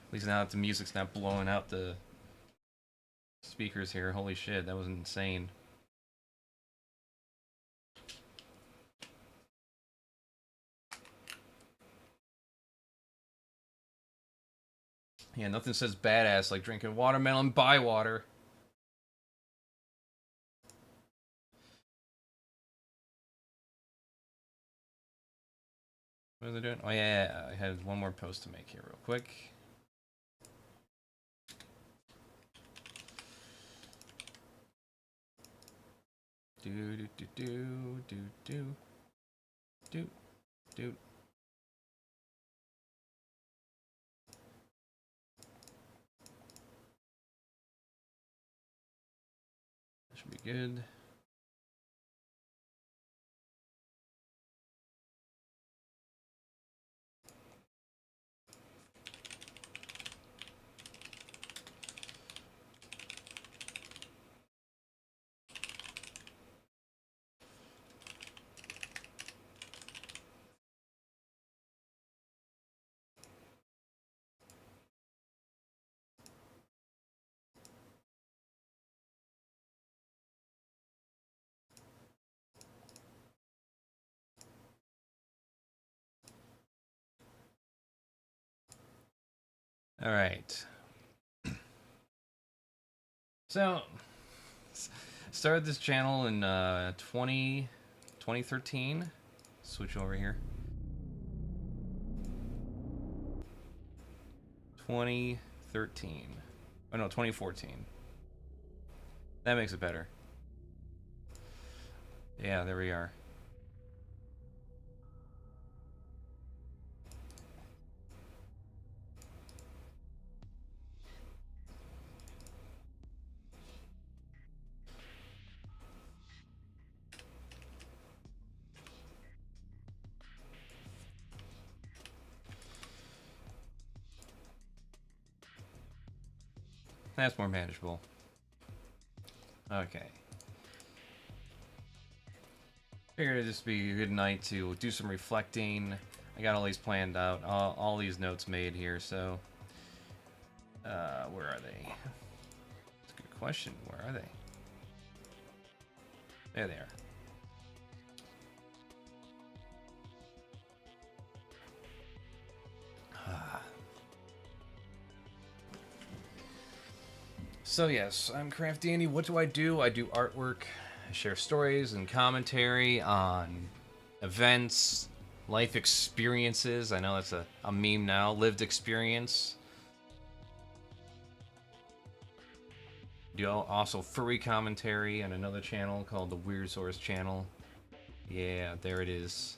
At least now that the music's not blowing out the speakers here. Holy shit, that was insane. Yeah, nothing says badass like drinking watermelon by water. What are they doing? Oh yeah, I had one more post to make here real quick. Do do do do do do do do. That should be good. All right. So, started this channel in 2013. Switch over here. 2013. Oh no, 2014. That makes it better. Yeah, there we are. That's more manageable. Okay. Figured it'd just be a good night to do some reflecting. I got all these planned out, all these notes made here, so... where are they? That's a good question. Where are they? There they are. So yes, I'm CraftyAndy. What do? I do artwork. I share stories and commentary on events, life experiences. I know that's a meme now. Lived experience. Do also furry commentary on another channel called the Weird Source channel. Yeah, there it is.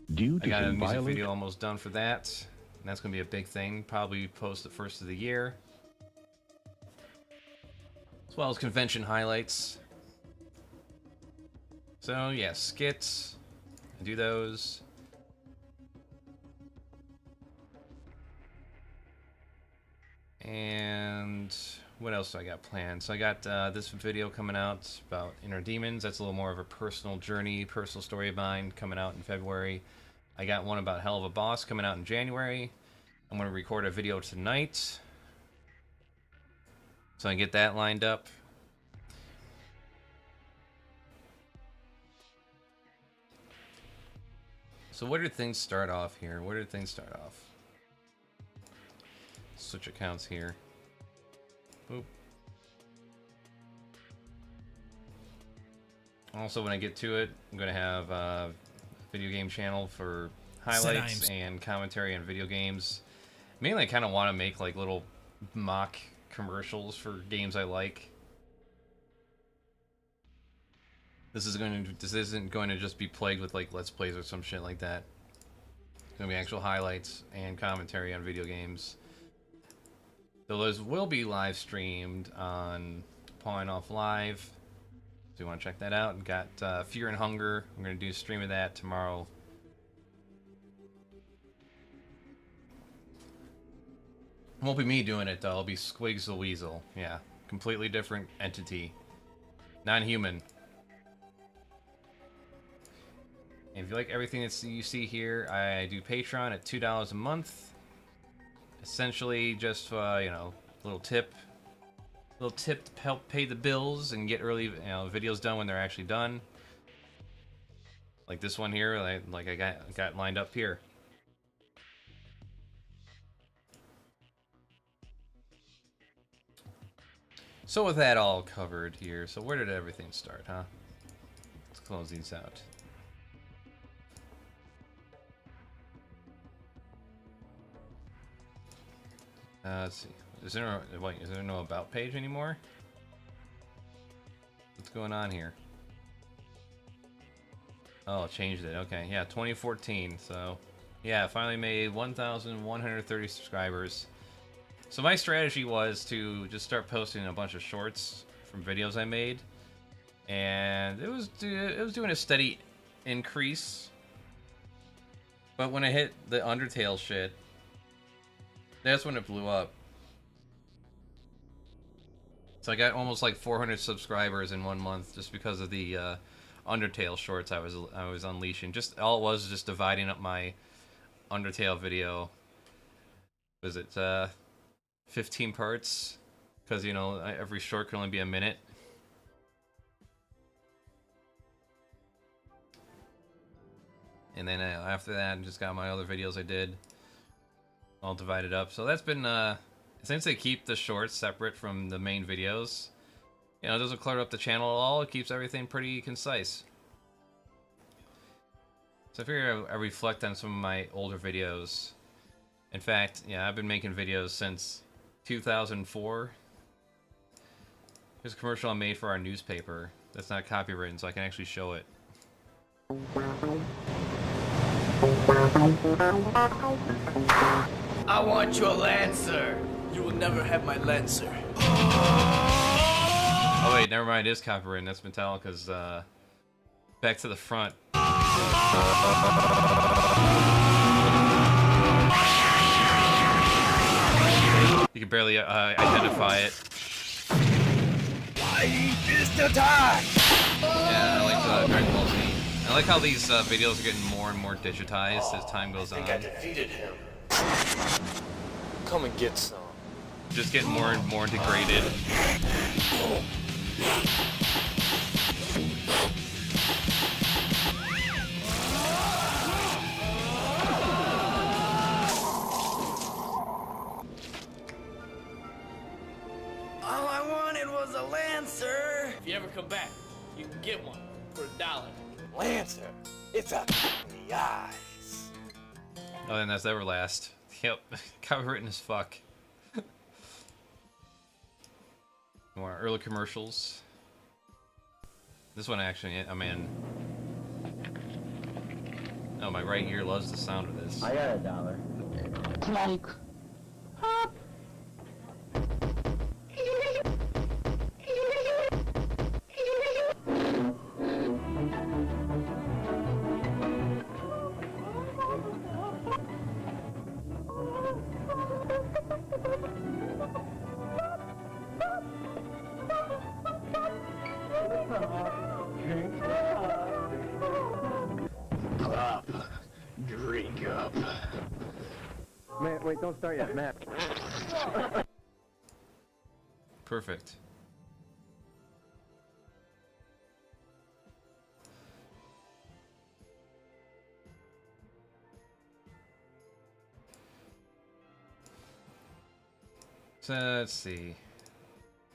I got a music video almost done for that. And that's going to be a big thing. Probably post the first of the year. As well as convention highlights. So yeah, skits. I do those. And what else do I got planned? So I got this video coming out about Inner Demons. That's a little more of a personal journey, personal story of mine coming out in February. I got one about Hell of a Boss coming out in January. I'm going to record a video tonight, so I can get that lined up. So where did things start off here? Where did things start off? Switch accounts here. Boop. Also, when I get to it, I'm going to have a video game channel for highlights and commentary on video games. Mainly, I kind of want to make like little mock commercials for games I like. This isn't going to just be plagued with like Let's Plays or some shit like that. It's going to be actual highlights and commentary on video games. So those will be live streamed on Pawing Off Live. So you want to check that out. Got Fear and Hunger. I'm going to do a stream of that tomorrow. It won't be me doing it, though. It'll be Squigs the Weasel. Yeah, completely different entity. Non-human. And if you like everything that you see here, I do Patreon at $2 a month. essentially just you know, little tip to help pay the bills and get early videos done when they're actually done. Like this one here, like I got lined up here. So with that all covered here, so where did everything start, huh? Let's close these out. Let's see. Is there no about page anymore? What's going on here? Oh, changed it. Okay, yeah, 2014. So, yeah, finally made 1,130 subscribers. So my strategy was to just start posting a bunch of shorts from videos I made, and it was doing a steady increase. But when I hit the Undertale shit, that's when it blew up. So I got almost like 400 subscribers in 1 month just because of the Undertale shorts I was unleashing. Just all it was just dividing up my Undertale video. Was it 15 parts? Because you know every short can only be a minute. And then after that, I just got my other videos I did all divided up. So that's been since they keep the shorts separate from the main videos, you know, it doesn't clutter up the channel at all. It keeps everything pretty concise. So I figure I reflect on some of my older videos. In fact, yeah, I've been making videos since 2004. Here's a commercial I made for our newspaper. That's not copywritten, so I can actually show it. I want your Lancer. You will never have my Lancer. Oh wait, never mind. It is copywritten. That's Metallica's Back to the Front. You can barely identify it. Yeah, I like Dragon Ball Z. I like how these videos are getting more and more digitized as time goes on. I defeated him. Come and get some. Just getting more and more degraded. All I wanted was a Lancer. If you ever come back, you can get one for $1. Lancer, it's a in the eyes. Oh, and that's Everlast. Yep, copywritten as fuck. More early commercials. This one actually, I'm in. Oh, my right ear loves the sound of this. I got $1. Clunk. Pop. Up. Drink up. Man, wait, don't start yet, Matt. Perfect. So let's see.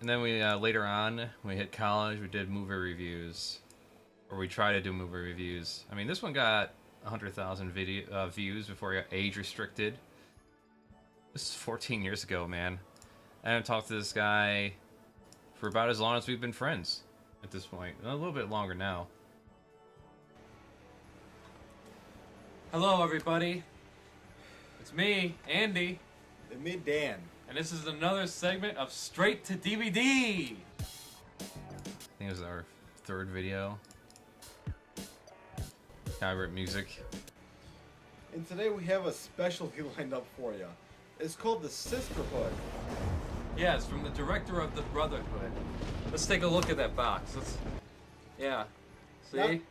And then we later on, we hit college. We did movie reviews, or we tried to do movie reviews. I mean, this one got 100,000 video views before it got age restricted. This is 14 years ago, man. I haven't talked to this guy for about as long as we've been friends at this point. A little bit longer now. Hello, everybody. It's me, Andy, And me, Dan. and this is another segment of Straight to DVD. I think it was our third video. Copyright music. And today we have a specialty lined up for you. It's called the Sisterhood. Yeah, it's from the director of The Brotherhood. Let's take a look at that box. Yeah. See?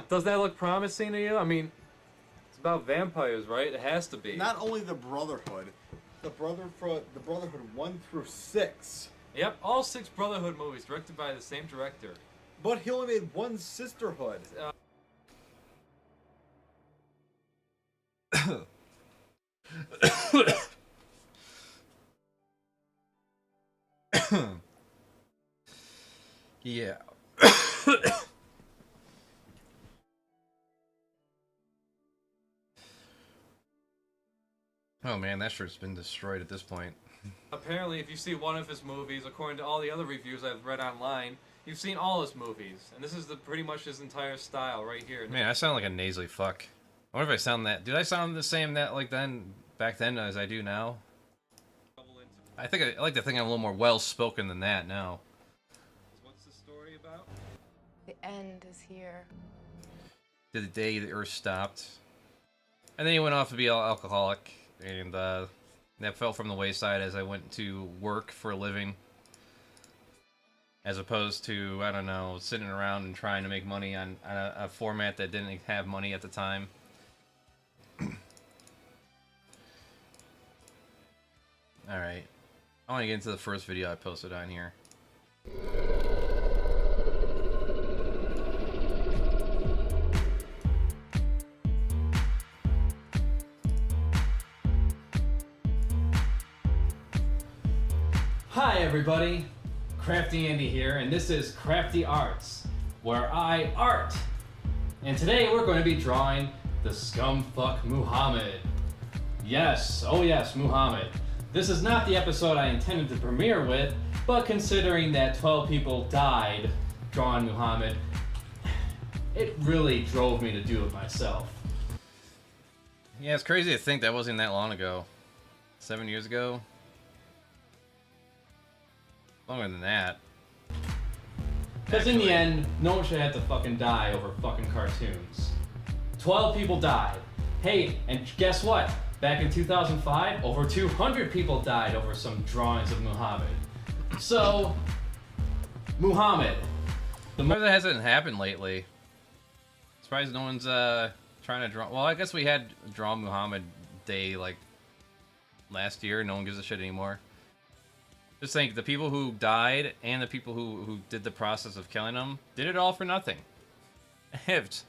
Does that look promising to you? I mean, it's about vampires, right? It has to be. Not only the Brotherhood, the Brotherhood 1 through 6. Yep, all 6 Brotherhood movies directed by the same director. But he only made one Sisterhood. Yeah. Oh man, that shirt's been destroyed at this point. Apparently, if you see one of his movies, according to all the other reviews I've read online, you've seen all his movies. And this is pretty much his entire style right here. Man, I sound like a nasally fuck. I wonder if I sound that... Did I sound the same back then as I do now? I like to think I'm a little more well-spoken than that now. What's the story about? The end is here. The day the Earth stopped. And then he went off to be an alcoholic. And that fell from the wayside as I went to work for a living. As opposed to, I don't know, sitting around and trying to make money on a format that didn't have money at the time. Alright. I want to get into the first video I posted on here. Hi everybody, CraftyAndy here, and this is Crafty Arts, where I art. And today we're going to be drawing the scumfuck Muhammad. Yes, oh yes, Muhammad. This is not the episode I intended to premiere with, but considering that 12 people died drawing Muhammad, it really drove me to do it myself. Yeah, it's crazy to think that wasn't that long ago. 7 years ago? Longer than that. Because in the end, no one should have to fucking die over fucking cartoons. 12 people died. Hey, and guess what? Back in 2005, over 200 people died over some drawings of Muhammad. So, Muhammad. Why that hasn't happened lately? Surprised no one's trying to draw. Well, I guess we had Draw Muhammad Day like last year. No one gives a shit anymore. Just think, the people who died and the people who did the process of killing them did it all for nothing. It's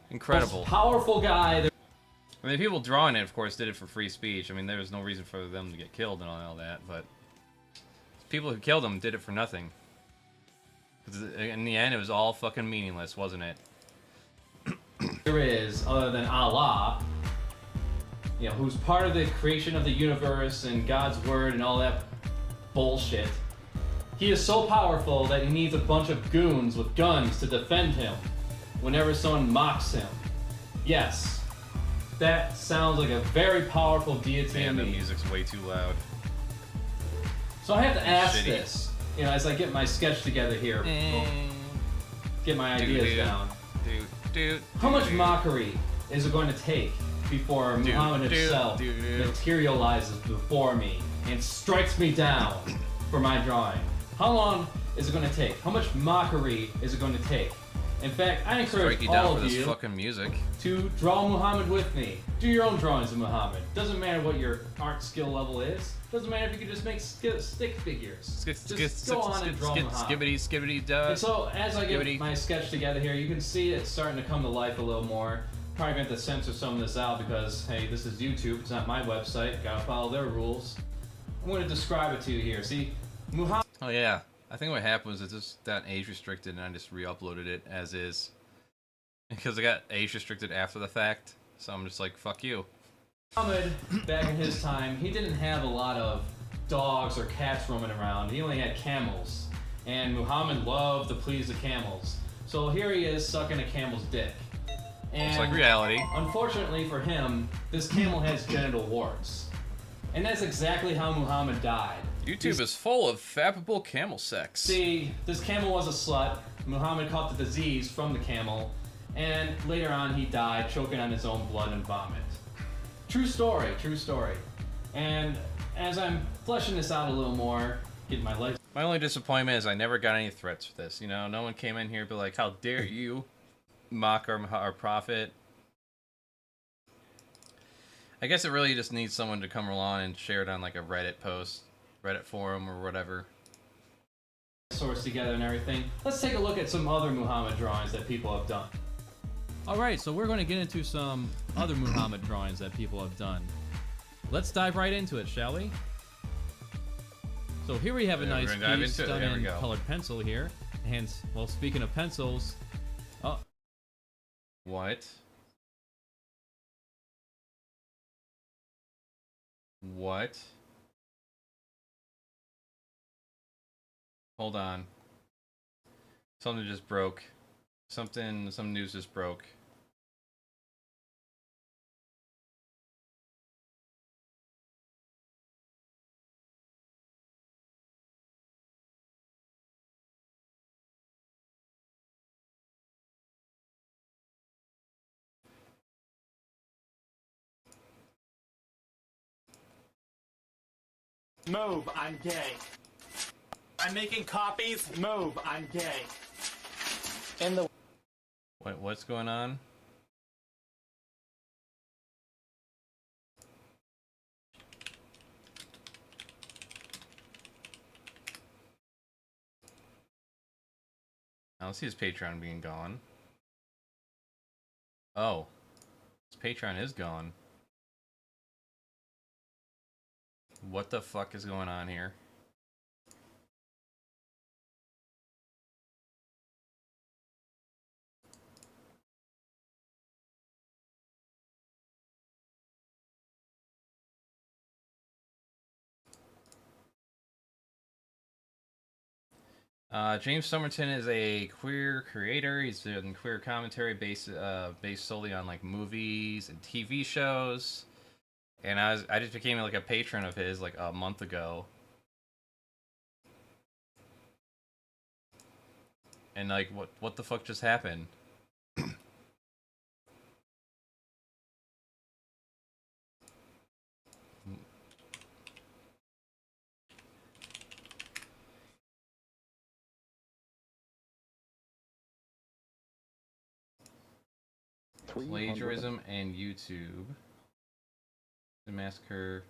incredible. Most powerful guy. I mean, the people drawing it, of course, did it for free speech. I mean, there was no reason for them to get killed and all that, but people who killed them did it for nothing. 'Cause in the end, it was all fucking meaningless, wasn't it? There is, other than Allah, you know, who's part of the creation of the universe and God's word and all that bullshit. He is so powerful that he needs a bunch of goons with guns to defend him whenever someone mocks him. Yes, that sounds like a very powerful deity. Man, the music's way too loud. So I have to ask this, you know, as I get my sketch together here, get my ideas down. How much mockery is it going to take before Muhammad himself materializes before me and strikes me down for my drawing? How long is it going to take? How much mockery is it going to take? In fact, I encourage all of you fucking music to draw Muhammad with me. Do your own drawings of Muhammad. Doesn't matter what your art skill level is. Doesn't matter if you can just make stick figures. Just go on and draw Muhammad. Skibbity, And so, as I get my sketch together here, you can see it's starting to come to life a little more. Probably going to have to censor some of this out because, hey, this is YouTube. It's not my website. Gotta follow their rules. I'm going to describe it to you here. See, Muhammad... Oh yeah, I think what happened was it just got age restricted and I just re-uploaded it as is. Because it got age restricted after the fact, so I'm just like, fuck you. Muhammad, back in his time, he didn't have a lot of dogs or cats roaming around. He only had camels. And Muhammad loved to please the camels. So here he is sucking a camel's dick. And it's like reality. Unfortunately for him, this camel has genital warts. And that's exactly how Muhammad died. YouTube is full of fappable camel sex. See, this camel was a slut. Muhammad caught the disease from the camel. And later on, he died choking on his own blood and vomit. True story, true story. And as I'm fleshing this out a little more, getting my legs... My only disappointment is I never got any threats for this. You know, no one came in here and be like, how dare you mock our prophet. I guess it really just needs someone to come along and share it on like a Reddit post, Reddit forum or whatever. Source together and everything. Let's take a look at some other Muhammad drawings that people have done. Alright, so we're going to get into some other Muhammad drawings that people have done. Let's dive right into it, shall we? So here we have a Yeah, nice we're gonna dive piece into it. done There we in go. colored pencil here. And, well, speaking of pencils, oh, What? What? Hold on. Something just broke. Some news just broke. Move, I'm gay. I'm making copies. Move, I'm gay. In the What's going on? I don't see his Patreon being gone. Oh. His Patreon is gone. What the fuck is going on here? James Somerton is a queer creator. He's doing queer commentary based solely on like movies and TV shows. And I just became like a patron of his like a month ago. And like what the fuck just happened? Plagiarism and YouTube. The massacre.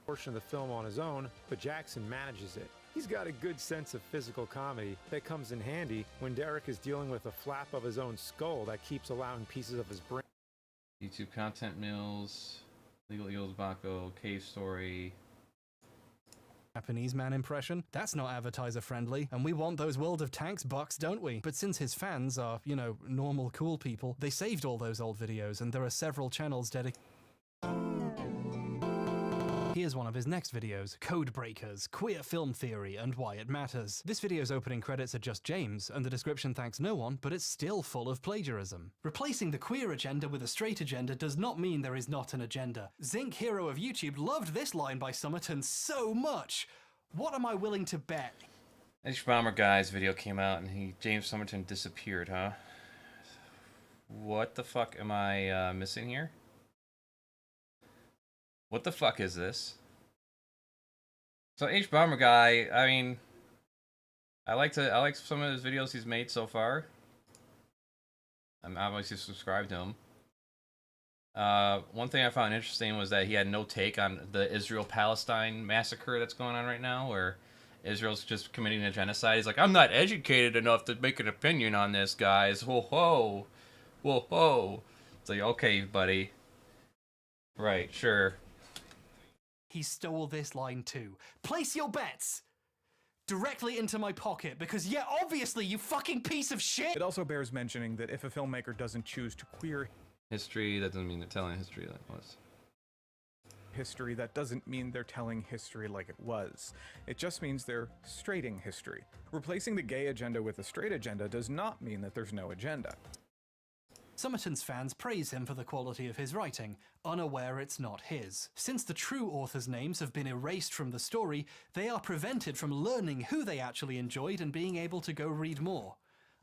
Portion of the film on his own, but Jackson manages it. He's got a good sense of physical comedy that comes in handy when Derek is dealing with a flap of his own skull that keeps allowing pieces of his brain. YouTube content mills. Legal Eagles Baco. Cave Story. Japanese man impression. That's not advertiser friendly, and we want those World of Tanks bucks, don't we? But since his fans are, you know, normal cool people, they saved all those old videos, and there are several channels dedicated. Here's one of his next videos, Code Breakers, Queer Film Theory and Why It Matters. This video's opening credits are just James, and the description thanks no one, but it's still full of plagiarism. Replacing the queer agenda with a straight agenda does not mean there is not an agenda. Zinc Hero of YouTube loved this line by Somerton so much. What am I willing to bet? H Bomber Guy's video came out and James Somerton disappeared, huh? What the fuck am I missing here? What the fuck is this? So H Bomber Guy, I mean, I like some of his videos he's made so far. I'm obviously subscribed to him. One thing I found interesting was that he had no take on the Israel-Palestine massacre that's going on right now, where Israel's just committing a genocide. He's like, I'm not educated enough to make an opinion on this, guys. Whoa, whoa. Whoa, whoa. It's like, okay, buddy. Right, sure. He stole this line too. Place your bets! Directly into my pocket, because yeah, obviously, you fucking piece of shit! It also bears mentioning that if a filmmaker doesn't choose to queer history, that doesn't mean they're telling history like it was. History, that doesn't mean they're telling history like it was. It just means they're straighting history. Replacing the gay agenda with a straight agenda does not mean that there's no agenda. Somerton's fans praise him for the quality of his writing, unaware it's not his. Since the true authors' names have been erased from the story, they are prevented from learning who they actually enjoyed and being able to go read more.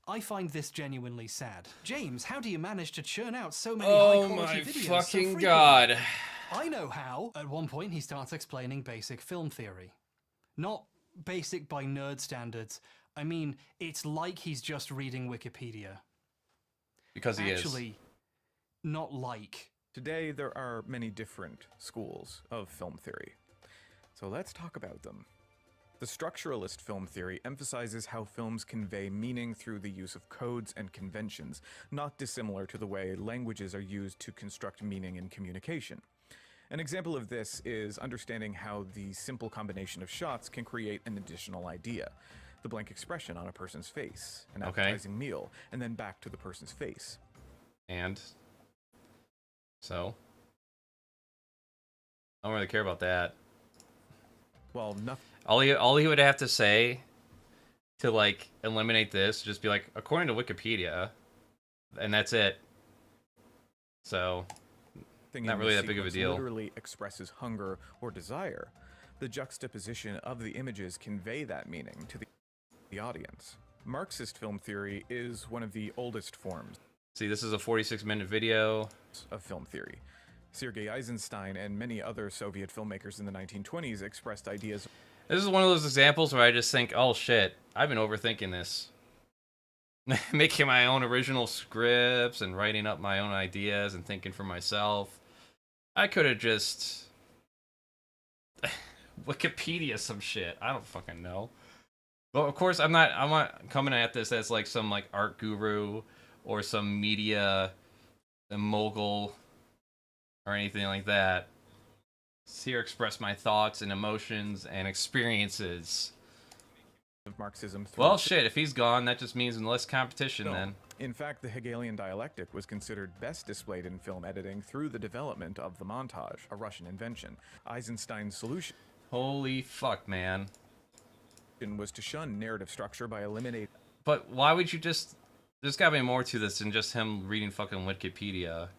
I find this genuinely sad. James, how do you manage to churn out so many high-quality videos so fucking frequently? god. I know how. At one point, he starts explaining basic film theory. Not basic by nerd standards. I mean, it's like he's just reading Wikipedia. Because he Actually, not like. Today, there are many different schools of film theory. So let's talk about them. The structuralist film theory emphasizes how films convey meaning through the use of codes and conventions, not dissimilar to the way languages are used to construct meaning in communication. An example of this is understanding how the simple combination of shots can create an additional idea. The blank expression on a person's face, an appetizing meal, and then back to the person's face. And so I don't really care about that. Well, nothing. All he would have to say to like eliminate this, just be like, according to Wikipedia, and that's it. So not really that big of a deal. Literally expresses hunger or desire. The juxtaposition of the images convey that meaning to the audience. Marxist film theory is one of the oldest forms. See, this is a 46-minute video of film theory. Sergei Eisenstein and many other Soviet filmmakers in the 1920s expressed ideas. This is one of those examples where I just think, oh shit, I've been overthinking this. Making my own original scripts and writing up my own ideas and thinking for myself. I could have just Wikipedia some shit. I don't fucking know. But of course, I'm not coming at this as like some like art guru or some media mogul or anything like that. It's here to express my thoughts and emotions and experiences. Of Marxism. Well, shit, if he's gone, that just means less competition then. In fact, the Hegelian dialectic was considered best displayed in film editing through the development of the montage, a Russian invention. Eisenstein's solution. Holy fuck, man. Was to shun narrative structure by eliminating. But why would you just... There's gotta be more to this than just him reading fucking Wikipedia.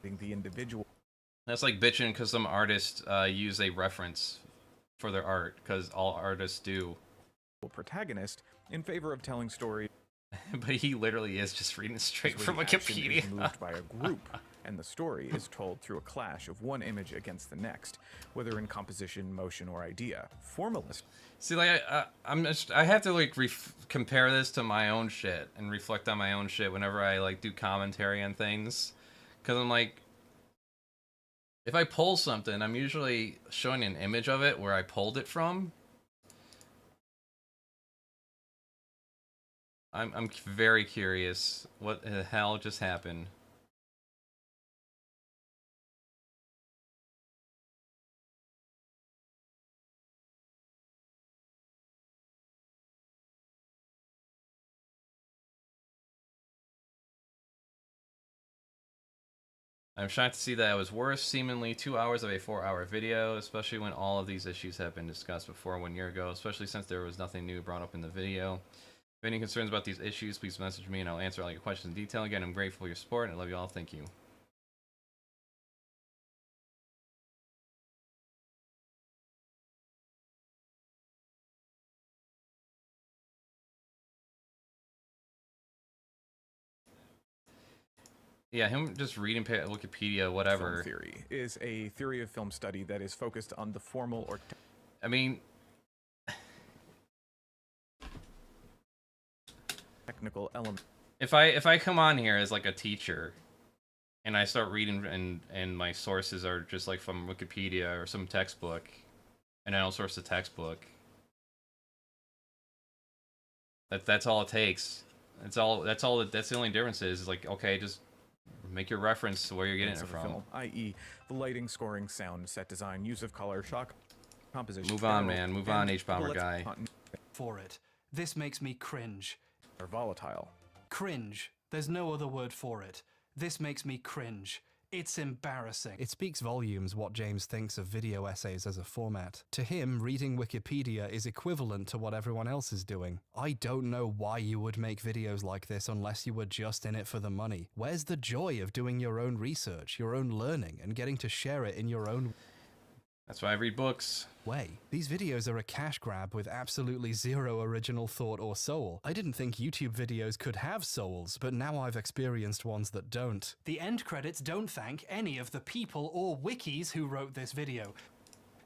The individual. That's like bitching because some artists use a reference for their art, because all artists do. Protagonist in favor of telling stories. But he literally is just reading straight from Wikipedia. Is moved by a group, and the story is told through a clash of one image against the next, whether in composition, motion, or idea. Formalist. See, like I have to like compare this to my own shit and reflect on my own shit whenever I like do commentary on things, because I'm like, if I pull something, I'm usually showing an image of it where I pulled it from. I'm very curious what the hell just happened. I'm shocked to see that it was worth seemingly 2 hours of a 4-hour video, especially when all of these issues have been discussed before 1 year ago, especially since there was nothing new brought up in the video. If any concerns about these issues, please message me and I'll answer all your questions in detail. Again, I'm grateful for your support and I love you all. Thank you. Yeah, him just reading Wikipedia, whatever. Film theory is a theory of film study that is focused on the formal or... I mean... technical element. If I come on here as like a teacher and I start reading and my sources are just like from Wikipedia or some textbook and I don't source the textbook, that's all it takes. That's the only difference is like, okay, just make your reference to where you're getting it from. Film, i.e. the lighting, scoring, sound, set design, use of color, shock, composition. Move on, man. Move on, H-Bomber guy. For it. This makes me cringe. Or volatile. Cringe. There's no other word for it. This makes me cringe. It's embarrassing. It speaks volumes what James thinks of video essays as a format. To him, reading Wikipedia is equivalent to what everyone else is doing. I don't know why you would make videos like this unless you were just in it for the money. Where's the joy of doing your own research, your own learning, and getting to share it in your own... That's why I read books. Way. These videos are a cash grab with absolutely zero original thought or soul. I didn't think YouTube videos could have souls, but now I've experienced ones that don't. The end credits don't thank any of the people or wikis who wrote this video.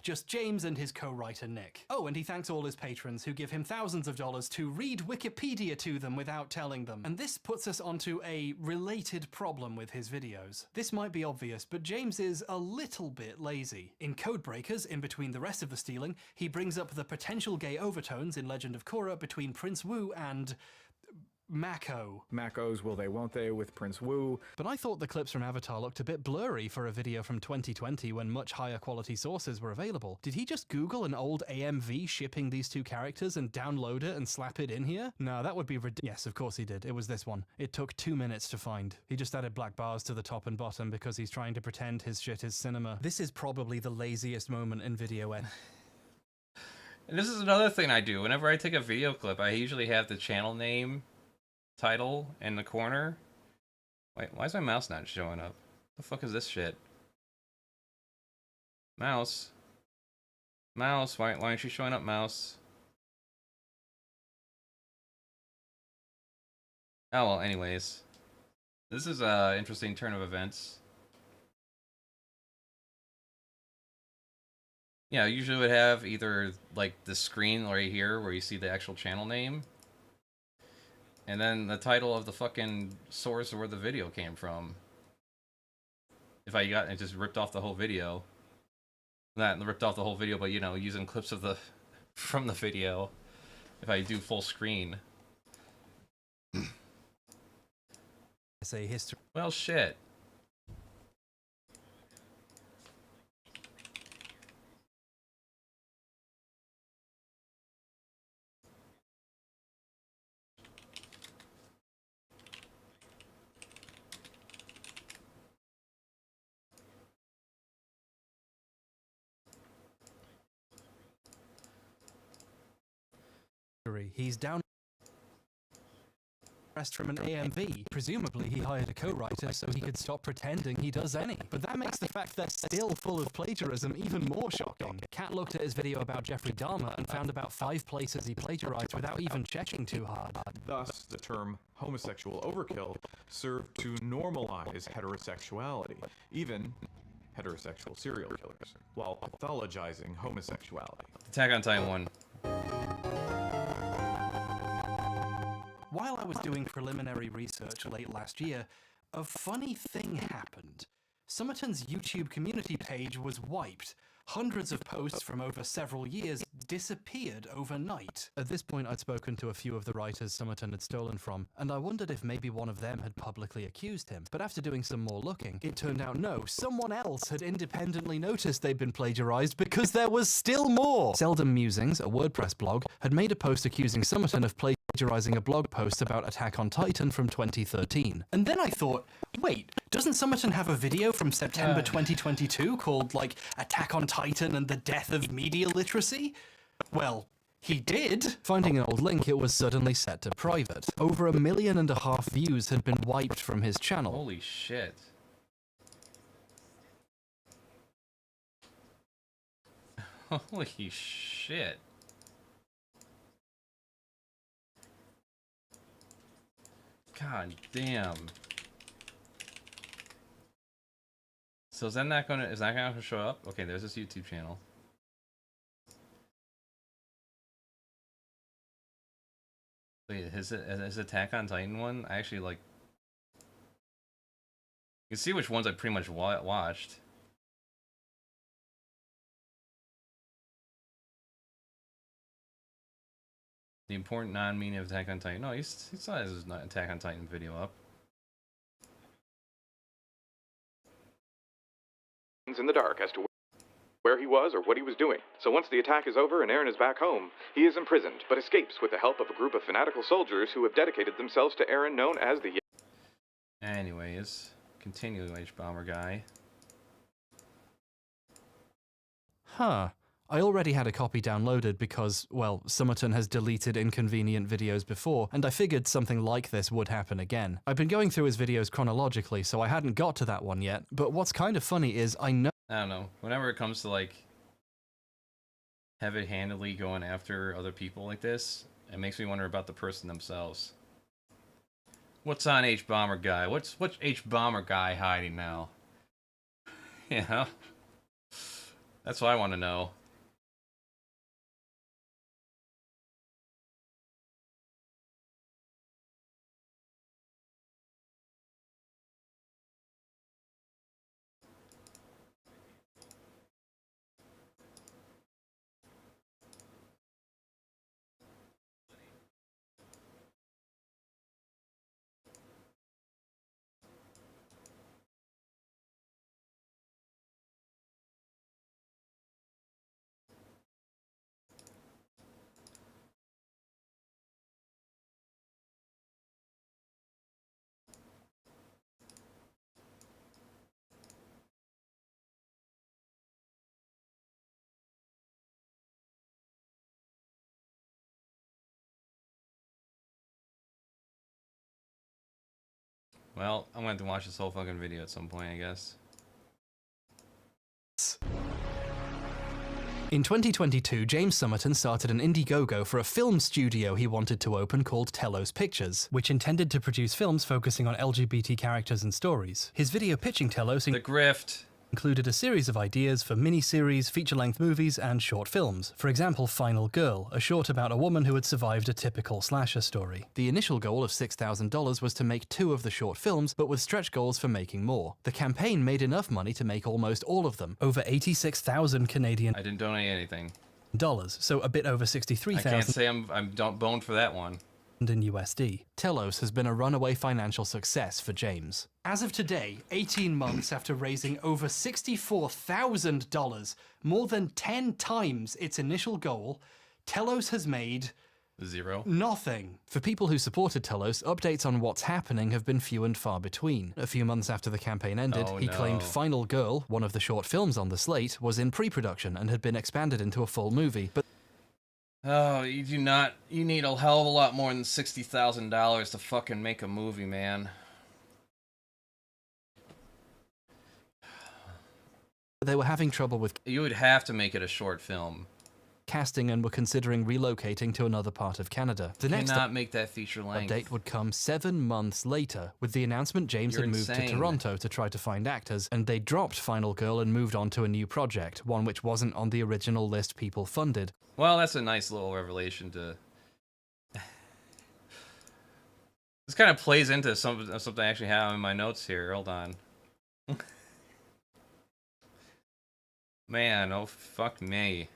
just James and his co-writer Nick. Oh, and he thanks all his patrons who give him thousands of dollars to read Wikipedia to them without telling them. And this puts us onto a related problem with his videos. This might be obvious, but James is a little bit lazy. In Codebreakers, in between the rest of the stealing, he brings up the potential gay overtones in Legend of Korra between Prince Wu and Mako. Mako's Will They Won't They with Prince Wu. But I thought the clips from Avatar looked a bit blurry for a video from 2020 when much higher quality sources were available. Did he just Google an old AMV shipping these two characters and download it and slap it in here? No, that would be yes, of course he did. It was this one. It took 2 minutes to find. He just added black bars to the top and bottom because he's trying to pretend his shit is cinema. This is probably the laziest moment in video ed. And this is another thing I do. Whenever I take a video clip, I usually have the channel name title in the corner. Wait, why is my mouse not showing up? The fuck is this shit? Mouse. Mouse, why aren't you showing up, mouse? Oh well, anyways. This is a interesting turn of events. Yeah, I usually would have either like the screen right here where you see the actual channel name, and then the title of the fucking source of where the video came from. If I got it, just ripped off the whole video. Not ripped off the whole video, but you know, using clips of the from the video. If I do full screen. Say history. Well, shit. He's down rest from an AMV. Presumably he hired a co-writer so he could stop pretending he does any. But that makes the fact they're still full of plagiarism even more shocking. Kat looked at his video about Jeffrey Dahmer and found about 5 places he plagiarized without even checking too hard. Thus, the term homosexual overkill served to normalize heterosexuality, even heterosexual serial killers, while pathologizing homosexuality. Attack on Titan 1. While I was doing preliminary research late last year, a funny thing happened. Summerton's YouTube community page was wiped. Hundreds of posts from over several years disappeared overnight. At this point, I'd spoken to a few of the writers Summerton had stolen from, and I wondered if maybe one of them had publicly accused him. But after doing some more looking, it turned out no, someone else had independently noticed they'd been plagiarized because there was still more! Seldom Musings, a WordPress blog, had made a post accusing Summerton of plagiarizing a blog post about Attack on Titan from 2013. And then I thought, wait, doesn't Summerton have a video from September 2022 called, like, Attack on Titan and the Death of Media Literacy? Well, he did. Finding an old link, it was suddenly set to private. Over 1.5 million views had been wiped from his channel. Holy shit. Holy shit. God damn. So is that gonna show up? Okay, there's this YouTube channel. Wait, his Attack on Titan one? I actually like. You can see which ones I pretty much watched. The important non-meaning of Attack on Titan. No, he still has his Attack on Titan video up. In the dark as to where he was or what he was doing. So once the attack is over and Eren is back home, he is imprisoned, but escapes with the help of a group of fanatical soldiers who have dedicated themselves to Eren, known as the... Anyways, continue, H-Bomber guy. Huh. I already had a copy downloaded because, well, Summerton has deleted inconvenient videos before, and I figured something like this would happen again. I've been going through his videos chronologically, so I hadn't got to that one yet, but what's kind of funny is I don't know, whenever it comes to, like, heavy-handedly going after other people like this, it makes me wonder about the person themselves. What's on H-Bomber guy? What's H-Bomber guy hiding now? You know? That's what I want to know. Well, I'm going to have to watch this whole fucking video at some point, I guess. In 2022, James Summerton started an Indiegogo for a film studio he wanted to open called Telos Pictures, which intended to produce films focusing on LGBT characters and stories. His video pitching Telos The grift included a series of ideas for miniseries, feature-length movies, and short films. For example, Final Girl, a short about a woman who had survived a typical slasher story. The initial goal of $6,000 was to make 2 of the short films, but with stretch goals for making more. The campaign made enough money to make almost all of them, over 86,000 Canadian I didn't donate anything. dollars, so a bit over 63,000. I can't say I'm boned for that one. In USD. Telos has been a runaway financial success for James. As of today, 18 months after raising over $64,000, more than 10 times its initial goal, Telos has made 0. Nothing. For people who supported Telos, updates on what's happening have been few and far between. A few months after the campaign ended, he claimed Final Girl, one of the short films on the slate, was in pre-production and had been expanded into a full movie, but Oh, you do not. You need a hell of a lot more than $60,000 to fucking make a movie, man. they were having trouble with You would have to make it a short film. casting and were considering relocating to another part of Canada. The next Cannot make that feature length. update would come 7 months later, with the announcement James You're had moved insane. to Toronto to try to find actors, and they dropped Final Girl and moved on to a new project, one which wasn't on the original list people funded. Well, that's a nice little revelation to... This kind of plays into something I actually have in my notes here. Hold on. Man, oh fuck me.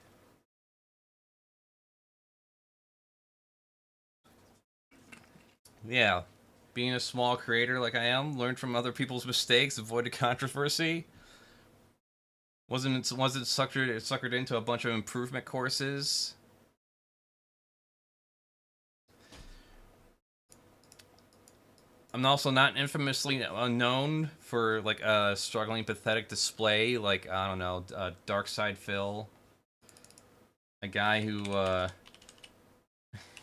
Yeah, being a small creator like I am, learned from other people's mistakes, avoided controversy. Wasn't suckered into a bunch of improvement courses. I'm also not infamously unknown for like a struggling, pathetic display, like I don't know, Dark Side Phil, a guy who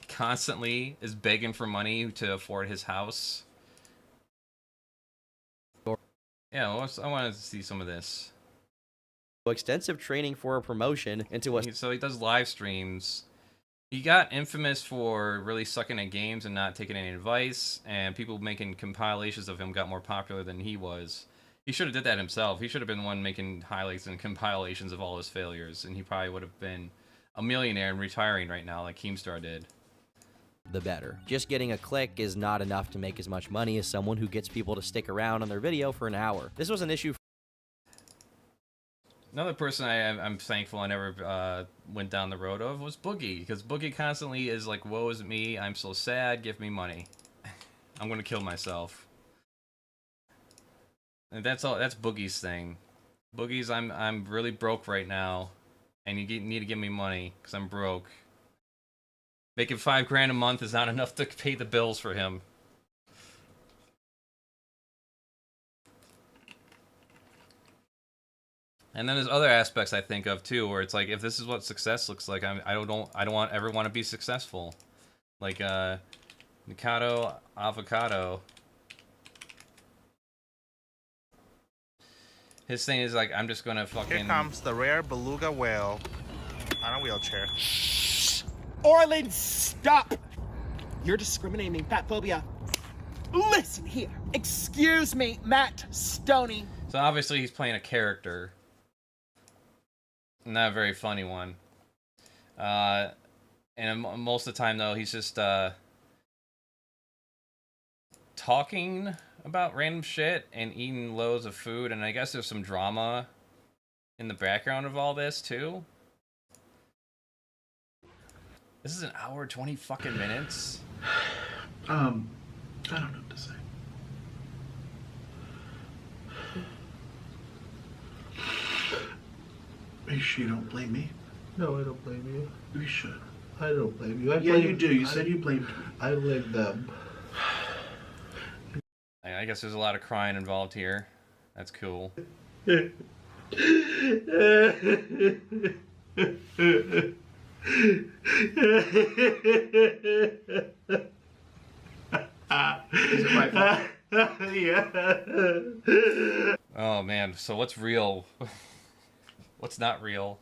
constantly is begging for money to afford his house. Yeah, I wanted to see some of this. Extensive training for a promotion into a... So he does live streams. He got infamous for really sucking at games and not taking any advice, and people making compilations of him got more popular than he was. He should have did that himself. He should have been the one making highlights and compilations of all his failures, and he probably would have been a millionaire and retiring right now like Keemstar did. The better. Just getting a click is not enough to make as much money as someone who gets people to stick around on their video for an hour. This was an issue. Another person I'm thankful I never went down the road of was Boogie, because Boogie constantly is like, woe is me, I'm so sad, give me money. I'm gonna kill myself. And that's Boogie's thing. Boogie's I'm really broke right now, and you need to give me money, because I'm broke. Making $5 grand a month is not enough to pay the bills for him. And then there's other aspects I think of too, where it's like, if this is what success looks like, I don't ever want to be successful. Like Mikado Avocado. His thing is like, I'm just gonna fucking... Here comes the rare beluga whale on a wheelchair. Orlin, stop! You're discriminating, fat phobia. Listen here. Excuse me, Matt Stoney. So obviously he's playing a character. Not a very funny one. And most of the time, though, he's just talking about random shit and eating loads of food. And I guess there's some drama in the background of all this, too. This is an hour 20 fucking minutes. I don't know what to say. Make sure you don't blame me. No, I don't blame you. You should. I don't blame you. Yeah, you do. You said you blamed me. I blame them. I guess there's a lot of crying involved here. That's cool. Is it my fault? Yeah. Oh man, so what's real? What's not real?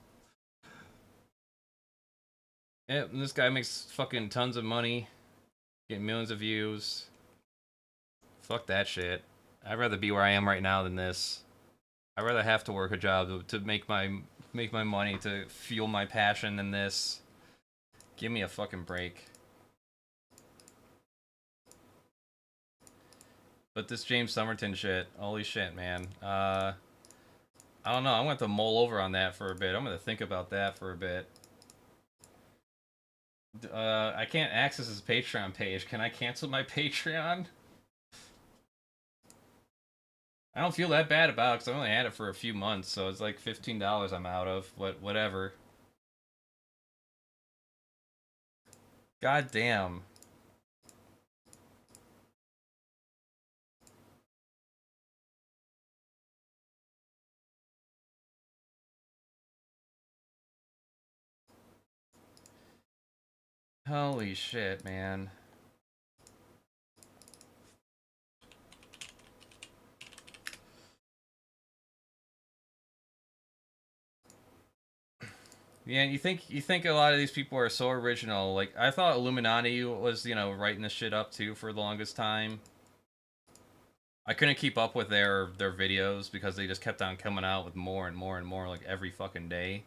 Yeah, this guy makes fucking tons of money, getting millions of views. Fuck that shit. I'd rather be where I am right now than this. I'd rather have to work a job to make my money, to fuel my passion than this. Give me a fucking break. But this James Somerton shit, holy shit, man. I don't know, I'm gonna have to mull over on that for a bit. I'm gonna think about that for a bit. I can't access his Patreon page. Can I cancel my Patreon? I don't feel that bad about it because I only had it for a few months, so it's like $15 I'm out of. Whatever. God damn. Holy shit, man. Yeah, you think a lot of these people are so original. Like, I thought Illuminati was, you know, writing this shit up too for the longest time. I couldn't keep up with their videos because they just kept on coming out with more and more and more, like, every fucking day.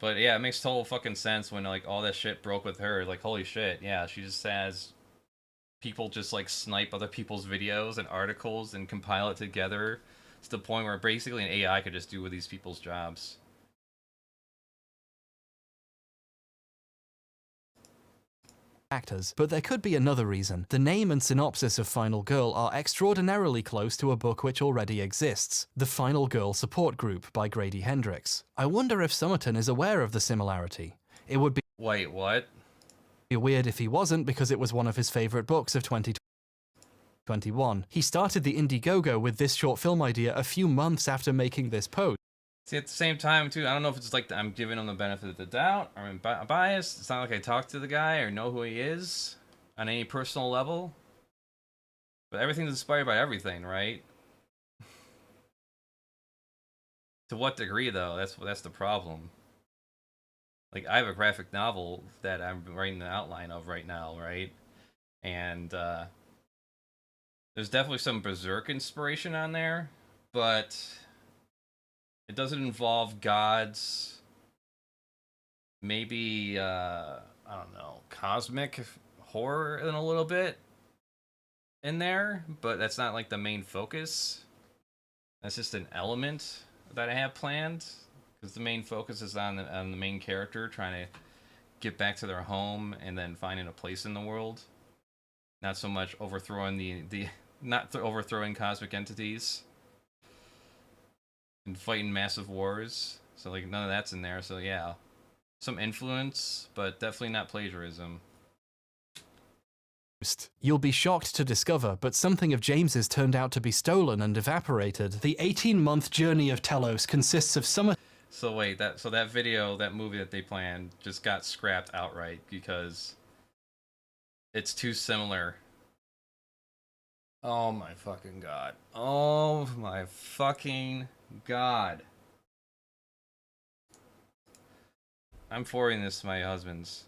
But yeah, it makes total fucking sense when, like, all that shit broke with her. Like, holy shit, yeah, she just has people just, like, snipe other people's videos and articles and compile it together to the point where basically an AI could just do with these people's jobs. Actors, but there could be another reason. The name and synopsis of Final Girl are extraordinarily close to a book which already exists, The Final Girl Support Group by Grady Hendrix. I wonder if Somerton is aware of the similarity. It would be Wait, what? Weird if he wasn't, because it was one of his favorite books of 2021. He started the Indiegogo with this short film idea a few months after making this post. See, at the same time, too, I don't know if it's like I'm giving him the benefit of the doubt or I'm biased. It's not like I talk to the guy or know who he is on any personal level. But everything's inspired by everything, right? To what degree, though? That's the problem. Like, I have a graphic novel that I'm writing the outline of right now, right? And there's definitely some Berserk inspiration on there, but it doesn't involve gods. Maybe, I don't know, cosmic horror in a little bit in there, but that's not like the main focus. That's just an element that I have planned, because the main focus is on the main character trying to get back to their home and then finding a place in the world. Not so much overthrowing overthrowing cosmic entities and fighting massive wars. So like none of that's in there. So yeah, some influence, but definitely not plagiarism. You'll be shocked to discover, but something of James's turned out to be stolen and evaporated. The 18-month journey of Telos consists of some. So wait, that movie that they planned just got scrapped outright because it's too similar. Oh my fucking god. Oh my fucking god. I'm forwarding this to my husband's.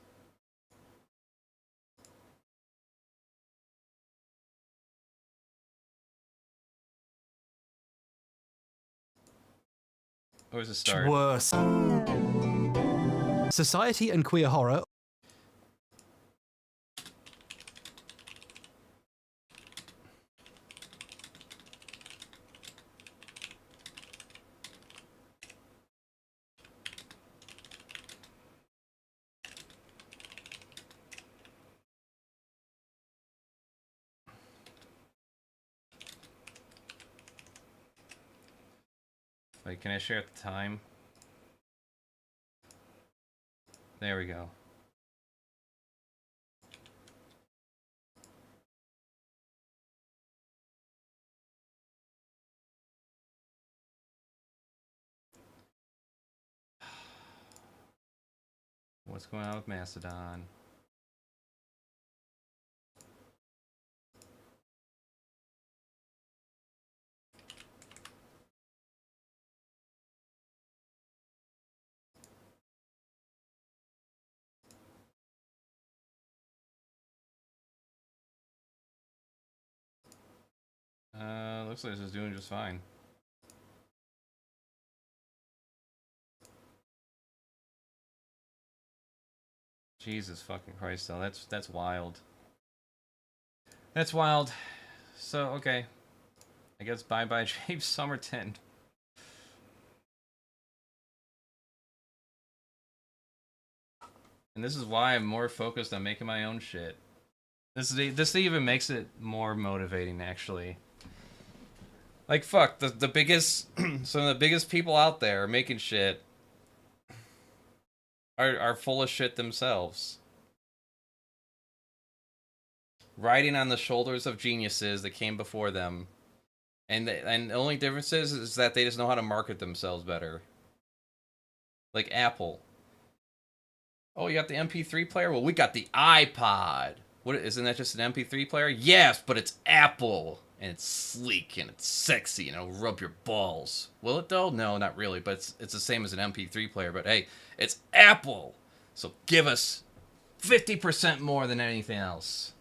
Where's the start? Worse. Society and queer horror. Wait, can I share at the time? There we go. What's going on with Mastodon? Looks like this is doing just fine. Jesus fucking Christ, though. That's wild. That's wild. So, okay. I guess bye-bye James Somerton. And this is why I'm more focused on making my own shit. This even makes it more motivating, actually. Like, fuck, the biggest, some of the biggest people out there making shit are full of shit themselves. Riding on the shoulders of geniuses that came before them. And the only difference is that they just know how to market themselves better. Like Apple. Oh, you got the MP3 player? Well, we got the iPod. What, isn't that just an MP3 player? Yes, but it's Apple. And it's sleek and it's sexy and it'll rub your balls. Will it though? No, not really, but it's the same as an MP3 player. But hey, it's Apple. So give us 50% more than anything else.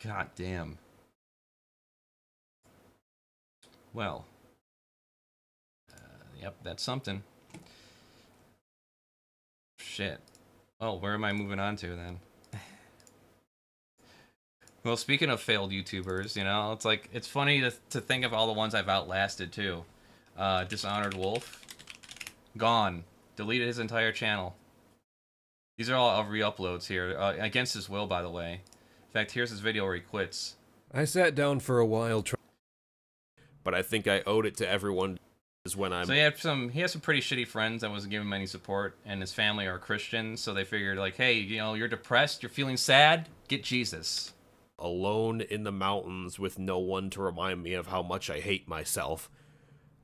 God damn. Well. Yep, that's something. Shit. Well, where am I moving on to then? Well, speaking of failed YouTubers, you know, it's like, it's funny to think of all the ones I've outlasted, too. Dishonored Wolf. Gone. Deleted his entire channel. These are all re-uploads here. Against his will, by the way. In fact, here's his video where he quits. I sat down for a while, but I think I owed it to everyone is when I'm... So he had some pretty shitty friends that wasn't giving him any support, and his family are Christians, so they figured, like, hey, you know, you're depressed, you're feeling sad, get Jesus. Alone in the mountains with no one to remind me of how much I hate myself.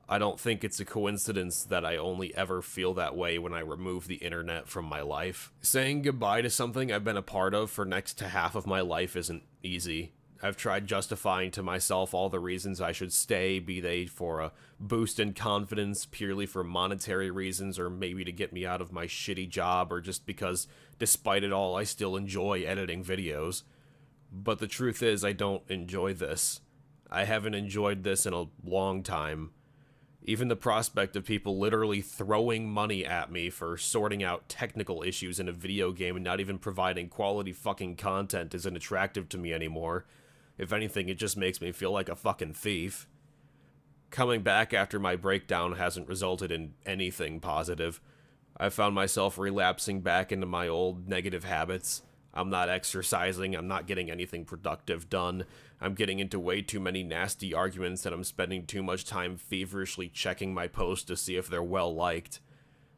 I don't think it's a coincidence that I only ever feel that way when I remove the internet from my life. Saying goodbye to something I've been a part of for next to half of my life isn't easy. I've tried justifying to myself all the reasons I should stay, be they for a boost in confidence, purely for monetary reasons, or maybe to get me out of my shitty job, or just because, despite it all, I still enjoy editing videos. But the truth is, I don't enjoy this. I haven't enjoyed this in a long time. Even the prospect of people literally throwing money at me for sorting out technical issues in a video game and not even providing quality fucking content isn't attractive to me anymore. If anything, it just makes me feel like a fucking thief. Coming back after my breakdown hasn't resulted in anything positive. I found myself relapsing back into my old negative habits. I'm not exercising, I'm not getting anything productive done, I'm getting into way too many nasty arguments, and I'm spending too much time feverishly checking my posts to see if they're well liked.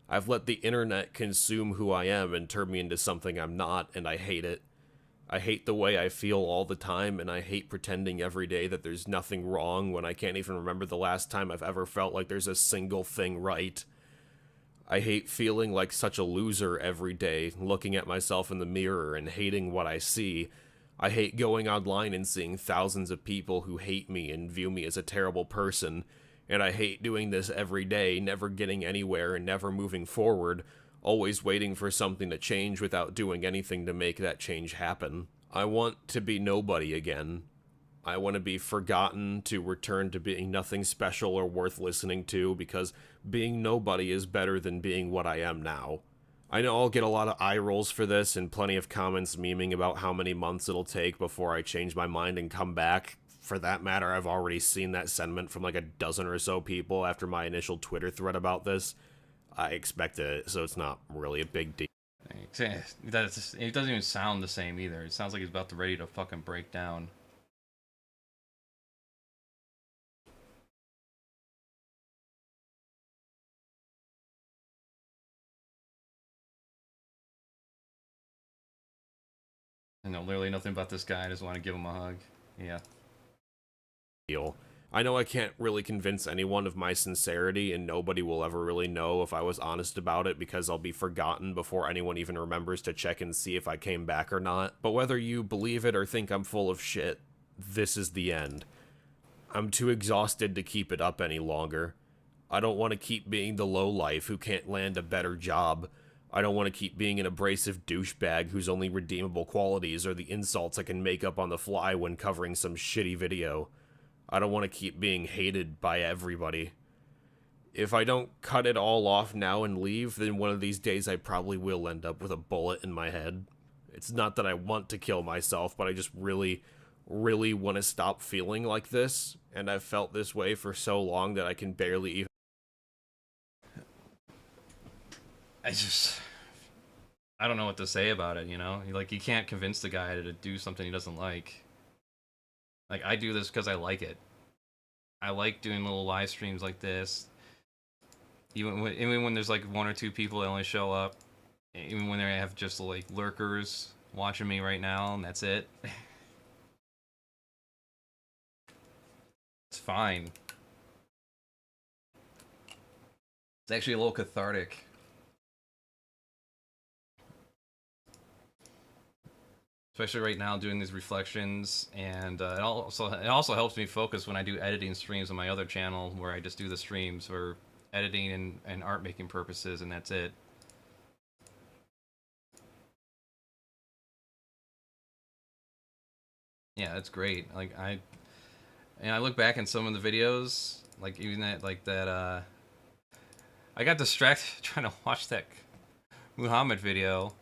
I've let the internet consume who I am and turn me into something I'm not, and I hate it. I hate the way I feel all the time, and I hate pretending every day that there's nothing wrong when I can't even remember the last time I've ever felt like there's a single thing right. I hate feeling like such a loser every day, looking at myself in the mirror and hating what I see. I hate going online and seeing thousands of people who hate me and view me as a terrible person. And I hate doing this every day, never getting anywhere and never moving forward, always waiting for something to change without doing anything to make that change happen. I want to be nobody again. I want to be forgotten, to return to being nothing special or worth listening to, because being nobody is better than being what I am now. I know I'll get a lot of eye rolls for this and plenty of comments memeing about how many months it'll take before I change my mind and come back. For that matter, I've already seen that sentiment from like a dozen or so people after my initial Twitter thread about this. I expected it, so it's not really a big deal. It doesn't even sound the same either. It sounds like he's about to ready to fucking break down. I know literally nothing about this guy. I just want to give him a hug. Yeah. I know I can't really convince anyone of my sincerity, and nobody will ever really know if I was honest about it because I'll be forgotten before anyone even remembers to check and see if I came back or not. But whether you believe it or think I'm full of shit, this is the end. I'm too exhausted to keep it up any longer. I don't want to keep being the lowlife who can't land a better job. I don't want to keep being an abrasive douchebag whose only redeemable qualities are the insults I can make up on the fly when covering some shitty video. I don't want to keep being hated by everybody. If I don't cut it all off now and leave, then one of these days I probably will end up with a bullet in my head. It's not that I want to kill myself, but I just really, really want to stop feeling like this, and I've felt this way for so long that I can barely even... I don't know what to say about it, you know? Like, you can't convince the guy to do something he doesn't like. Like, I do this because I like it. I like doing little live streams like this. Even when there's like 1 or 2 people that only show up. Even when they have just like lurkers watching me right now and that's it. It's fine. It's actually a little cathartic. Especially right now doing these reflections, and it also helps me focus when I do editing streams on my other channel where I just do the streams for editing and art making purposes, and that's it. Yeah, that's great. Like I look back at some of the videos, like even that I got distracted trying to watch that Muhammad video.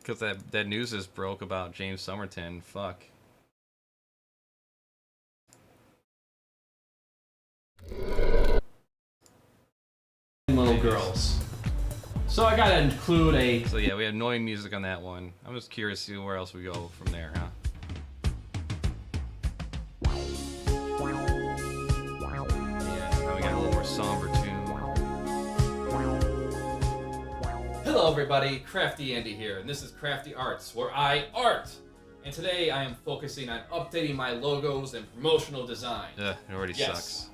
Because that news just broke about James Somerton. Fuck. Little girls. So I gotta include a... So yeah, we had annoying music on that one. I'm just curious to see where else we go from there, huh? Yeah, now we got a little more somber tune. Hello everybody, CraftyAndy here, and this is Crafty Arts, where I art! And today I am focusing on updating my logos and promotional design. It already sucks.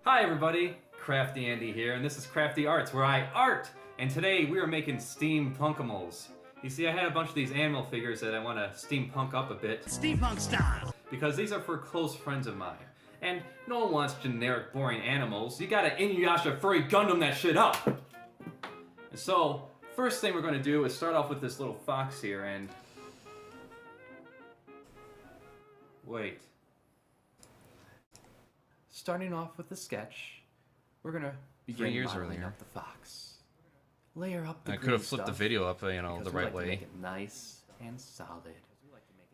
Hi everybody, CraftyAndy here, and this is Crafty Arts, where I art! And today we are making steampunkimals. You see, I had a bunch of these animal figures that I want to steampunk up a bit. Steampunk style! Because these are for close friends of mine. And no one wants generic, boring animals. You gotta Inuyasha Furry Gundam that shit up! And so, first thing we're gonna do is start off with this little fox here and... Wait. Starting off with the sketch, we're gonna begin 3 years modeling earlier. up the fox. Layer up the I could green have flipped the stuff, video up, you know, because the we right like to way. make it nice and solid.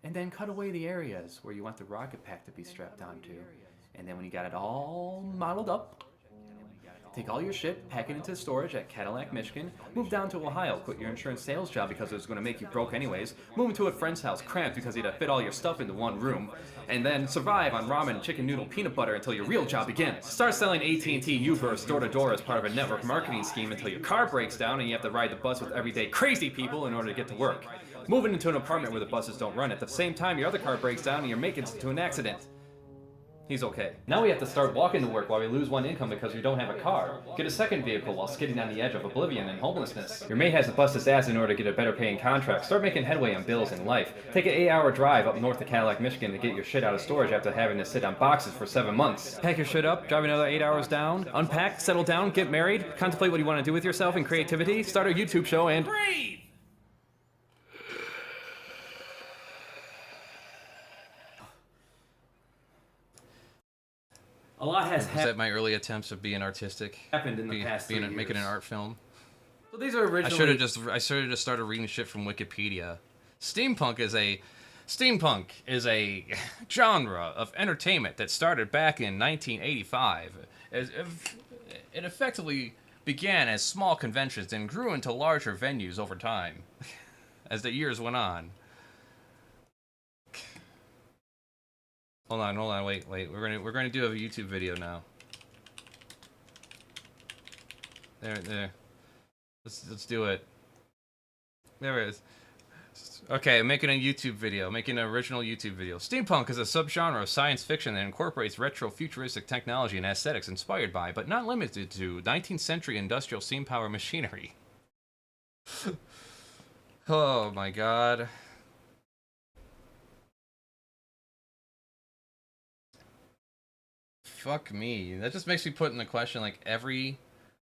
And then cut away the areas where you want the rocket pack to be strapped onto. And then when you got it all modeled up, take all your shit, pack it into storage at Cadillac, Michigan, move down to Ohio, quit your insurance sales job because it was going to make you broke anyways, move into a friend's house cramped because you had to fit all your stuff into one room, and then survive on ramen, chicken noodle, peanut butter until your real job begins. Start selling AT&T U-verse door to door as part of a network marketing scheme until your car breaks down and you have to ride the bus with everyday crazy people in order to get to work. Moving into an apartment where the buses don't run at the same time your other car breaks down and you're making it to an accident. He's okay. Now we have to start walking to work while we lose one income because we don't have a car. Get a second vehicle while skidding on the edge of oblivion and homelessness. Your mate has to bust his ass in order to get a better paying contract. Start making headway on bills in life. Take an 8-hour drive up north to Cadillac, Michigan to get your shit out of storage after having to sit on boxes for 7 months. Pack your shit up, drive another 8 hours down, unpack, settle down, get married, contemplate what you want to do with yourself and creativity, start a YouTube show, and breathe! A lot has Was that my early attempts of being artistic? Happened in the past 3 years. Making an art film. So these are originally... I should have just started reading shit from Wikipedia. Steampunk is a genre of entertainment that started back in 1985. It effectively began as small conventions and grew into larger venues over time, as the years went on. Hold on, wait. We're gonna do a YouTube video now. There. Let's do it. There it is. Okay, making an original YouTube video. Steampunk is a subgenre of science fiction that incorporates retro-futuristic technology and aesthetics inspired by, but not limited to, 19th century industrial steam power machinery. Oh my god. Fuck me. That just makes me put in the question, like, every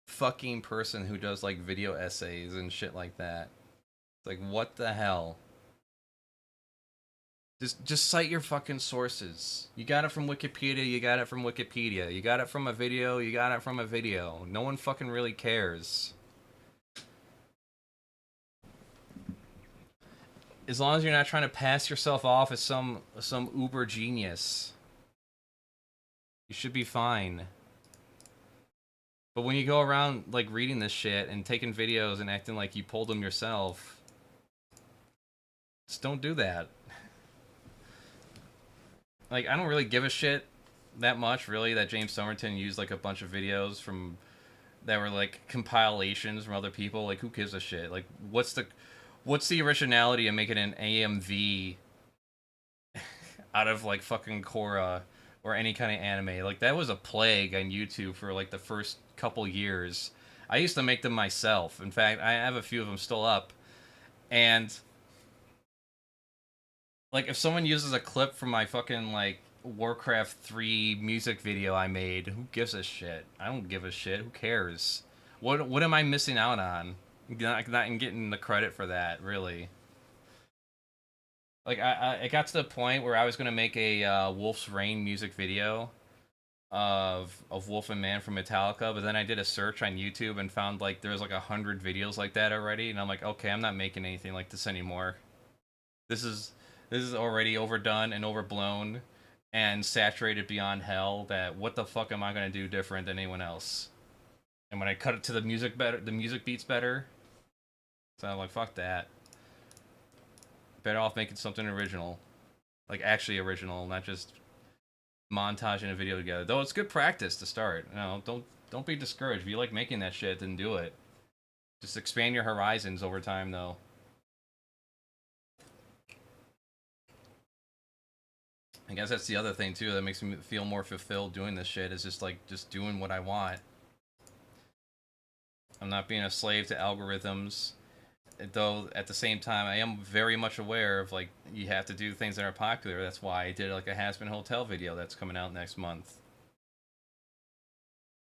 fucking person who does, like, video essays and shit like that. It's like, what the hell? Just cite your fucking sources. You got it from Wikipedia, you got it from Wikipedia. You got it from a video, you got it from a video. No one fucking really cares. As long as you're not trying to pass yourself off as some uber genius. You should be fine. But when you go around, like, reading this shit and taking videos and acting like you pulled them yourself, just don't do that. Like, I don't really give a shit that much, really, that James Somerton used, like, a bunch of videos from... that were, like, compilations from other people. Like, who gives a shit? Like, what's the originality of making an AMV out of, like, fucking Korra or any kind of anime? Like, that was a plague on YouTube for, like, the first couple years. I used to make them myself. In fact, I have a few of them still up. And, like, if someone uses a clip from my fucking, like, Warcraft 3 music video I made, who gives a shit? I don't give a shit. Who cares? What am I missing out on? Not getting the credit for that, really. Like, it got to the point where I was going to make a Wolf's Rain music video of Wolf and Man from Metallica, but then I did a search on YouTube and found, like, there was, like, 100 videos like that already, and I'm like, okay, I'm not making anything like this anymore. This is already overdone and overblown and saturated beyond hell, that what the fuck am I going to do different than anyone else? And when I cut it to the music beats better, so I'm like, fuck that. Better off making something original. Like, actually original, not just montaging a video together. Though it's good practice to start. You know, don't be discouraged. If you like making that shit, then do it. Just expand your horizons over time, though. I guess that's the other thing, too, that makes me feel more fulfilled doing this shit, is just, like, just doing what I want. I'm not being a slave to algorithms. Though, at the same time, I am very much aware of, like, you have to do things that are popular. That's why I did, like, a Has Been Hotel video that's coming out next month.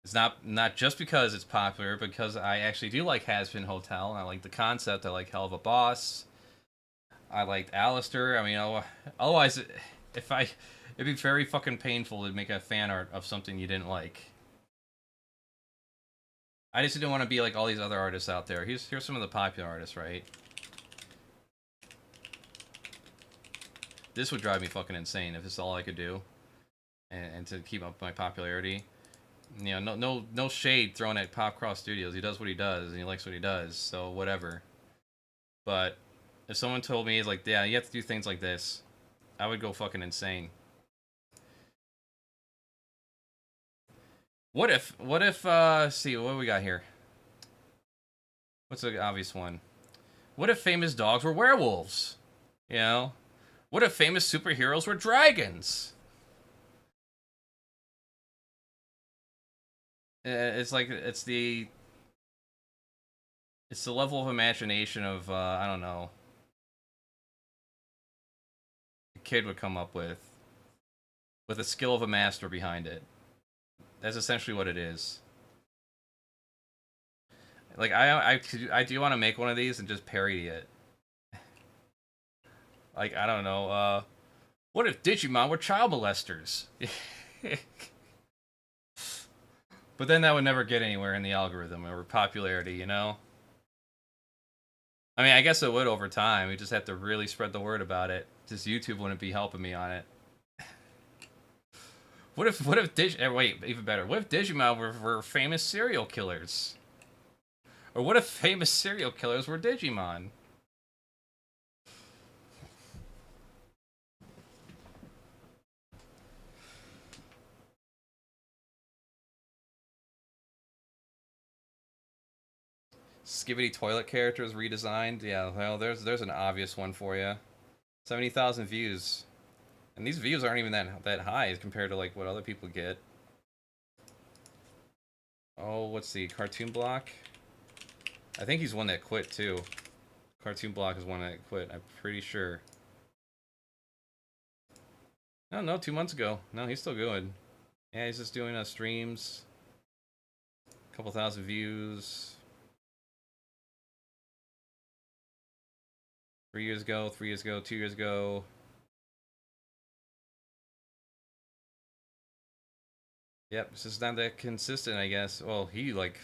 It's not just because it's popular, because I actually do like Has Been Hotel, and I like the concept. I like Hell of a Boss. I liked Alistair. I mean, otherwise, it'd be very fucking painful to make a fan art of something you didn't like. I just didn't want to be like all these other artists out there. Here's some of the popular artists, right? This would drive me fucking insane if this is all I could do, and to keep up my popularity. You know, no shade thrown at Popcross Studios. He does what he does, and he likes what he does, so whatever. But if someone told me, like, yeah, you have to do things like this, I would go fucking insane. What if, see, what do we got here? What's the obvious one? What if famous dogs were werewolves? You know? What if famous superheroes were dragons? It's like it's the level of imagination of I don't know, a kid would come up with a skill of a master behind it. That's essentially what it is. Like I do want to make one of these and just parody it. Like I don't know. What if Digimon were child molesters? But then that would never get anywhere in the algorithm or popularity, you know? I mean, I guess it would over time. We just have to really spread the word about it. Just YouTube wouldn't be helping me on it. What if wait, even better. What if Digimon were famous serial killers? Or what if famous serial killers were Digimon? Skibidi toilet characters redesigned. Yeah, well, there's an obvious one for you. 70,000 views, and these views aren't even that high compared to like what other people get. Oh, what's the Cartoon Block? I think he's one that quit too. Cartoon Block is one that quit. I'm pretty sure. No, 2 months ago. No, he's still good. Yeah, he's just doing streams. A couple thousand views. 3 years ago, 3 years ago, 2 years ago. Yep, it's just not that consistent, I guess. Well, he like...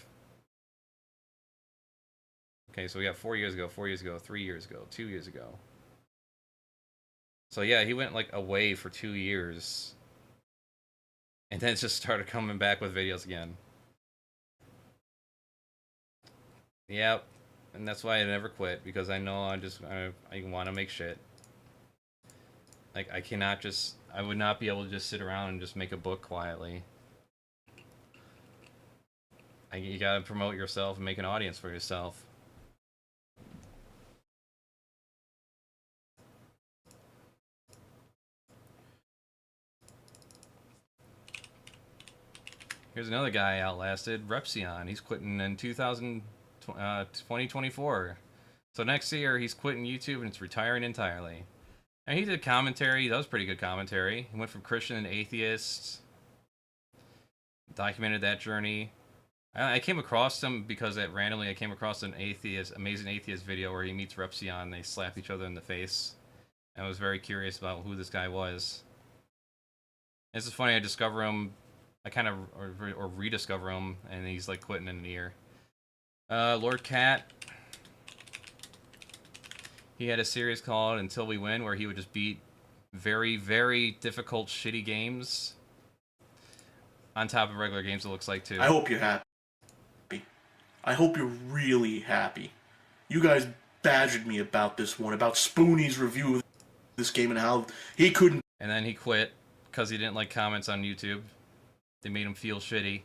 Okay, so we got 4 years ago, 4 years ago, 3 years ago, 2 years ago. So yeah, he went like away for 2 years. And then just started coming back with videos again. Yep. And that's why I never quit, because I know I want to make shit. Like, I would not be able to just sit around and just make a book quietly. You gotta promote yourself and make an audience for yourself. Here's another guy outlasted, Repsion. He's quitting in 2024. So next year he's quitting YouTube and it's retiring entirely. And he did commentary. That was pretty good commentary. He went from Christian and atheist. Documented that journey. I came across him because randomly I came across an amazing atheist video where he meets Repsion and they slap each other in the face. And I was very curious about who this guy was. It's just funny, I discover him, or rediscover him, and he's like quitting in a year. Lord Cat. He had a series called Until We Win, where he would just beat very, very difficult, shitty games. On top of regular games, it looks like, too. I hope you're happy. I hope you're really happy. You guys badgered me about this one, about Spoonie's review of this game and how he couldn't... And then he quit because he didn't like comments on YouTube. They made him feel shitty.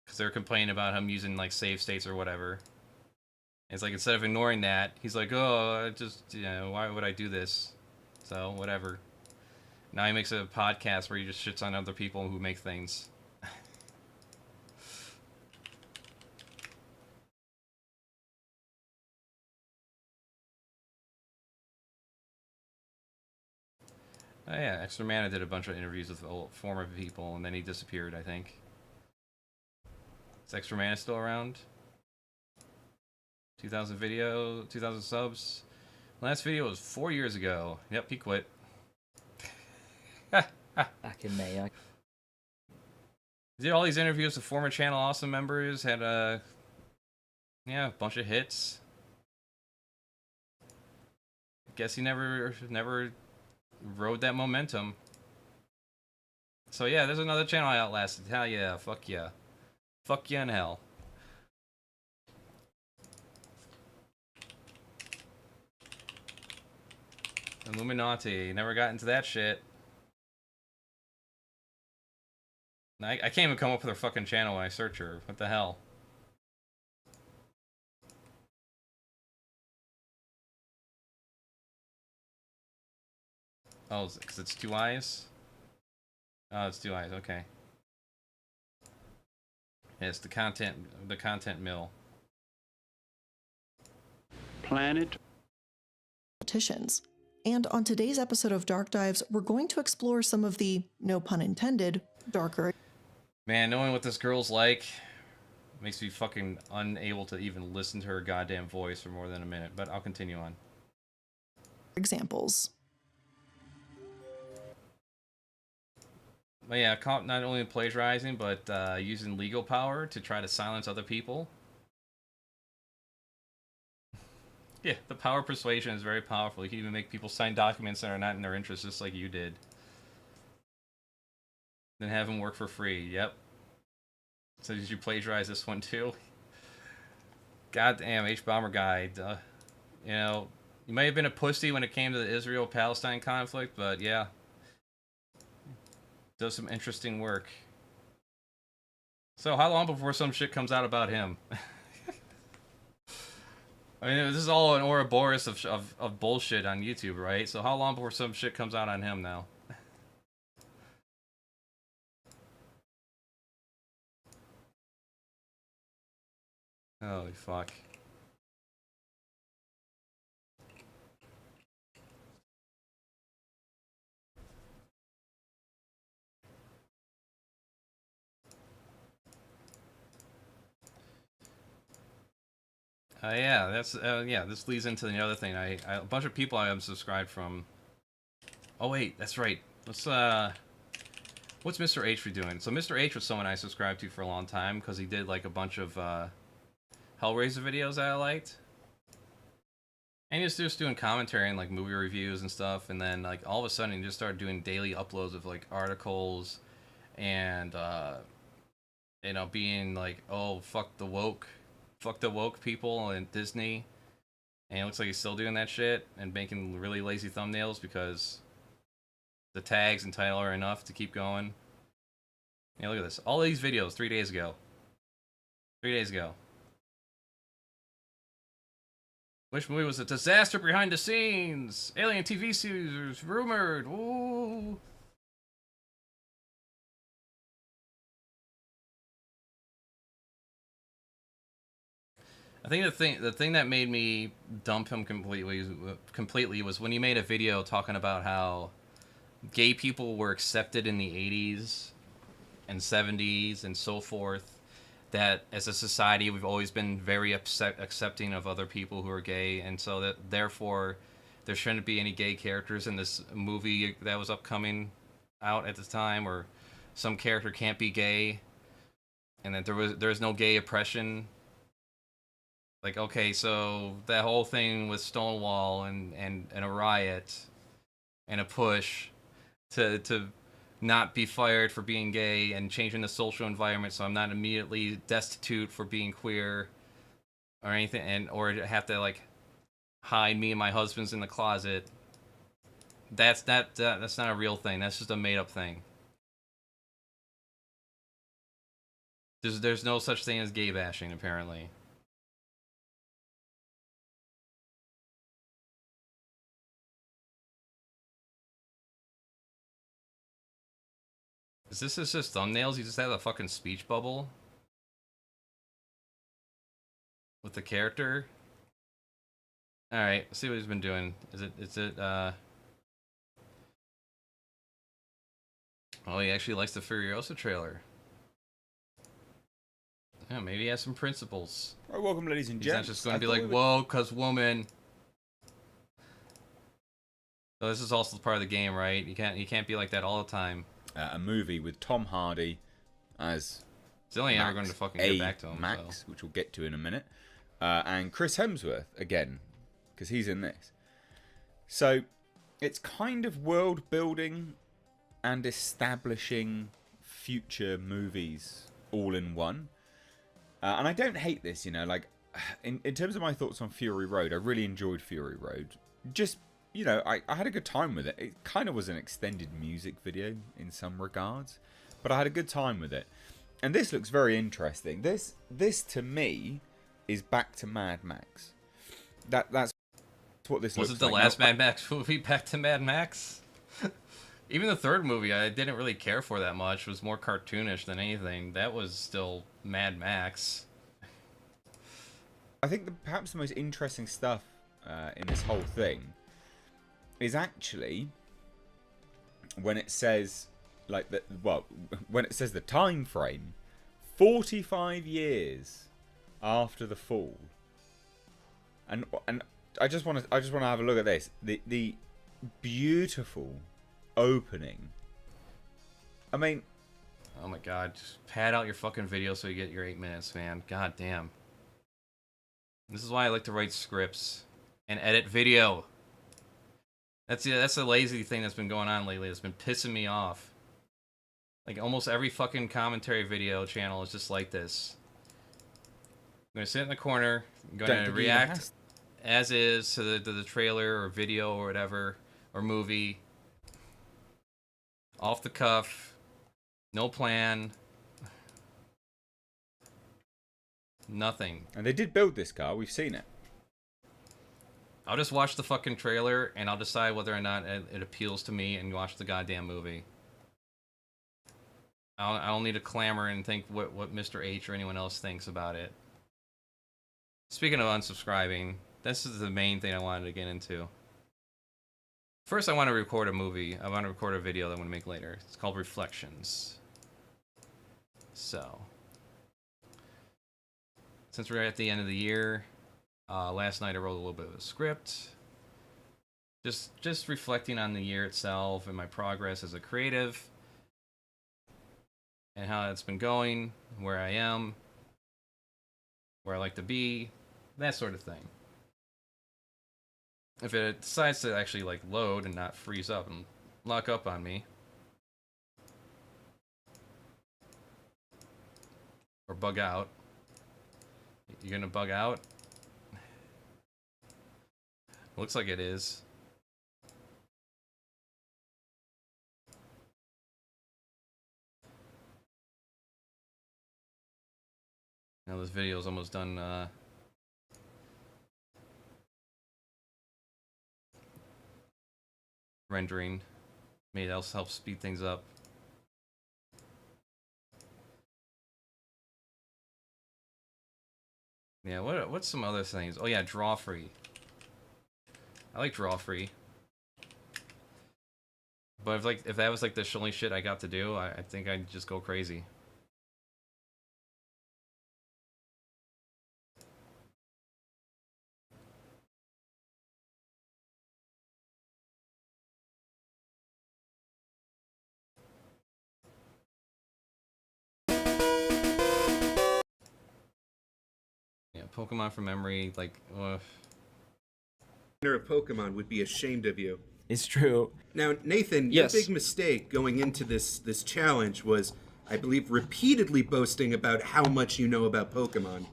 Because they were complaining about him using, like, save states or whatever. And it's like, instead of ignoring that, he's like, oh, why would I do this? So, whatever. Now he makes a podcast where he just shits on other people who make things. Oh yeah, Extra Mana did a bunch of interviews with former people, and then he disappeared, I think. Is Extra Mana still around? 2,000 video, 2,000 subs. Last video was 4 years ago. Yep, he quit. Back in May. Did all these interviews with former Channel Awesome members, had a bunch of hits. Guess he never rode that momentum. So yeah, there's another channel I outlasted. Hell yeah, fuck yeah. Fuck yeah in hell. Illuminati, never got into that shit. I can't even come up with her fucking channel when I search her. What the hell? Oh, because it's 2 eyes? Oh, it's 2 eyes, okay. It's the content mill. Planet. Politicians. And on today's episode of Dark Dives, we're going to explore some of the, no pun intended, darker. Man, knowing what this girl's like makes me fucking unable to even listen to her goddamn voice for more than a minute, but I'll continue on. Examples. But yeah, not only plagiarizing, but using legal power to try to silence other people. Yeah, the power of persuasion is very powerful. You can even make people sign documents that are not in their interest, just like you did. Then have them work for free. Yep. So did you plagiarize this one too? Goddamn, H-Bomber guy. You know, you may have been a pussy when it came to the Israel-Palestine conflict, but yeah. Does some interesting work. So how long before some shit comes out about him? I mean, this is all an Ouroboros of bullshit on YouTube, right? So how long before some shit comes out on him now? Holy fuck. Yeah, that's yeah. This leads into the other thing. A bunch of people I unsubscribed from. Oh wait, that's right. Let's what's Mr. H doing? So Mr. H was someone I subscribed to for a long time because he did like a bunch of Hellraiser videos that I liked, and he was just doing commentary and like movie reviews and stuff. And then like all of a sudden he just started doing daily uploads of like articles, and you know, being like, oh fuck the woke people in Disney, and it looks like he's still doing that shit and making really lazy thumbnails because the tags and title are enough to keep going. Yeah, look at this. All these videos 3 days ago. 3 days ago. Which movie was a disaster behind the scenes? Alien TV series rumored. Ooh. I think the thing that made me dump him completely was when he made a video talking about how gay people were accepted in the 80s and 70s and so forth. That as a society we've always been very accepting of other people who are gay, and so that therefore there shouldn't be any gay characters in this movie that was upcoming out at the time, or some character can't be gay, and that there's no gay oppression. Like, okay, so that whole thing with Stonewall and a riot and a push to not be fired for being gay and changing the social environment so I'm not immediately destitute for being queer or anything, and or have to like hide me and my husband's in the closet. That's not a real thing. That's just a made up thing. There's no such thing as gay bashing, apparently. Is this just thumbnails? You just have a fucking speech bubble with the character? Alright, let's see what he's been doing. Oh, he actually likes the Furiosa trailer. Yeah, maybe he has some principles. Right, welcome, ladies and He's gents. not just going to be like, whoa, 'cause woman. So this is also part of the game, right? You can't be like that all the time. A movie with Tom Hardy as It's only ever going to fucking get back to him. Max, which we'll get to in a minute, and Chris Hemsworth again, because he's in this. So it's kind of world building and establishing future movies all in one. And I don't hate this, you know, like in terms of my thoughts on Fury Road, I really enjoyed Fury Road. Just, you know, I had a good time with it. It kind of was an extended music video in some regards, but I had a good time with it. And this looks very interesting. This to me is back to Mad Max. That's what this looks like. Was it the last Mad Max movie, Back to Mad Max? Even the third movie, I didn't really care for that much. It was more cartoonish than anything. That was still Mad Max. I think perhaps the most interesting stuff in this whole thing is actually when it says when it says the time frame, 45 years after the fall, and I just want to have a look at this. The beautiful opening. I mean, oh my god, just pad out your fucking video so you get your 8 minutes, man. God damn. This is why I like to write scripts and edit video. That's the lazy thing that's been going on lately. It's been pissing me off. Like almost every fucking commentary video channel is just like this. I'm gonna sit in the corner, I'm gonna react as is to the trailer or video or whatever, or movie. Off the cuff, no plan, nothing. And they did build this car, we've seen it. I'll just watch the fucking trailer and I'll decide whether or not it appeals to me and watch the goddamn movie. I don't need to clamor and think what Mr. H or anyone else thinks about it. Speaking of unsubscribing, this is the main thing I wanted to get into. First, I want to record a movie. I want to record a video that I'm going to make later. It's called Reflections. So, since we're at the end of the year, last night I wrote a little bit of a script. Just reflecting on the year itself and my progress as a creative. And how it's been going, where I am, where I like to be, that sort of thing. If it decides to actually like load and not freeze up and lock up on me, or bug out, you gonna bug out? Looks like it is. Now this video is almost done rendering. Maybe that'll help speed things up. Yeah, what's some other things? Oh yeah, draw free. I like draw free. But if that was like the only shit I got to do, I think I'd just go crazy. Pokemon from memory, like, Of Pokemon would be ashamed of you. It's true. Now, Nathan, Yes. your big mistake going into this challenge was, I believe, repeatedly boasting about how much you know about Pokemon.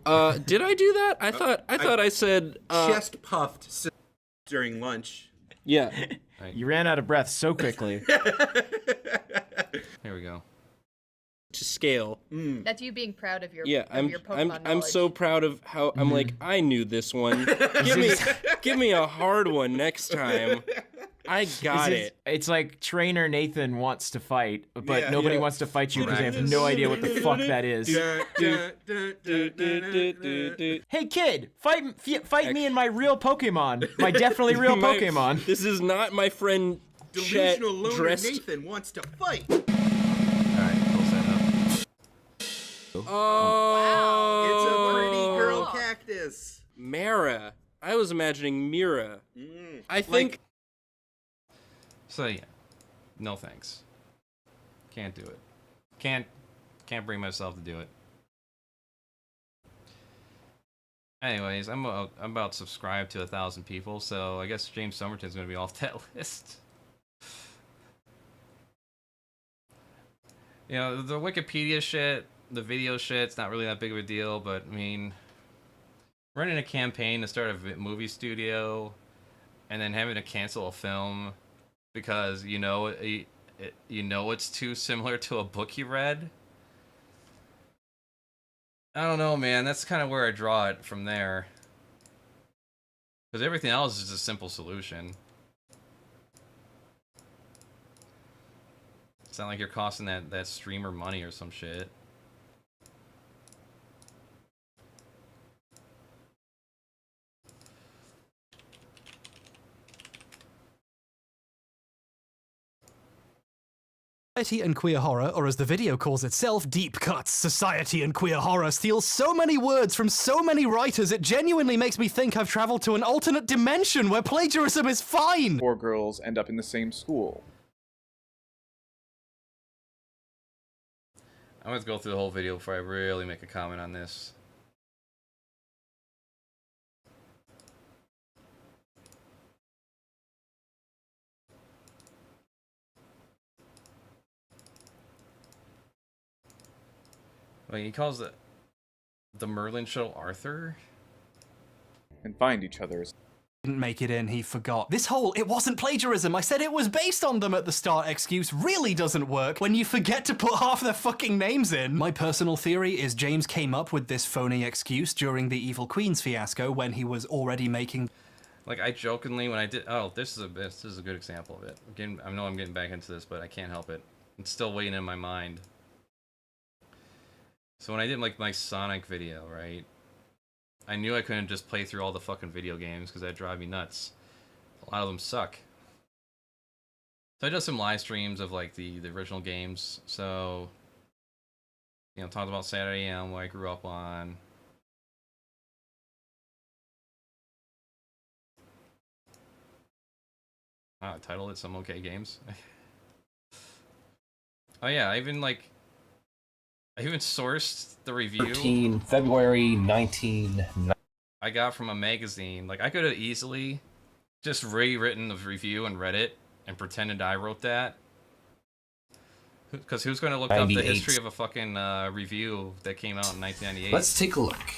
Did I do that? I thought I said chest puffed during lunch. Yeah. You ran out of breath so quickly. Here we go. To scale. That's you being proud of your Yeah, of your Pokemon I'm so proud of how I'm like I knew this one. Give me a hard one next time. I got it. It's like trainer Nathan wants to fight, but nobody wants to fight you because they have no idea what the fuck that is. Hey kid, fight me and my real Pokemon. My definitely real Pokemon. This is not my friend Chet Delusional loner dressed. Nathan wants to fight. Oh, It's a pretty girl cactus. Mara. I was imagining Mira. I think. So yeah, no thanks. Can't do it. Can't bring myself to do it. Anyways, I'm about subscribed to 1,000 people, so I guess James Somerton's gonna be off that list. You know, the Wikipedia shit, the video shit's not really that big of a deal, but I mean, running a campaign to start a movie studio and then having to cancel a film because you know it's too similar to a book you read. I don't know, man. That's kind of where I draw it from there. Because everything else is just a simple solution. It's not like you're costing that streamer money or some shit. Society and queer horror, or as the video calls itself, deep cuts. Society and queer horror steals so many words from so many writers, it genuinely makes me think I've traveled to an alternate dimension where plagiarism is fine! 4 girls end up in the same school. I'm gonna go through the whole video before I really make a comment on this. Well, he calls the Merlin show Arthur? And find each other. Didn't make it in, he forgot. This whole "it wasn't plagiarism, I said it was based on them at the start" excuse really doesn't work when you forget to put half their fucking names in. My personal theory is James came up with this phony excuse during the Evil Queens fiasco when he was already making... Like, I jokingly, when I did... Oh, this is a good example of it. Again, I know I'm getting back into this, but I can't help it. It's still waiting in my mind. So when I did, like, my Sonic video, right? I knew I couldn't just play through all the fucking video games, because that'd drive me nuts. A lot of them suck. So I did some live streams of, like, the original games. So, you know, talked about Saturday AM, what I grew up on. I titled it Some Okay Games. Oh yeah, I even sourced the review. February 19. I got from a magazine. Like, I could have easily just rewritten the review and read it and pretended I wrote that. Because who's going to look up the history of a fucking review that came out in 1998? Let's take a look.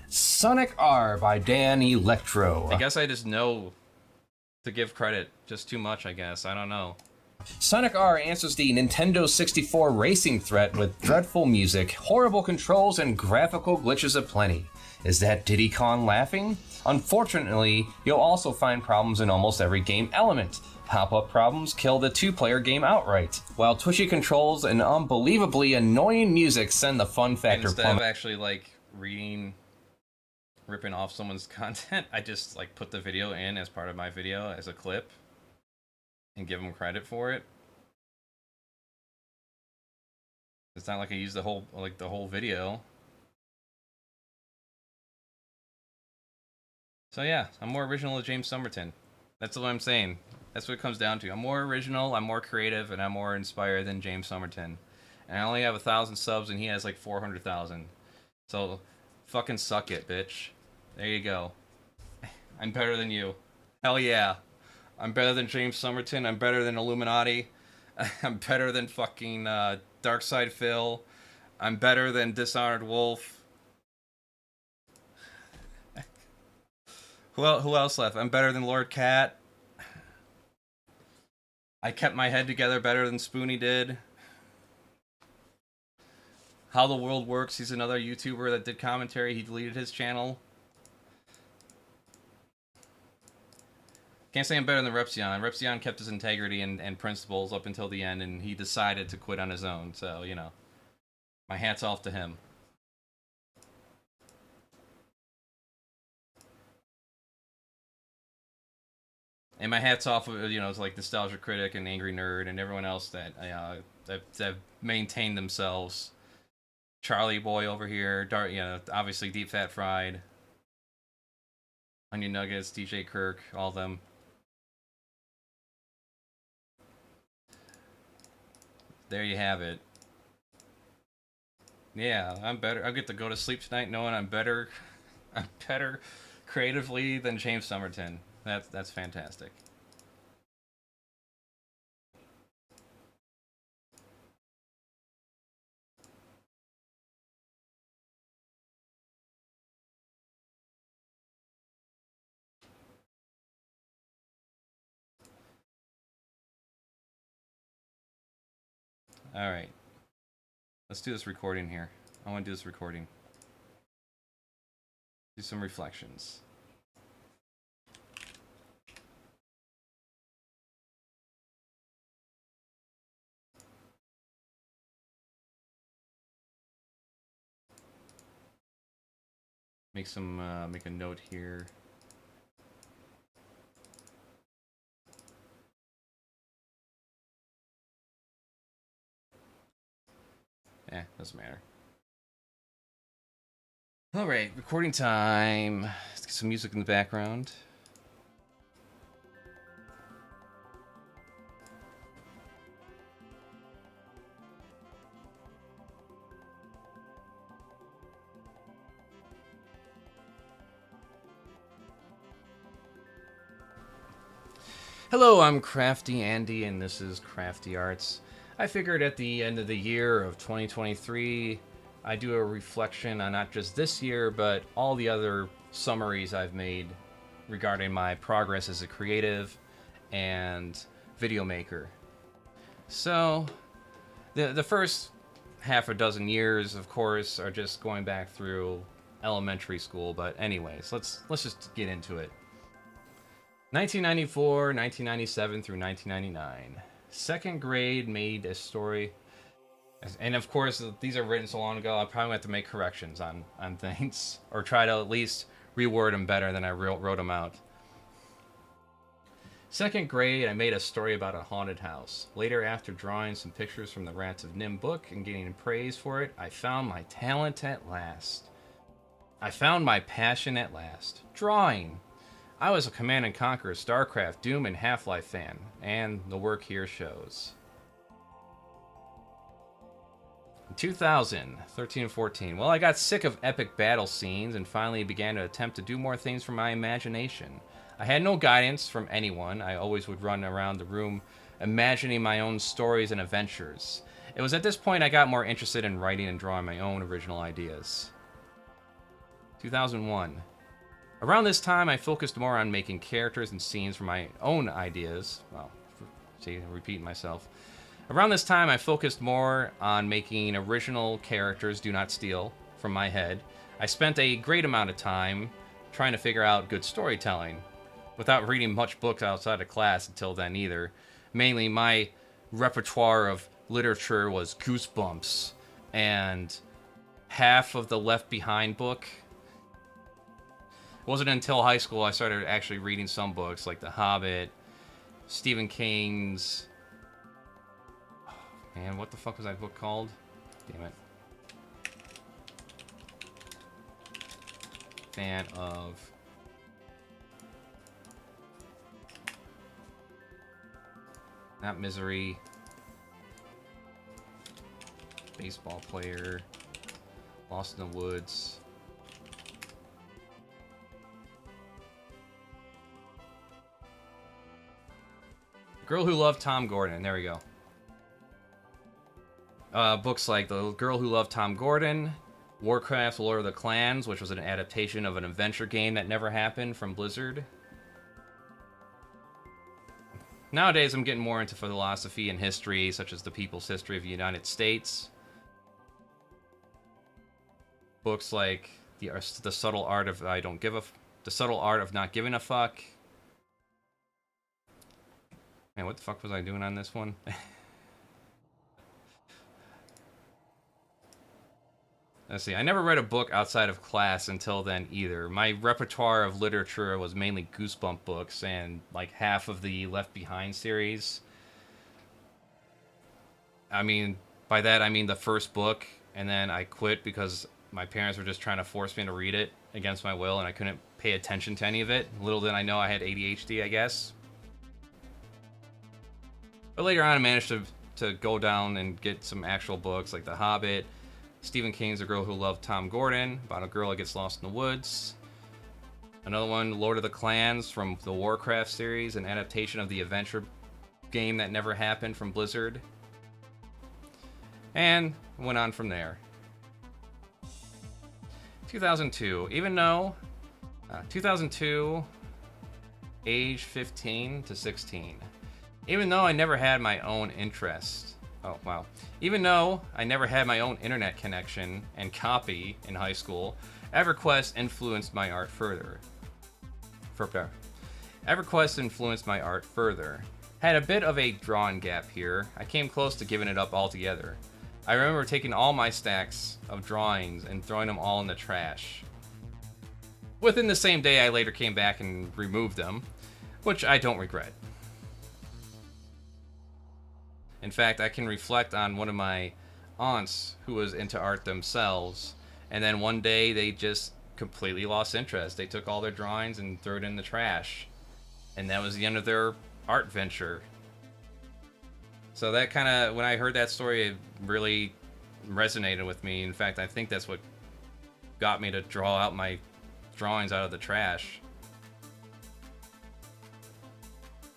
Sonic R by Dan Electro. I guess I just know to give credit just too much, I guess. I don't know. Sonic R answers the Nintendo 64 racing threat with dreadful music, horrible controls, and graphical glitches aplenty. Is that Diddy Kong laughing? Unfortunately, you'll also find problems in almost every game element. Pop-up problems kill the 2-player game outright, while twitchy controls and unbelievably annoying music send the fun factor Instead of actually, like, ripping off someone's content, I just, like, put the video in as part of my video as a clip and give them credit for it. It's not like I used the whole video. So yeah, I'm more original than James Somerton. That's what I'm saying. That's what it comes down to. I'm more original, I'm more creative, and I'm more inspired than James Somerton. And I only have 1,000 subs, and he has like 400,000. So, fucking suck it, bitch. There you go. I'm better than you. Hell yeah. I'm better than James Somerton. I'm better than Illuminati. I'm better than fucking Darkside Phil. I'm better than Dishonored Wolf. Who else left? I'm better than Lord Cat. I kept my head together better than Spoony did. How the World Works, he's another YouTuber that did commentary. He deleted his channel. Can't say I'm better than Repsion. Repsion kept his integrity and principles up until the end, and he decided to quit on his own. So, you know, my hat's off to him. And my hat's off, you know, it's like Nostalgia Critic and Angry Nerd and everyone else that that maintained themselves. Charlie Boy over here, you know, obviously Deep Fat Fried, Onion Nuggets, DJ Kirk, all of them. There you have it. Yeah, I'm better. I get to go to sleep tonight knowing I'm better creatively than James Somerton. That's fantastic. All right. Let's do this recording here. I want to do this recording. Do some reflections. make a note here. Doesn't matter. Alright, recording time. Let's get some music in the background. Hello, I'm CraftyAndy, and this is Crafty Arts. I figured at the end of the year of 2023, I do a reflection on not just this year, but all the other summaries I've made regarding my progress as a creative and video maker. So, the first half a dozen years, of course, are just going back through elementary school. But anyways, let's just get into it. 1994, 1997 through 1999. Second grade, made a story, and of course these are written so long ago I probably have to make corrections on things, or try to at least reword them better than I wrote them out. Second grade, I made a story about a haunted house. Later, after drawing some pictures from the Rats of Nim book and getting praise for it, I found my talent at last. I found my passion at last. Drawing. I was a Command & Conquer, StarCraft, Doom, and Half-Life fan, and the work here shows. In 2000, 13 and 14, well, I got sick of epic battle scenes and finally began to attempt to do more things from my imagination. I had no guidance from anyone. I always would run around the room imagining my own stories and adventures. It was at this point I got more interested in writing and drawing my own original ideas. 2001. Around this time, I focused more on making characters and scenes for my own ideas. Well, see, I'm repeating myself. Around this time, I focused more on making original characters, do not steal, from my head. I spent a great amount of time trying to figure out good storytelling, without reading much books outside of class until then either. Mainly, my repertoire of literature was Goosebumps, and half of the Left Behind book. It wasn't until high school I started actually reading some books, like The Hobbit, Stephen King's... Oh, man, what the fuck was that book called? Damn it. Fan of... Not Misery. Baseball player. Lost in the Woods. Girl Who Loved Tom Gordon. There we go. Books like The Girl Who Loved Tom Gordon, Warcraft's Lord of the Clans, which was an adaptation of an adventure game that never happened from Blizzard. Nowadays, I'm getting more into philosophy and history, such as The People's History of the United States. Books like The Subtle Art of The Subtle Art of Not Giving a Fuck. Man, what the fuck was I doing on this one? Let's see, I never read a book outside of class until then either. My repertoire of literature was mainly Goosebump books and like half of the Left Behind series. I mean, by that I mean the first book, and then I quit because my parents were just trying to force me to read it against my will, and I couldn't pay attention to any of it. Little did I know I had ADHD, I guess. But later on, I managed to go down and get some actual books like The Hobbit, Stephen King's The Girl Who Loved Tom Gordon, about a girl that gets lost in the woods. Another one, Lord of the Clans from the Warcraft series, an adaptation of the adventure game that never happened from Blizzard. And went on from there. 2002, even though 2002, age 15 to 16. Even though I never had my own interest. Oh, wow. Even though I never had my own internet connection and copy in high school, EverQuest influenced my art further. EverQuest influenced my art further. Had a bit of a drawing gap here. I came close to giving it up altogether. I remember taking all my stacks of drawings and throwing them all in the trash. Within the same day, I later came back and removed them, which I don't regret. In fact, I can reflect on one of my aunts who was into art themselves, and then one day they just completely lost interest. They took all their drawings and threw it in the trash, and that was the end of their art venture. So that kind of, when I heard that story, it really resonated with me. In fact, I think that's what got me to draw out my drawings out of the trash.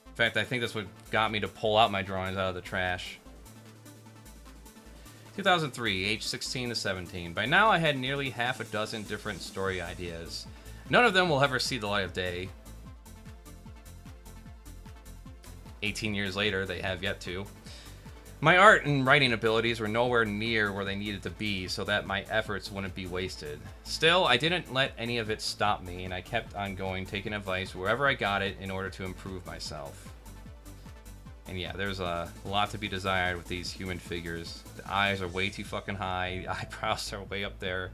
In fact, I think that's what got me to pull out my drawings out of the trash. 2003, age 16 to 17. By now I had nearly half a dozen different story ideas. None of them will ever see the light of day. 18 years later, they have yet to. My art and writing abilities were nowhere near where they needed to be, so that my efforts wouldn't be wasted. Still, I didn't let any of it stop me, and I kept on going, taking advice wherever I got it in order to improve myself. And yeah, there's a lot to be desired with these human figures. The eyes are way too fucking high, the eyebrows are way up there.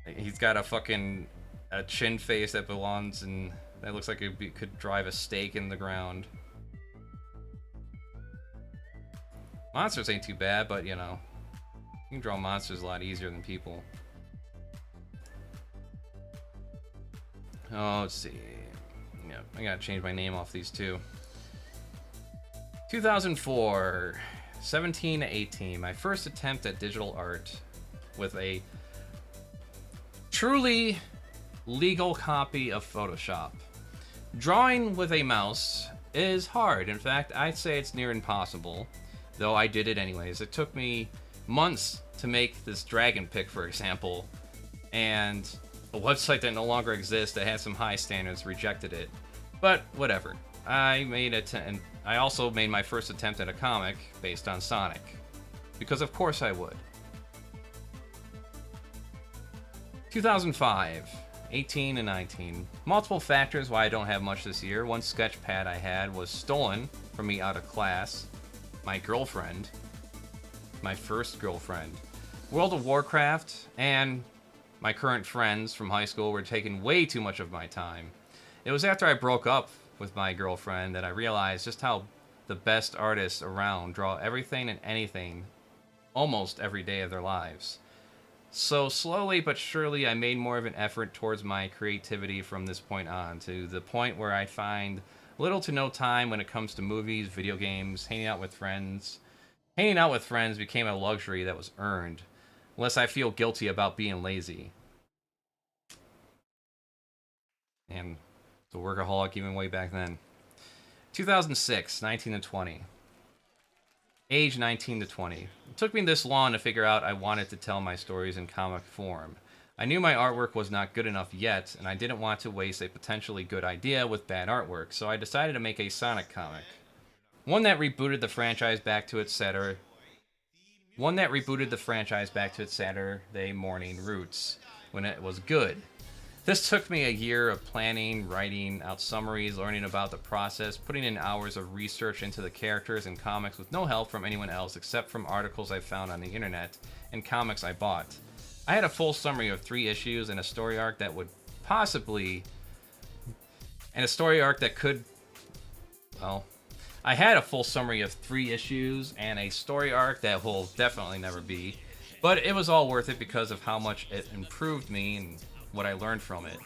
He's got a chin face that belongs in, that looks like it could drive a stake in the ground. Monsters ain't too bad, but you know, you can draw monsters a lot easier than people. Oh, let's see. Yeah, I gotta change my name off these two. 2004, 17 to 18, my first attempt at digital art with a truly legal copy of Photoshop. Drawing with a mouse is hard. In fact, I'd say it's near impossible, though I did it anyways. It took me months to make this dragon pic, for example, and a website that no longer exists that had some high standards rejected it. But whatever. I made it, and I also made my first attempt at a comic based on Sonic, because of course I would. 2005, 18 and 19. Multiple factors why I don't have much this year. One sketch pad I had was stolen from me out of class. My girlfriend, my first girlfriend. World of Warcraft and my current friends from high school were taking way too much of my time. It was after I broke up with my girlfriend that I realized just how the best artists around draw everything and anything almost every day of their lives. So slowly but surely I made more of an effort towards my creativity from this point on, to the point where I find little to no time when it comes to movies, video games, hanging out with friends. Hanging out with friends became a luxury that was earned, unless I feel guilty about being lazy. And the workaholic even way back then. 2006, 19 to 20. Age 19 to 20. It took me this long to figure out I wanted to tell my stories in comic form. I knew my artwork was not good enough yet, and I didn't want to waste a potentially good idea with bad artwork, so I decided to make a Sonic comic. One that rebooted the franchise back to its Saturday morning roots, when it was good. This took me a year of planning, writing out summaries, learning about the process, putting in hours of research into the characters and comics with no help from anyone else except from articles I found on the internet and comics I bought. I had a full summary of 3 issues and a story arc that would possibly... And a story arc that could... Well... I had a full summary of 3 issues and a story arc that will definitely never be. But it was all worth it because of how much it improved me and what I learned from it.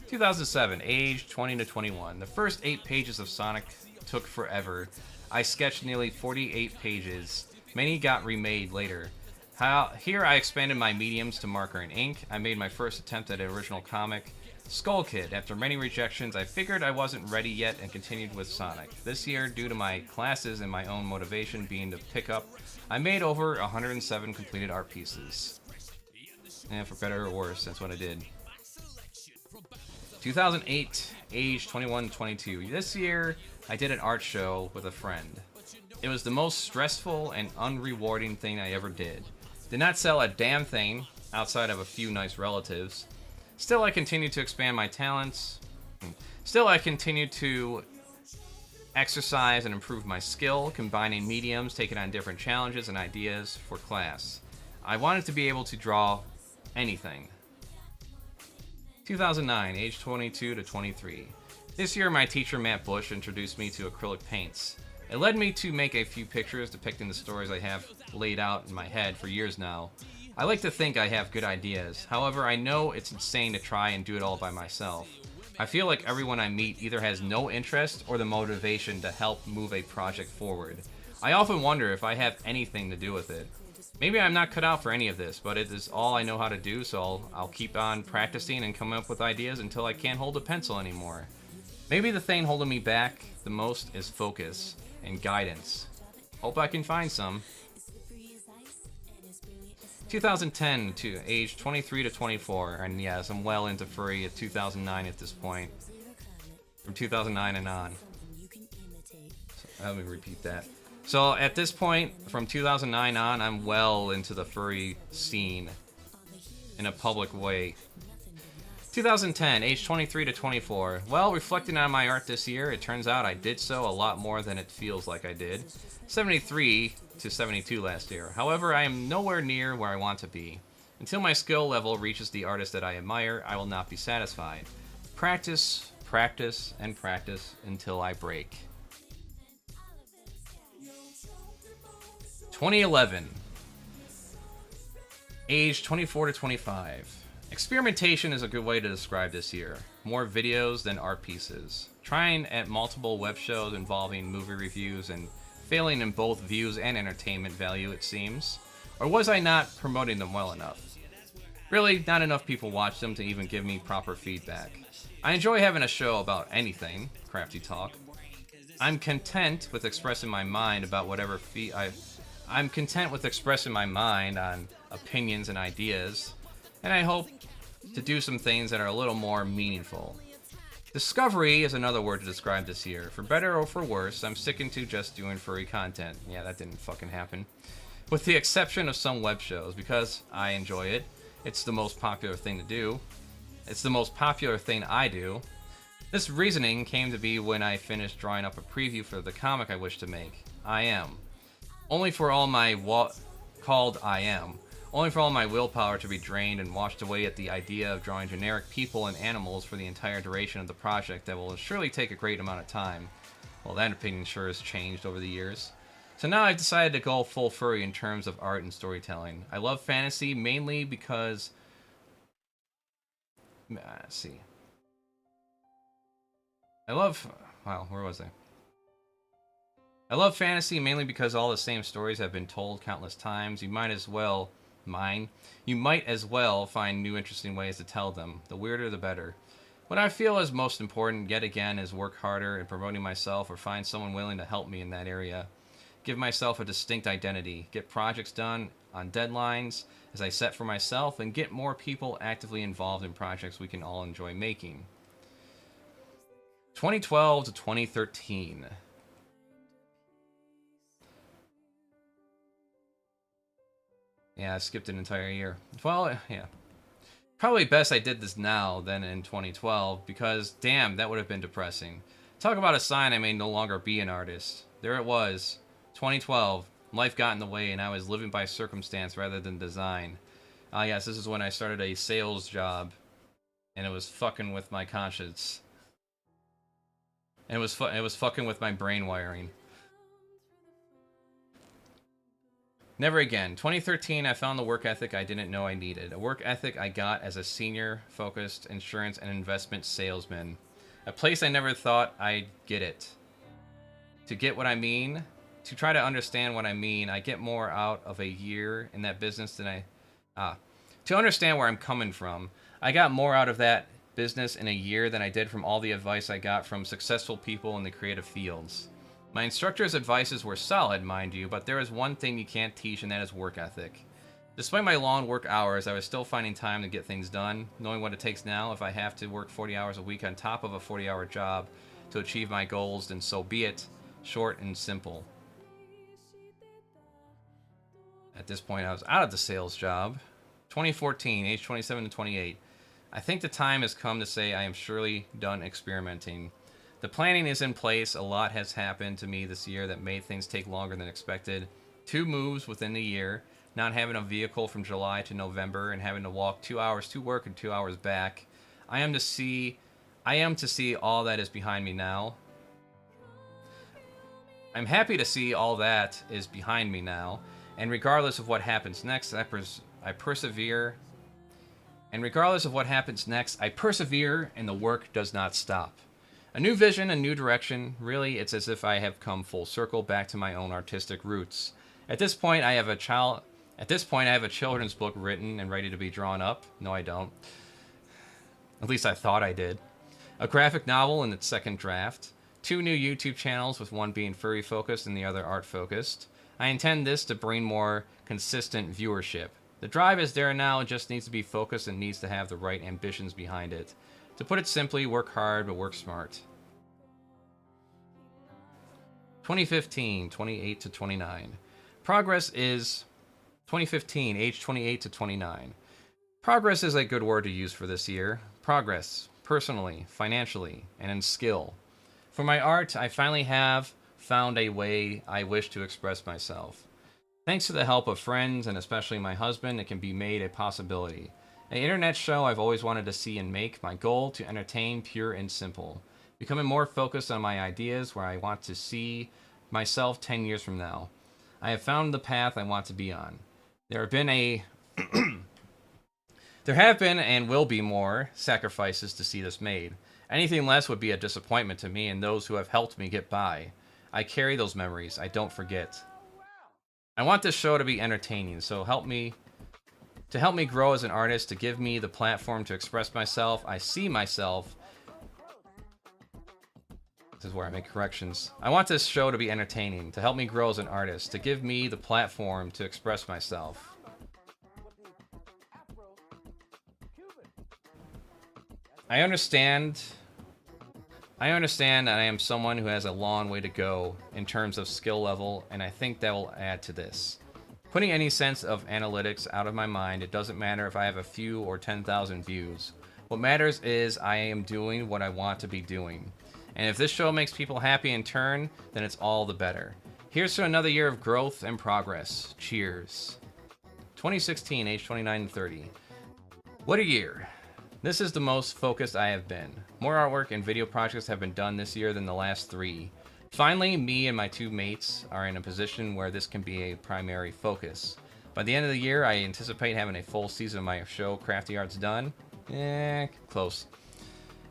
2007, age 20 to 21. The first 8 pages of Sonic took forever. I sketched nearly 48 pages. Many got remade later. Here I expanded my mediums to marker and ink. I made my first attempt at an original comic, Skull Kid. After many rejections, I figured I wasn't ready yet and continued with Sonic. This year, due to my classes and my own motivation being to pick up, I made over 107 completed art pieces. And for better or worse, that's what I did. 2008, age 21 to 22. This year, I did an art show with a friend. It was the most stressful and unrewarding thing I ever did. Did not sell a damn thing outside of a few nice relatives. Still, I continued to expand my talents. Still, I continued to exercise and improve my skill, combining mediums, taking on different challenges and ideas for class. I wanted to be able to draw anything. 2009, age 22 to 23. This year, my teacher Matt Bush introduced me to acrylic paints. It led me to make a few pictures depicting the stories I have laid out in my head for years now. I like to think I have good ideas. However, I know it's insane to try and do it all by myself. I feel like everyone I meet either has no interest or the motivation to help move a project forward. I often wonder if I have anything to do with it. Maybe I'm not cut out for any of this, but it is all I know how to do, so I'll keep on practicing and coming up with ideas until I can't hold a pencil anymore. Maybe the thing holding me back the most is focus and guidance. Hope I can find some. 2010 to age 23 to 24, and yes, I'm well into furry at 2009 at this point. From 2009 and on. So, let me repeat that. So at this point, from 2009 on, I'm well into the furry scene in a public way. 2010, age 23 to 24. Well, reflecting on my art this year, it turns out I did so a lot more than it feels like I did. 73 to 72 last year. However, I am nowhere near where I want to be. Until my skill level reaches the artist that I admire, I will not be satisfied. Practice, practice, and practice until I break. 2011. Age 24 to 25. Experimentation is a good way to describe this year. More videos than art pieces. Trying at multiple web shows involving movie reviews and failing in both views and entertainment value, it seems. Or was I not promoting them well enough? Really, not enough people watch them to even give me proper feedback. I enjoy having a show about anything, Crafty Talk. I'm content with expressing my mind about whatever I'm content with expressing my mind on opinions and ideas, and I hope to do some things that are a little more meaningful. Discovery is another word to describe this year. For better or for worse, I'm sticking to just doing furry content. Yeah, that didn't fucking happen. With the exception of some web shows, because I enjoy it. It's the most popular thing to do. It's the most popular thing I do. This reasoning came to be when I finished drawing up a preview for the comic I wish to make. I Am. Only for all my Only for all my willpower to be drained and washed away at the idea of drawing generic people and animals for the entire duration of the project that will surely take a great amount of time. Well, that opinion sure has changed over the years. So now I've decided to go full furry in terms of art and storytelling. I love fantasy mainly because... let's see. Wow, where was I? I love fantasy mainly because all the same stories have been told countless times. You might as well find new interesting ways to tell them. The weirder the better. What I feel is most important, yet again, is work harder in promoting myself or find someone willing to help me in that area. Give myself a distinct identity. Get projects done on deadlines as I set for myself, and get more people actively involved in projects we can all enjoy making. 2012 to 2013. Yeah, I skipped an entire year. Well, yeah. Probably best I did this now than in 2012, because damn, that would have been depressing. Talk about a sign I may no longer be an artist. There it was. 2012. Life got in the way and I was living by circumstance rather than design. Ah yes, this is when I started a sales job. And it was fucking with my conscience. And it was fucking with my brain wiring. Never again. 2013, I found the work ethic I didn't know I needed. A work ethic I got as a senior-focused insurance and investment salesman. A place I never thought I'd get it. To get what I mean, to try to understand what I mean, I get more out of a year in that business than to understand where I'm coming from, I got more out of that business in a year than I did from all the advice I got from successful people in the creative fields. My instructor's advices were solid, mind you, but there is one thing you can't teach, and that is work ethic. Despite my long work hours, I was still finding time to get things done, knowing what it takes now. If I have to work 40 hours a week on top of a 40-hour job to achieve my goals, then so be it. Short and simple. At this point, I was out of the sales job. 2014, age 27 to 28. I think the time has come to say I am surely done experimenting. The planning is in place. A lot has happened to me this year that made things take longer than expected. 2 moves within the year, not having a vehicle from July to November, and having to walk 2 hours to work and 2 hours back. I am to see all that is behind me now. I'm happy to see all that is behind me now, and regardless of what happens next, I persevere. And regardless of what happens next, I persevere, and the work does not stop. A new vision, a new direction. Really, it's as if I have come full circle back to my own artistic roots. At this point, I have a children's book written and ready to be drawn up. No, I don't. At least I thought I did. A graphic novel in its second draft. 2 new YouTube channels, with one being furry focused and the other art focused. I intend this to bring more consistent viewership. The drive is there now, it just needs to be focused and needs to have the right ambitions behind it. To put it simply, work hard but work smart. 2015, 28 to 29. Progress is 2015, age 28 to 29. Progress is a good word to use for this year. Progress, personally, financially, and in skill. For my art, I finally have found a way I wish to express myself. Thanks to the help of friends, and especially my husband, it can be made a possibility. An internet show I've always wanted to see and make, my goal to entertain, pure and simple. Becoming more focused on my ideas, where I want to see myself 10 years from now. I have found the path I want to be on. There have been and will be more sacrifices to see this made. Anything less would be a disappointment to me and those who have helped me get by. I carry those memories. I don't forget. I want this show to be entertaining, so help me grow as an artist, to give me the platform to express myself. I see myself. This is where I make corrections. I want this show to be entertaining, to help me grow as an artist, to give me the platform to express myself. I understand that I am someone who has a long way to go in terms of skill level, and I think that will add to this. Putting any sense of analytics out of my mind, it doesn't matter if I have a few or 10,000 views. What matters is I am doing what I want to be doing. And if this show makes people happy in turn, then it's all the better. Here's to another year of growth and progress. Cheers. 2016, age 29 and 30. What a year. This is the most focused I have been. More artwork and video projects have been done this year than the last 3. Finally, me and my 2 mates are in a position where this can be a primary focus. By the end of the year, I anticipate having a full season of my show, Crafty Arts, done. Close.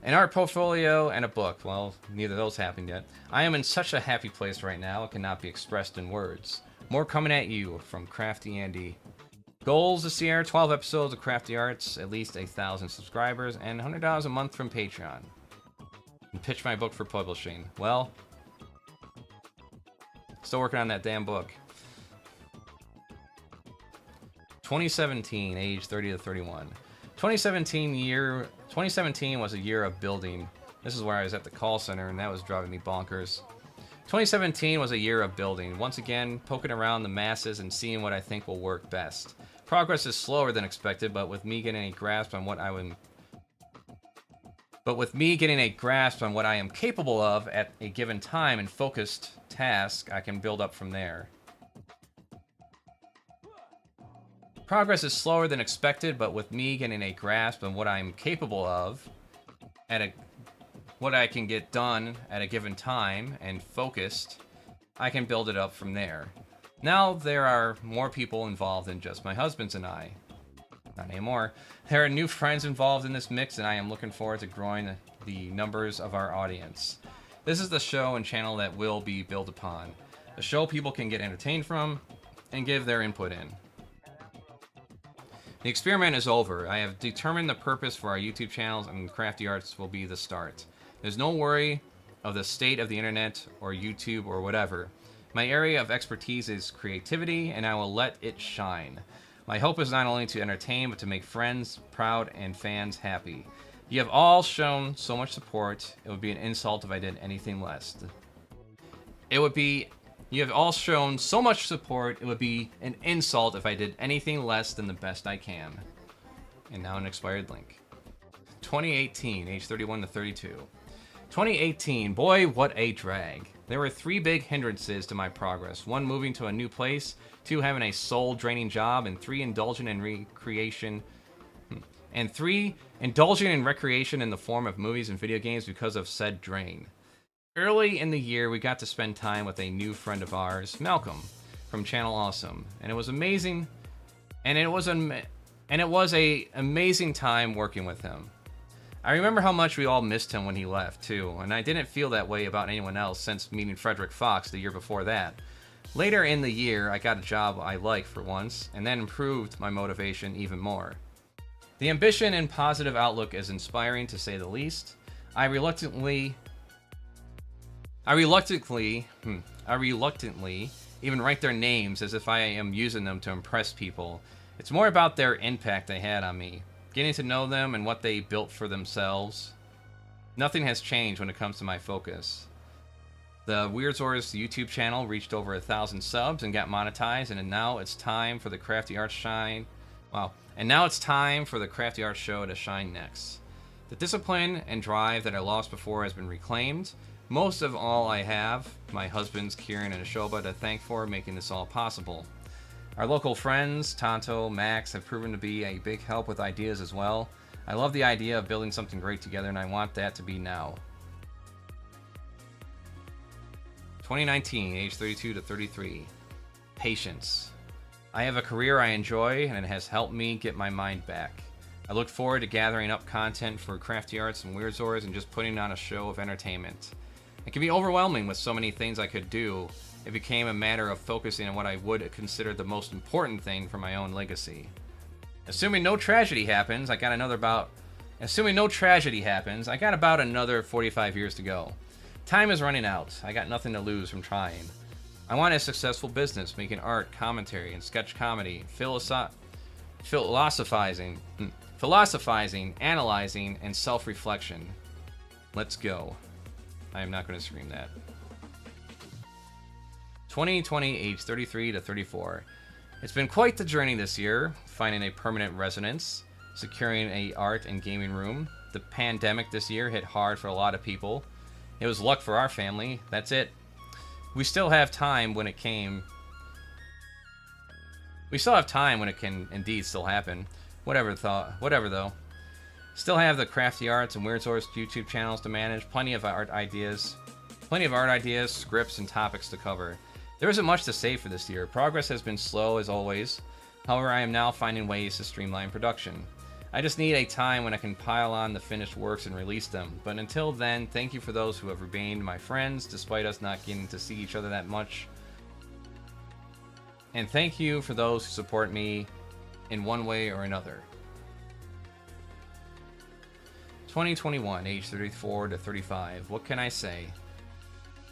An art portfolio and a book. Well, neither of those happened yet. I am in such a happy place right now, it cannot be expressed in words. More coming at you from CraftyAndy. Goals this year: 12 episodes of Crafty Arts, at least 1,000 subscribers, and $100 a month from Patreon. And pitch my book for publishing. Well, still working on that damn book. 2017, age 30 to 31. 2017 was a year of building. This is where I was at the call center, and that was driving me bonkers. 2017 was a year of building. Once again, poking around the masses and seeing what I think will work best. Progress is slower than expected, but with me getting a grasp on what I am capable of at a given time and focused task, I can build up from there. Progress is slower than expected, but with me getting a grasp on what I am capable of what I can get done at a given time and focused, I can build it up from there. Now there are more people involved than just my husbands and I. Not anymore. There are new friends involved in this mix, and I am looking forward to growing the numbers of our audience. This is the show and channel that will be built upon. The show people can get entertained from and give their input in. The experiment is over. I have determined the purpose for our YouTube channels, and Crafty Arts will be the start. There's no worry of the state of the internet or YouTube or whatever. My area of expertise is creativity, and I will let it shine. My hope is not only to entertain, but to make friends proud and fans happy. You have all shown so much support, it would be an insult if I did anything less. You have all shown so much support, it would be an insult if I did anything less than the best I can. And now an expired link. 2018, age 31 to 32. 2018, boy, what a drag. There were 3 big hindrances to my progress. 1, moving to a new place. 2, having a soul-draining job. And 3, indulging in recreation. And 3, indulging in recreation in the form of movies and video games because of said drain. Early in the year, we got to spend time with a new friend of ours, Malcolm, from Channel Awesome, and it was amazing, and it was a amazing time working with him. I remember how much we all missed him when he left, too, and I didn't feel that way about anyone else since meeting Frederick Fox the year before that. Later in the year, I got a job I liked for once, and that improved my motivation even more. The ambition and positive outlook is inspiring, to say the least. I reluctantly even write their names as if I am using them to impress people. It's more about their impact they had on me, getting to know them and what they built for themselves. Nothing has changed when it comes to my focus. The Weird Zors YouTube channel reached over 1,000 subs and got monetized, and now it's time for the Crafty Arts shine. Wow. And now it's time for the Crafty Arts show to shine next. The discipline and drive that I lost before has been reclaimed. Most of all, I have my husbands, Kieran and Ashoba, to thank for making this all possible. Our local friends, Tonto, Max, have proven to be a big help with ideas as well. I love the idea of building something great together, and I want that to be now. 2019, age 32 to 33. Patience. I have a career I enjoy, and it has helped me get my mind back. I look forward to gathering up content for Crafty Arts and Weird Zors and just putting on a show of entertainment. It can be overwhelming with so many things I could do. It became a matter of focusing on what I would consider the most important thing for my own legacy. Assuming no tragedy happens, I got about another 45 years to go. Time is running out. I got nothing to lose from trying. I want a successful business making art, commentary, and sketch comedy, philosophizing, analyzing, and self-reflection. Let's go. I am not going to scream that. 2020, age 33 to 34. It's been quite the journey this year, finding a permanent residence, securing a art and gaming room. The pandemic this year hit hard for a lot of people. It was luck for our family. That's it. We still have time when it can indeed still happen. Whatever though. Still have the Crafty Arts and Weird Zors YouTube channels to manage. Plenty of art ideas, scripts, and topics to cover. There isn't much to say for this year. Progress has been slow as always. However, I am now finding ways to streamline production. I just need a time when I can pile on the finished works and release them. But until then, thank you for those who have remained my friends despite us not getting to see each other that much. And thank you for those who support me in one way or another. 2021, age 34 to 35. What can I say?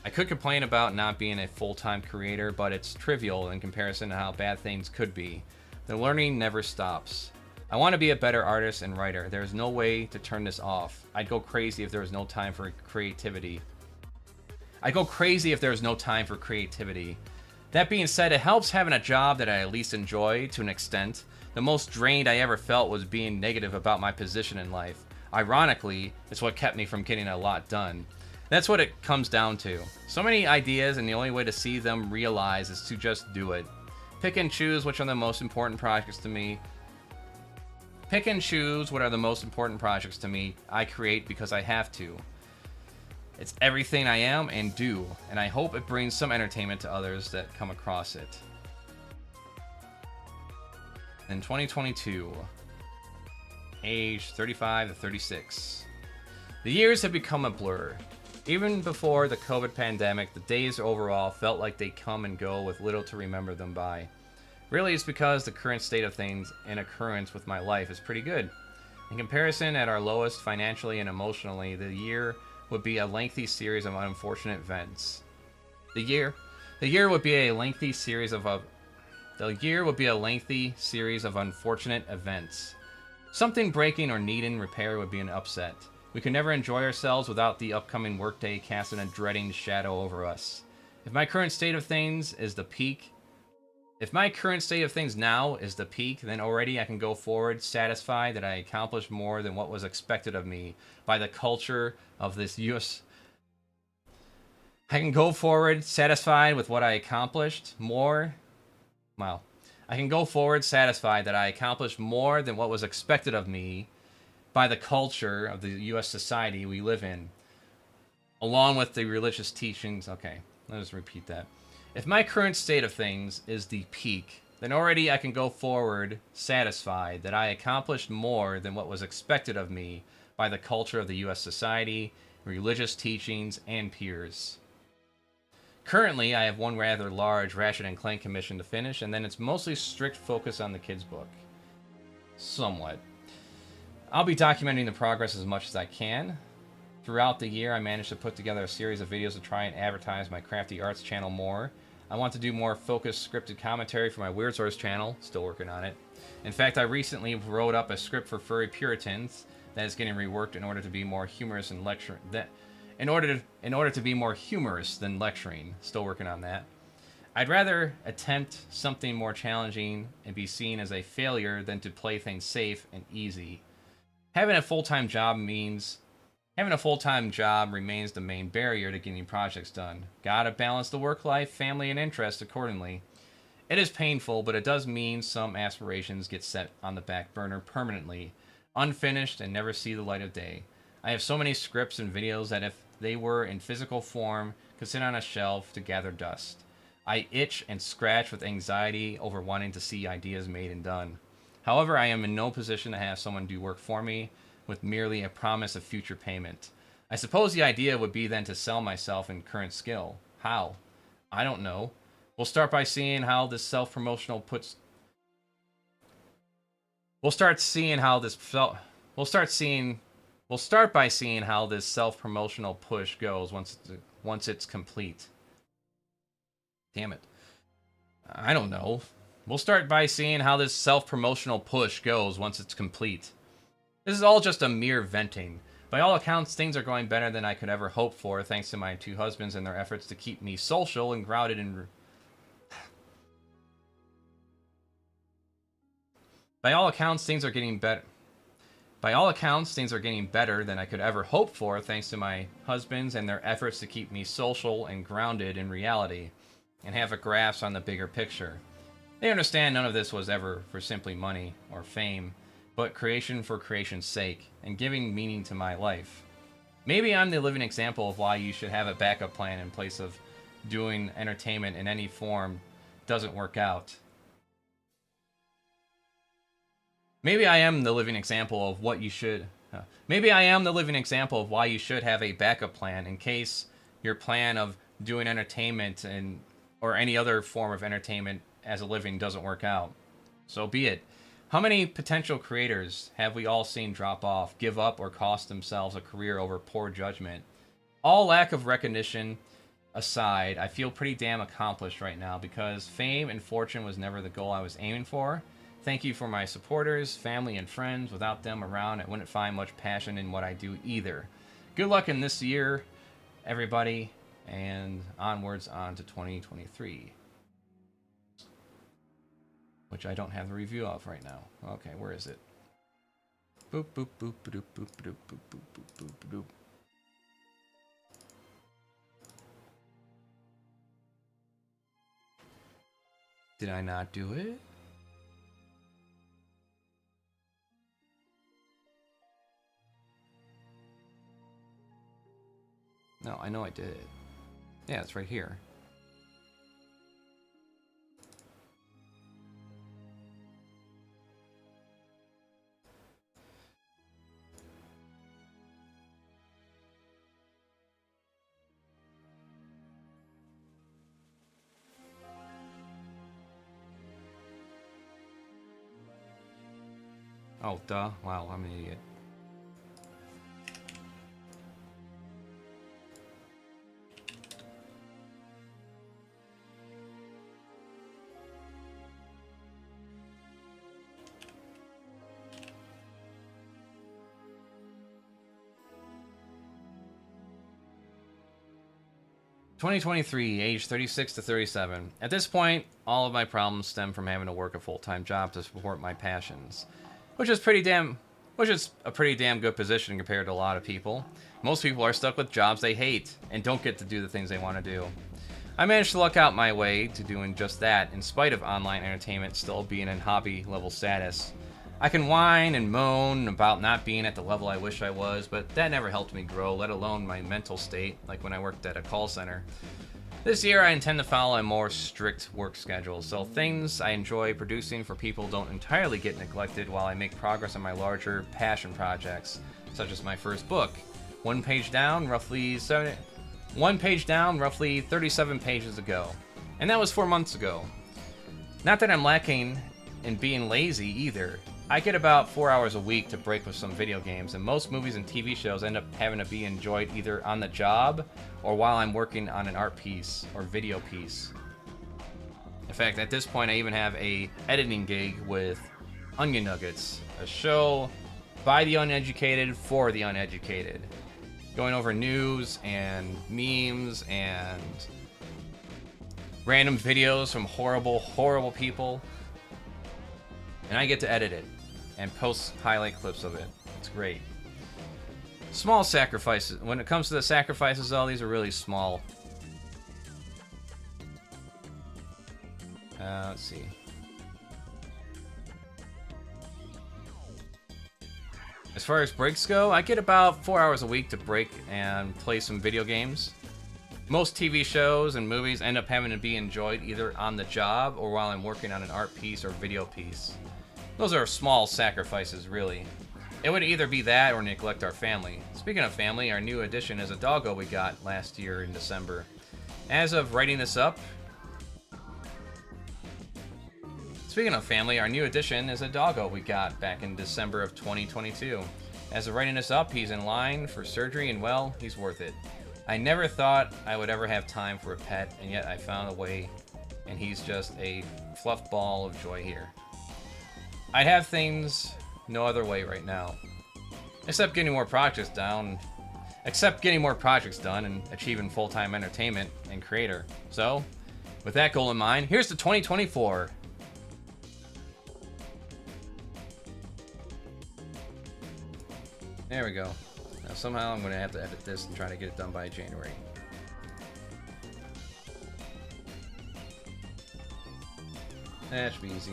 I could complain about not being a full-time creator, but it's trivial in comparison to how bad things could be. The learning never stops. I want to be a better artist and writer. There is no way to turn this off. I'd go crazy if there was no time for creativity. That being said, it helps having a job that I at least enjoy to an extent. The most drained I ever felt was being negative about my position in life. Ironically, it's what kept me from getting a lot done. That's what it comes down to. So many ideas, and the only way to see them realized is to just do it. Pick and choose which are the most important projects to me. I create because I have to. It's everything I am and do, and I hope it brings some entertainment to others that come across it. In 2022, age 35 to 36. The years have become a blur. Even before the COVID pandemic, the days overall felt like they come and go with little to remember them by. Really, it's because the current state of things and occurrence with my life is pretty good. In comparison, at our lowest financially and emotionally, the year would be a lengthy series of unfortunate events. The year would be a lengthy series of unfortunate events. Something breaking or needing repair would be an upset. We could never enjoy ourselves without the upcoming workday casting a dreading shadow over us. If my current state of things now is the peak, then already I can go forward satisfied that I accomplished more than what was expected of me by the culture of this US. I can go forward satisfied with what I accomplished more. Wow. I can go forward satisfied that I accomplished more than what was expected of me by the culture of the U.S. society we live in, along with the religious teachings. Okay, let us repeat that. If my current state of things is the peak, then already I can go forward satisfied that I accomplished more than what was expected of me by the culture of the U.S. society, religious teachings, and peers. Currently, I have one rather large Ratchet & Clank commission to finish, and then it's mostly strict focus on the kids' book. Somewhat. I'll be documenting the progress as much as I can. Throughout the year, I managed to put together a series of videos to try and advertise my Crafty Arts channel more. I want to do more focused scripted commentary for my Weird Source channel, still working on it. In fact, I recently wrote up a script for Furry Puritans that is getting reworked in order to be more humorous and lecturing. In order to be more humorous than lecturing, still working on that. I'd rather attempt something more challenging and be seen as a failure than to play things safe and easy. Having a full-time job remains the main barrier to getting projects done. Gotta balance the work life, family, and interest accordingly. It is painful, but it does mean some aspirations get set on the back burner permanently, unfinished, and never see the light of day. I have so many scripts and videos that if they were in physical form could sit on a shelf to gather dust. I itch and scratch with anxiety over wanting to see ideas made and done. However, I am in no position to have someone do work for me with merely a promise of future payment. I suppose the idea would be then to sell myself in current skill. How? I don't know. We'll start by seeing how this self-promotional push goes once it's complete. Damn it. I don't know. We'll start by seeing how this self-promotional push goes once it's complete. This is all just a mere venting. By all accounts, things are going better than I could ever hope for, thanks to my two husbands and their efforts to keep me social and grounded in... By all accounts, things are getting better than I could ever hope for, thanks to my husbands and their efforts to keep me social and grounded in reality, and have a grasp on the bigger picture. They understand none of this was ever for simply money or fame, but creation for creation's sake, and giving meaning to my life. Maybe I'm the living example of why you should have a backup plan in place of doing entertainment in any form doesn't work out. Maybe I am the living example of why you should have a backup plan in case your plan of doing entertainment or any other form of entertainment as a living doesn't work out. So be it. How many potential creators have we all seen drop off, give up, or cost themselves a career over poor judgment? All lack of recognition aside, I feel pretty damn accomplished right now because fame and fortune was never the goal I was aiming for. Thank you for my supporters, family, and friends. Without them around, I wouldn't find much passion in what I do either. Good luck in this year, everybody, and onwards on to 2023. Which I don't have the review of right now. Okay, where is it? Boop, boop, boop, boop, boop, boop, boop, boop, boop, boop, boop. Did I not do it? No, I know I did it. Yeah, it's right here. Oh, duh. Wow, I'm an idiot. (2023), age 36 to 37. At this point, all of my problems stem from having to work a full-time job to support my passions, which is a pretty damn good position compared to a lot of people. Most people are stuck with jobs they hate and don't get to do the things they want to do. I managed to luck out my way to doing just that, in spite of online entertainment still being in hobby level status. I can whine and moan about not being at the level I wish I was, but that never helped me grow, let alone my mental state, like when I worked at a call center. This year I intend to follow a more strict work schedule, so things I enjoy producing for people don't entirely get neglected while I make progress on my larger passion projects, such as my first book. One page down, roughly 37 pages ago. And that was 4 months ago. Not that I'm lacking in being lazy either. I get about 4 hours a week to break with some video games, and most movies and TV shows end up having to be enjoyed either on the job or while I'm working on an art piece or video piece. In fact, at this point I even have a editing gig with Onion Nuggets, a show by the uneducated for the uneducated, going over news and memes and random videos from horrible, horrible people. And I get to edit it and post highlight clips of it. It's great. Small sacrifices. When it comes to the sacrifices, though, these are really small. Let's see. As far as breaks go, I get about 4 hours a week to break and play some video games. Most TV shows and movies end up having to be enjoyed either on the job or while I'm working on an art piece or video piece. Those are small sacrifices, really. It would either be that or neglect our family. Speaking of family, our new addition is a doggo we got last year in December. As of writing this up... Speaking of family, our new addition is a doggo we got back in December of 2022. As of writing this up, he's in line for surgery and, well, he's worth it. I never thought I would ever have time for a pet, and yet I found a way, and he's just a fluff ball of joy here. I'd have things no other way right now. Except getting more projects done and achieving full-time entertainment and creator. So, with that goal in mind, here's to 2024. There we go. Now somehow I'm going to have to edit this and try to get it done by January. That should be easy.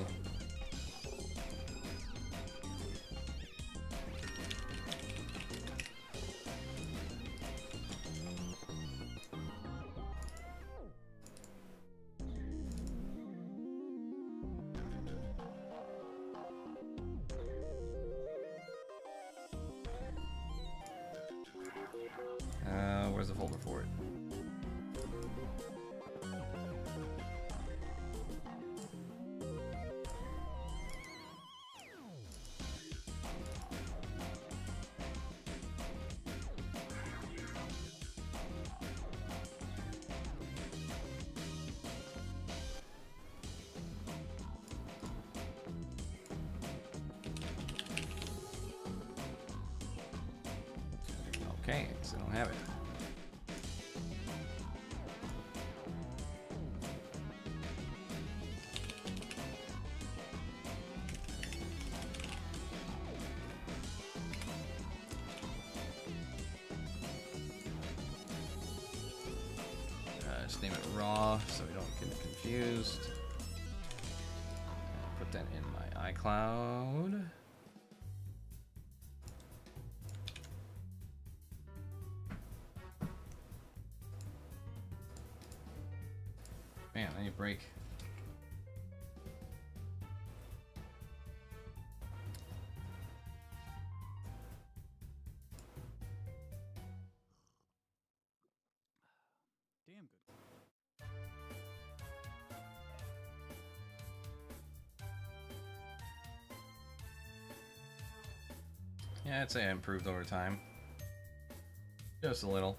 Where's the folder for it? Okay, so I don't have it. Just name it raw so we don't get confused. Put that in my iCloud. Man, I need a break. Damn good. Yeah, I'd say I improved over time. Just a little.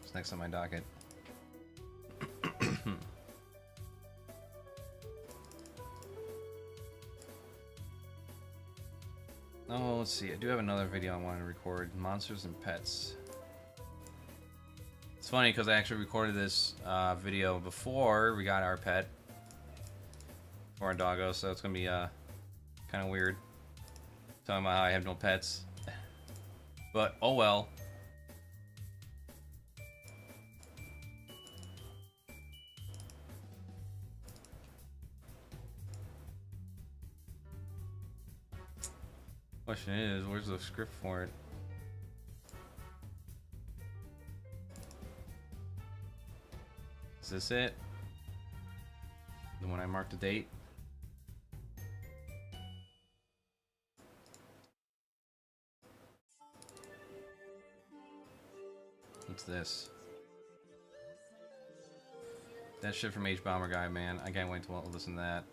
What's next on my docket? Oh, let's see. I do have another video I want to record. Monsters and Pets. funny because I actually recorded this video before we got our pet, for our doggo, so it's gonna be kind of weird talking about how I have no pets. But oh well. Question is, where's the script for it? Is this it? The one I marked the date? What's this? That shit from H-Bomber Guy, man. I can't wait to listen to that.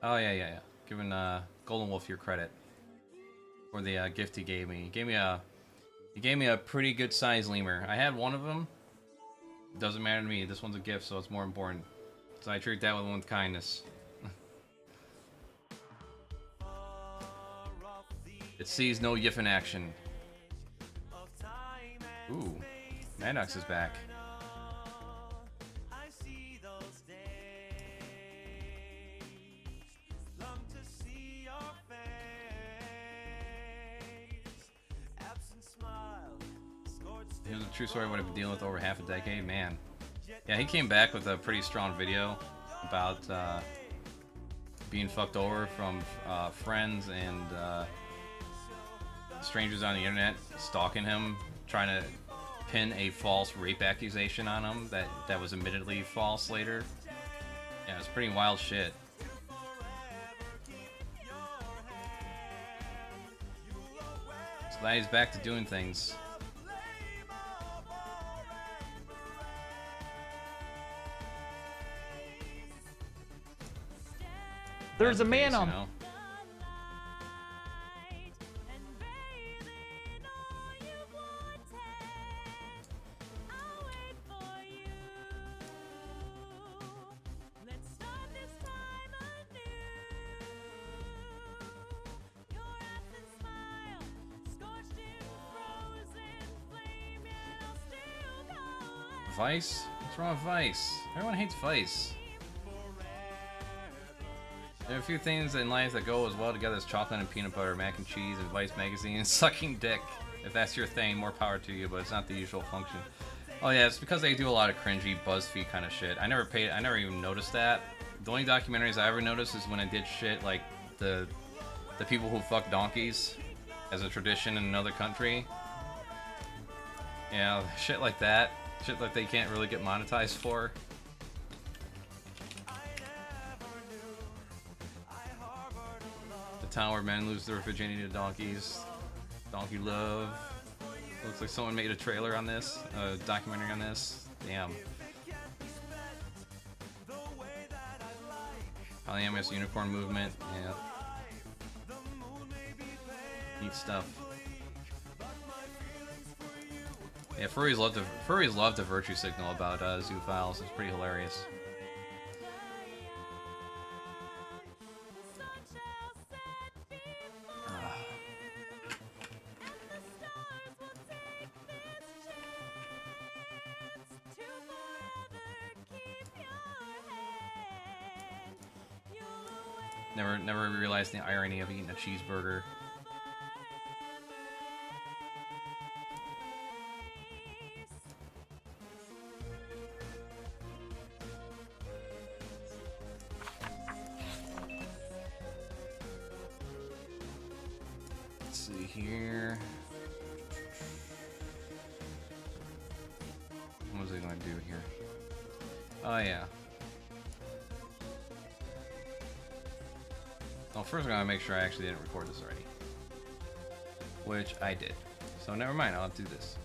Oh, yeah. Giving Golden Wolf your credit for the gift he gave me. He gave me a pretty good sized lemur. I had one of them. Doesn't matter to me. This one's a gift, so it's more important. So I treat that one with kindness. It sees no yiff in action. Ooh, Maddox is back. Here's a true story of what I've been dealing with over half a decade, man. Yeah, he came back with a pretty strong video about being fucked over from friends and strangers on the internet stalking him, trying to pin a false rape accusation on him that was admittedly false later. Yeah, it's pretty wild shit. So glad he's back to doing things. There's a man on. You know? Vice? What's wrong with Vice? Everyone hates Vice. There are a few things in life that go as well together as chocolate and peanut butter, mac and cheese, and Vice magazine, and sucking dick. If that's your thing, more power to you, but it's not the usual function. Oh yeah, it's because they do a lot of cringy BuzzFeed kind of shit. I never even noticed that. The only documentaries I ever noticed is when I did shit like the people who fuck donkeys as a tradition in another country. Yeah, shit like that. Shit that they can't really get monetized for. The town where men lose their virginity to donkeys. Donkey love. Looks like someone made a trailer on this, a documentary on this. Damn. Polyamorous unicorn movement. Yeah. Neat stuff. Yeah, furries love the virtue signal about zoophiles. It's pretty hilarious. Never realized the irony of eating a cheeseburger. Let's see here. What was I going to do here? Oh yeah. Well, first I'm gonna make sure I actually didn't record this already. Which I did. So never mind, I'll have to do this.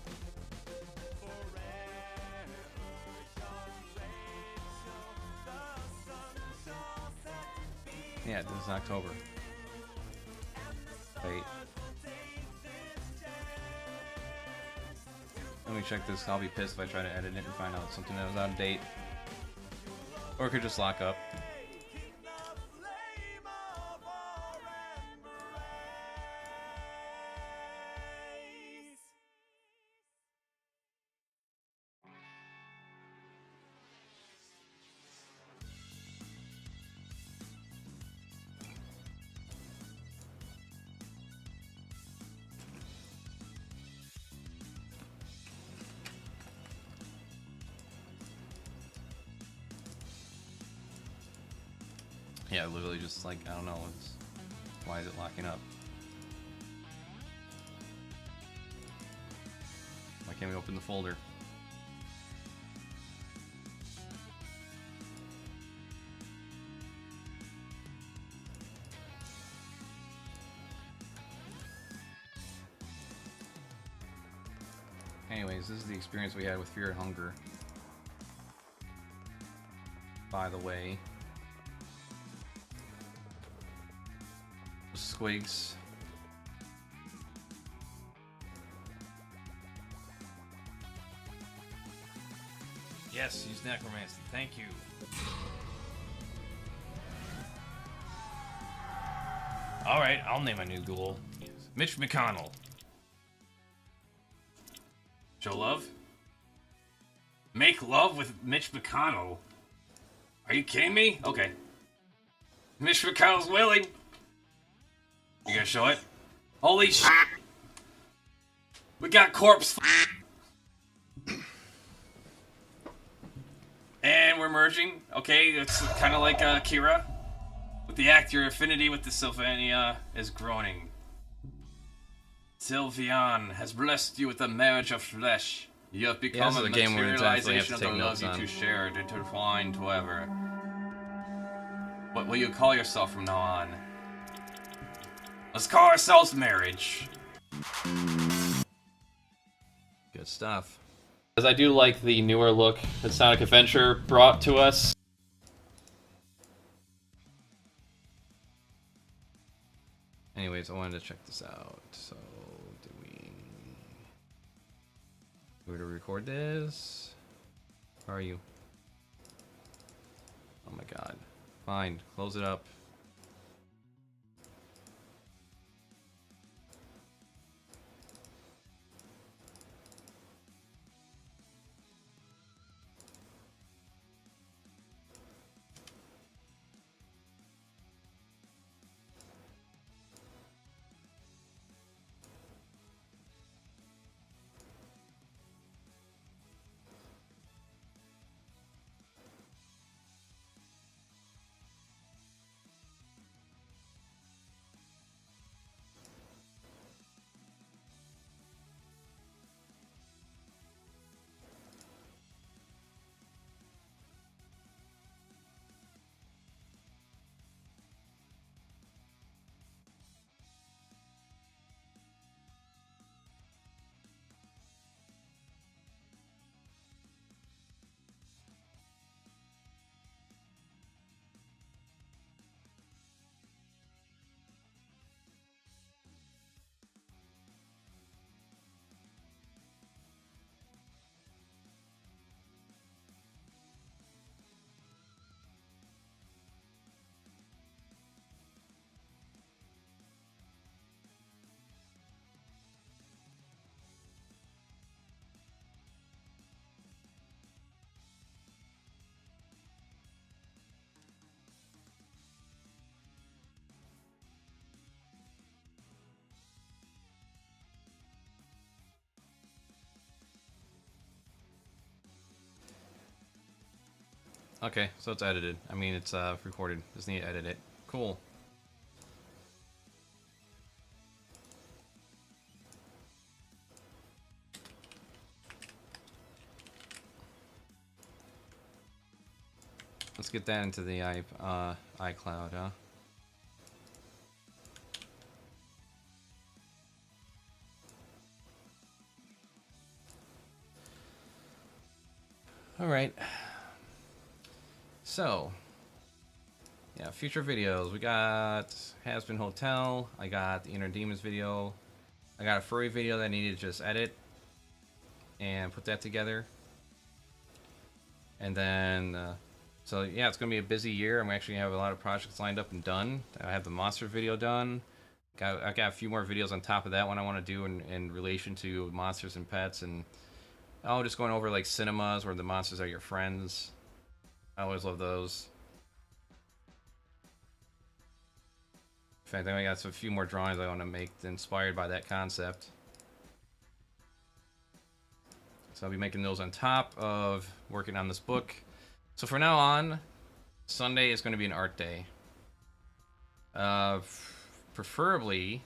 Yeah, this is October. Wait. Let me check this. I'll be pissed if I try to edit it and find out something that was out of date. Or it could just lock up. Yeah, literally just like, I don't know, why is it locking up? Why can't we open the folder? Anyways, this is the experience we had with Fear and Hunger. By the way. Squigs. Yes, use necromancy. Thank you. Alright, I'll name a new ghoul. Mitch McConnell. Show love? Make love with Mitch McConnell? Are you kidding me? Okay. Mitch McConnell's willing. You gonna show it? Holy shit! We got corpse. And we're merging. Okay, it's kind of like Kira. With the act, your affinity with the Sylvania is growing. Sylvian has blessed you with the marriage of flesh. You have become a materialization of the love you two shared, intertwined forever. What will you call yourself from now on? Let's call ourselves marriage. Good stuff. Because I do like the newer look that Sonic Adventure brought to us. Anyways, I wanted to check this out. So, do we to record this? Where are you? Oh my god. Fine, close it up. Okay, so it's edited. I mean, it's recorded. Just need to edit it. Cool. Let's get that into the iCloud, huh? All right. So, yeah, future videos. We got Has-Been Hotel. I got the Inner Demons video. I got a furry video that I needed to just edit and put that together. And then, so yeah, it's going to be a busy year. I'm actually going to have a lot of projects lined up and done. I have the monster video done. I got a few more videos on top of that one I want to do in relation to monsters and pets. And just going over like cinemas where the monsters are your friends. I always love those. In fact, I got a few more drawings I want to make inspired by that concept. So I'll be making those on top of working on this book. So from now on, Sunday is going to be an art day. Preferably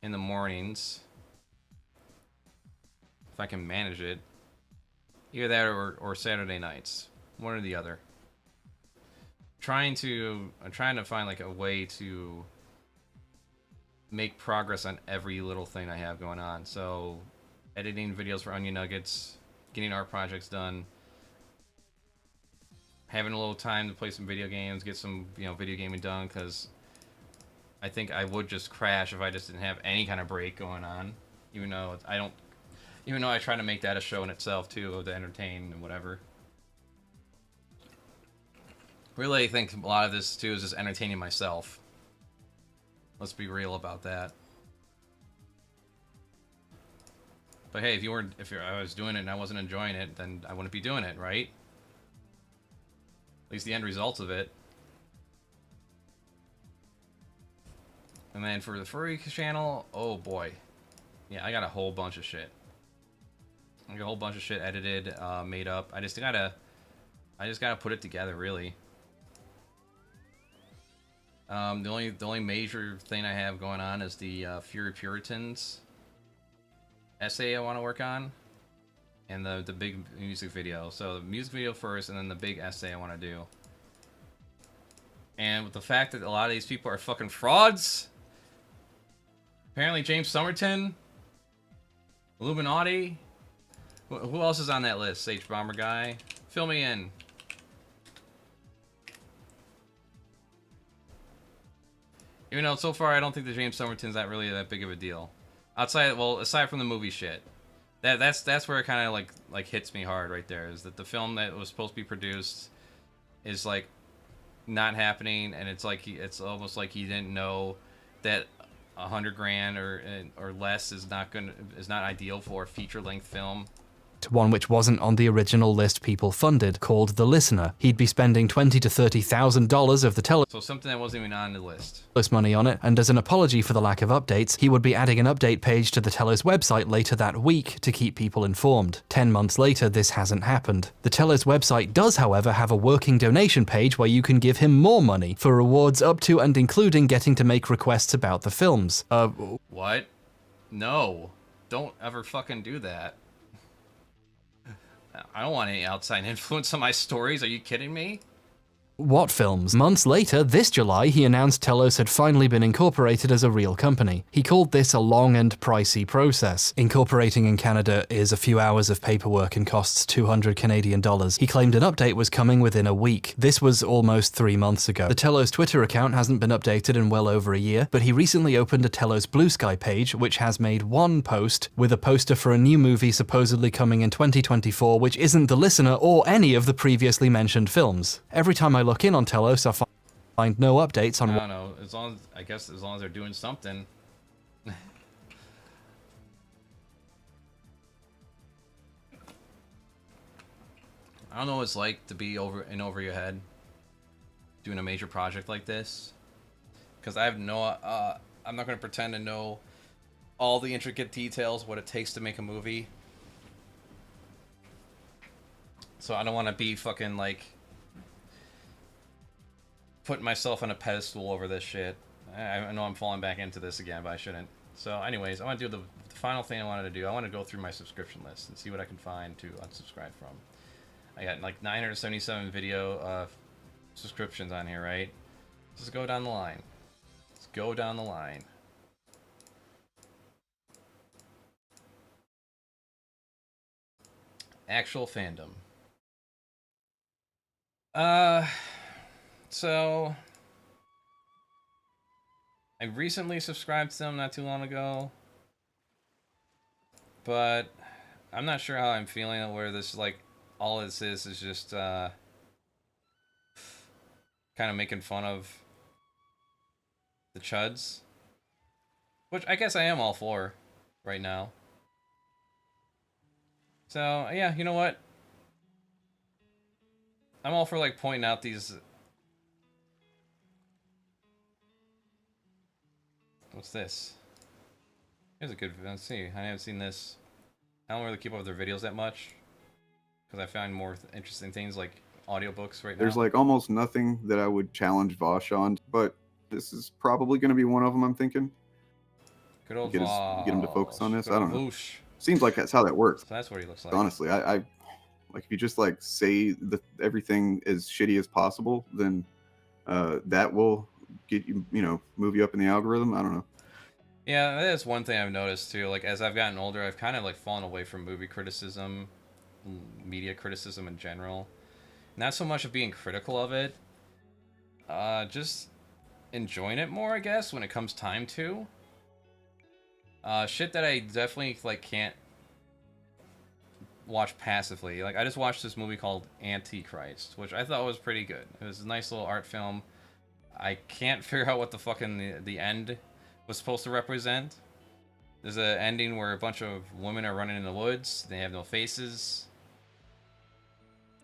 in the mornings, if I can manage it. Either that or Saturday nights, one or the other. I'm trying to find like a way to make progress on every little thing I have going on. So, editing videos for Onion Nuggets, getting art projects done, having a little time to play some video games, get some video gaming done, because I think I would just crash if I just didn't have any kind of break going on. Even though I try to make that a show in itself too, to entertain and whatever. Really, I think a lot of this too is just entertaining myself. Let's be real about that. But hey, if I was doing it and I wasn't enjoying it, then I wouldn't be doing it, right? At least the end results of it. And then for the furry channel, oh boy. Yeah, I got a whole bunch of shit. I got a whole bunch of shit edited, made up. I just gotta put it together, really. The only major thing I have going on is the Fury Puritans essay I want to work on, and the big music video. So the music video first, and then the big essay I want to do. And with the fact that a lot of these people are fucking frauds, apparently James Somerton, Illuminati. Who else is on that list? H Bomber guy, fill me in. Even though so far I don't think the James Somerton's not really that big of a deal. Aside from the movie shit. That's where it kind of like hits me hard right there, is that the film that was supposed to be produced is like not happening, and it's almost like he didn't know that $100 grand or less is not ideal for a feature-length film. One which wasn't on the original list people funded, called The Listener. He'd be spending $20,000 to $30,000 of the So something that wasn't even on the list. Telos money on it, and as an apology for the lack of updates, he would be adding an update page to the Telos website later that week to keep people informed. 10 months later, this hasn't happened. The Telos website does, however, have a working donation page where you can give him more money for rewards up to and including getting to make requests about the films. What? No. Don't ever fucking do that. I don't want any outside influence on my stories. Are you kidding me? What films? Months later, this July, he announced Telos had finally been incorporated as a real company. He called this a long and pricey process. Incorporating in Canada is a few hours of paperwork and costs $200 Canadian. He claimed an update was coming within a week. This was almost 3 months ago. The Telos Twitter account hasn't been updated in well over a year, but he recently opened a Telos Blue Sky page, which has made one post with a poster for a new movie supposedly coming in 2024, which isn't The Listener or any of the previously mentioned films. Every time I look in on Telos, I find no updates on. I don't know. I guess as long as they're doing something. I don't know what it's like to be over your head doing a major project like this, because I have no. I'm not going to pretend to know all the intricate details, what it takes to make a movie. So I don't want to be fucking like putting myself on a pedestal over this shit. I know I'm falling back into this again, but I shouldn't. So anyways, I want to do the final thing I wanted to do. I want to go through my subscription list and see what I can find to unsubscribe from. I got like 977 video subscriptions on here, right? Let's go down the line. Let's go down the line. Actual fandom. So I recently subscribed to them not too long ago, but I'm not sure how I'm feeling, where this like all this is just kind of making fun of the chuds, which I guess I am all for right now. So yeah, you know what? I'm all for like pointing out these. What's this? Here's a good. Let's see. I haven't seen this. I don't really keep up with their videos that much because I found more interesting things like audiobooks right now. There's like almost nothing that I would challenge Vosh on, but this is probably going to be one of them. I'm thinking. Good old Get him to focus on this. Good I old don't know. Voosh. Seems like that's how that works. So that's what he looks like. Honestly, I like if you just like say everything as shitty as possible, then that will get you, move you up in the algorithm. I don't know. Yeah, that's one thing I've noticed too. Like as I've gotten older, I've kind of like fallen away from movie criticism, media criticism in general. Not so much of being critical of it, just enjoying it more, I guess, when it comes time to. Shit that I definitely like can't watch passively. Like I just watched this movie called Antichrist, which I thought was pretty good. It was a nice little art film. I can't figure out what the fucking the end was supposed to represent. There's an ending where a bunch of women are running in the woods. They have no faces.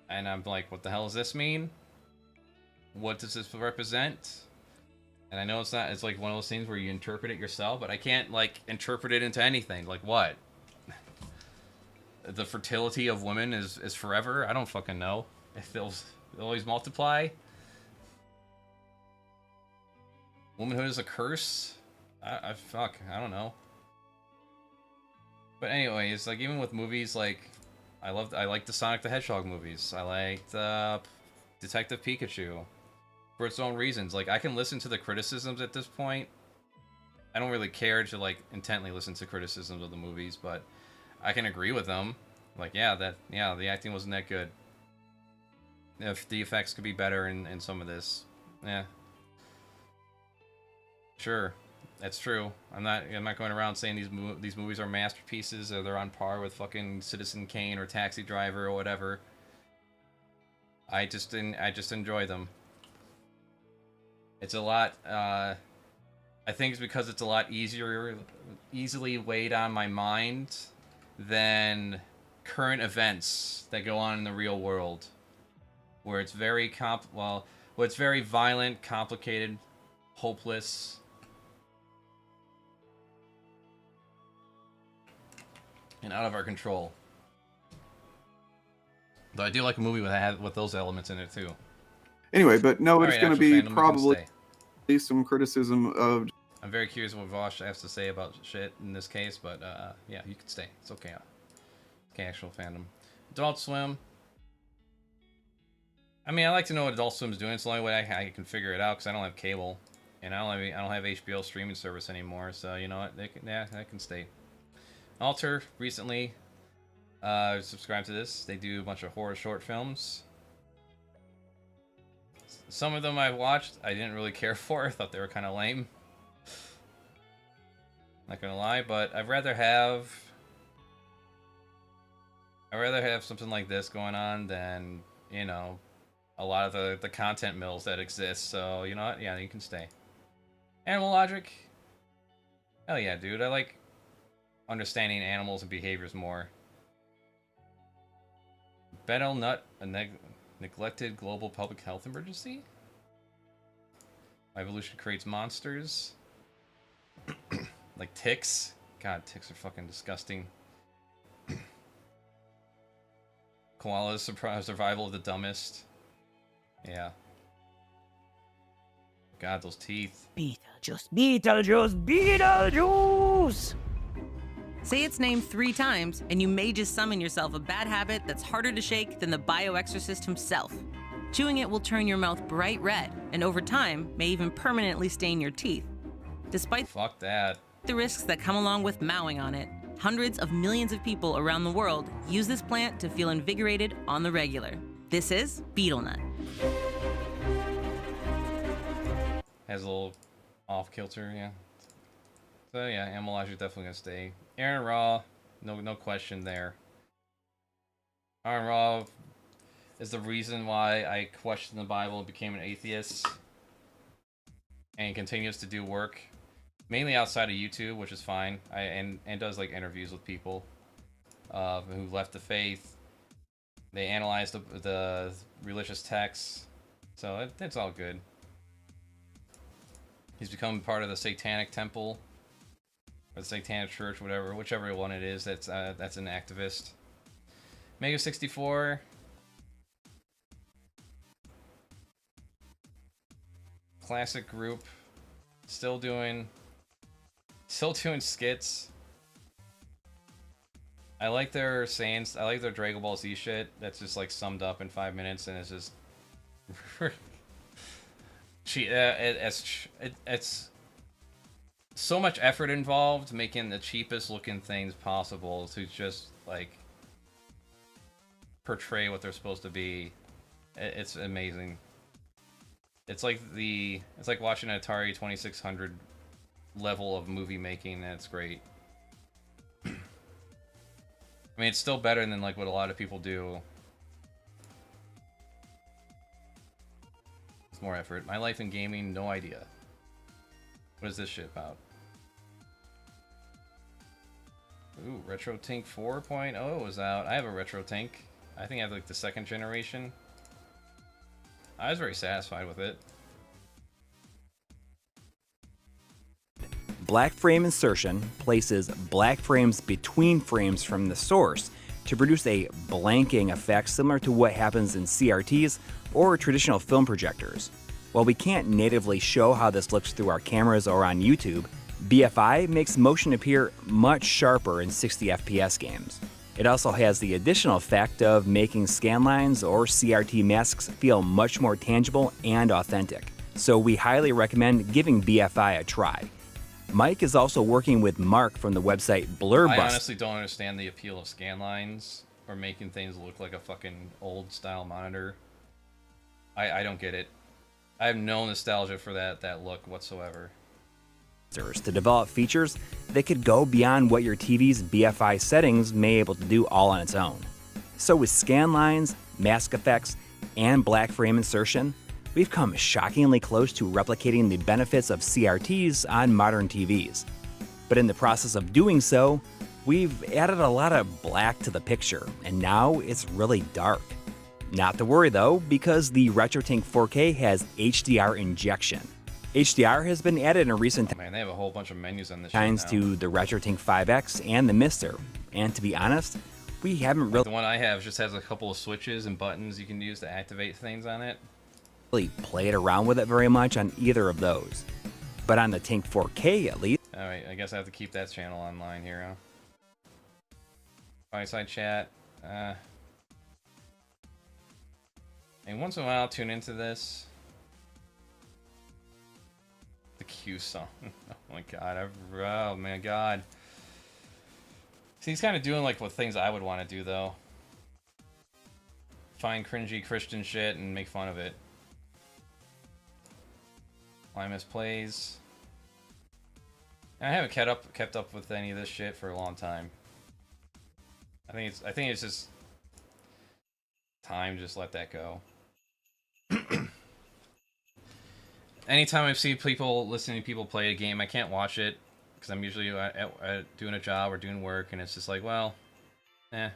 And I'm like, what the hell does this mean? What does this represent? And I know it's not, it's like one of those things where you interpret it yourself, but I can't like interpret it into anything. Like what? The fertility of women is forever? I don't fucking know. If they'll always multiply? Womanhood is a curse? I don't know. But anyways, like even with movies, like I like the Sonic the Hedgehog movies. I liked Detective Pikachu for its own reasons. Like I can listen to the criticisms at this point. I don't really care to like intently listen to criticisms of the movies, but I can agree with them. Like yeah, the acting wasn't that good. If the effects could be better in some of this, yeah. Sure, that's true. I'm not going around saying these movies are masterpieces or they're on par with fucking Citizen Kane or Taxi Driver or whatever. I just enjoy them. It's a lot. I think it's because it's a lot easily weighed on my mind than current events that go on in the real world, where it's very it's very violent, complicated, hopeless. And out of our control. Though I do like a movie with those elements in it too. Anyway, but no, it's Alright, going to actual be fandom, probably some criticism of. I'm very curious what Vosh has to say about shit in this case, but yeah, you can stay. It's okay. Okay, actual fandom. Adult Swim. I mean, I like to know what Adult Swim's doing. It's the only way I can figure it out because I don't have cable, and I don't have HBO streaming service anymore. So you know what? They can stay. Alter recently subscribed to this. They do a bunch of horror short films. Some of them I watched, I didn't really care for. I thought they were kind of lame. Not gonna lie, but I'd rather have something like this going on than, you know, a lot of the content mills that exist. So you know what? Yeah, you can stay. Animal Logic. Hell yeah, dude. I like understanding animals and behaviors more. Betel Nut, a neglected global public health emergency? Evolution creates monsters. Like ticks. God, ticks are fucking disgusting. Koala's survival of the dumbest. Yeah. God, those teeth. Beetlejuice, Beetlejuice, Beetlejuice! Say its name 3 times, and you may just summon yourself a bad habit that's harder to shake than the bioexorcist himself. Chewing it will turn your mouth bright red, and over time, may even permanently stain your teeth. Despite Fuck that. the risks that come along with mowing on it, hundreds of millions of people around the world use this plant to feel invigorated on the regular. This is betel nut. Has a little off-kilter, yeah. So yeah, Animal Logic definitely gonna stay. Aaron Raw, no question there. Aaron Raw is the reason why I questioned the Bible and became an atheist. And continues to do work. Mainly outside of YouTube, which is fine. And does like interviews with people who left the faith. They analyze the religious texts. So it's all good. He's become part of the Satanic Temple. Or the Satanic Church, whichever one it is, that's an activist. Mega 64. classic group. Still doing skits. I like their sayings. I like their Dragon Ball Z shit. That's just like summed up in 5 minutes, and it's just it's so much effort involved making the cheapest looking things possible to just like portray what they're supposed to be. It's amazing. It's like watching an Atari 2600 level of movie making, and it's great. I mean, it's still better than like what a lot of people do. It's more effort. My life in gaming, no idea. What is this shit about? Ooh, RetroTink 4.0 is out. I have a RetroTink. I think I have like the 2nd generation. I was very satisfied with it. Black frame insertion places black frames between frames from the source to produce a blanking effect similar to what happens in CRTs or traditional film projectors. While we can't natively show how this looks through our cameras or on YouTube, BFI makes motion appear much sharper in 60 FPS games. It also has the additional effect of making scanlines or CRT masks feel much more tangible and authentic, so we highly recommend giving BFI a try. Mike is also working with Mark from the website Blurbust. I honestly don't understand the appeal of scanlines or making things look like a fucking old style monitor. I don't get it. I have no nostalgia for that look whatsoever. To develop features that could go beyond what your TV's BFI settings may be able to do all on its own. So with scan lines, mask effects, and black frame insertion, we've come shockingly close to replicating the benefits of CRTs on modern TVs. But in the process of doing so, we've added a lot of black to the picture, and now it's really dark. Not to worry though, because the RetroTink 4K has HDR injection. HDR has been added in recent Man, they have a whole bunch of menus on this times shit now. to the RetroTink 5X and the Mister, and to be honest, we haven't really The one I have just has a couple of switches and buttons you can use to activate things on it. played around with it very much on either of those. But on the Tink 4K at least. Alright, I guess I have to keep that channel online here, huh? Fireside chat. And once in a while I'll tune into this. The Q song. Oh my god, oh my god. See, he's kind of doing like what things I would want to do though. Find cringy Christian shit and make fun of it. Limus plays. I haven't kept up with any of this shit for a long time. I think it's just time. Just let that go. Anytime I see people listening to people play a game, I can't watch it because I'm usually doing a job or doing work, and it's just like, well, eh.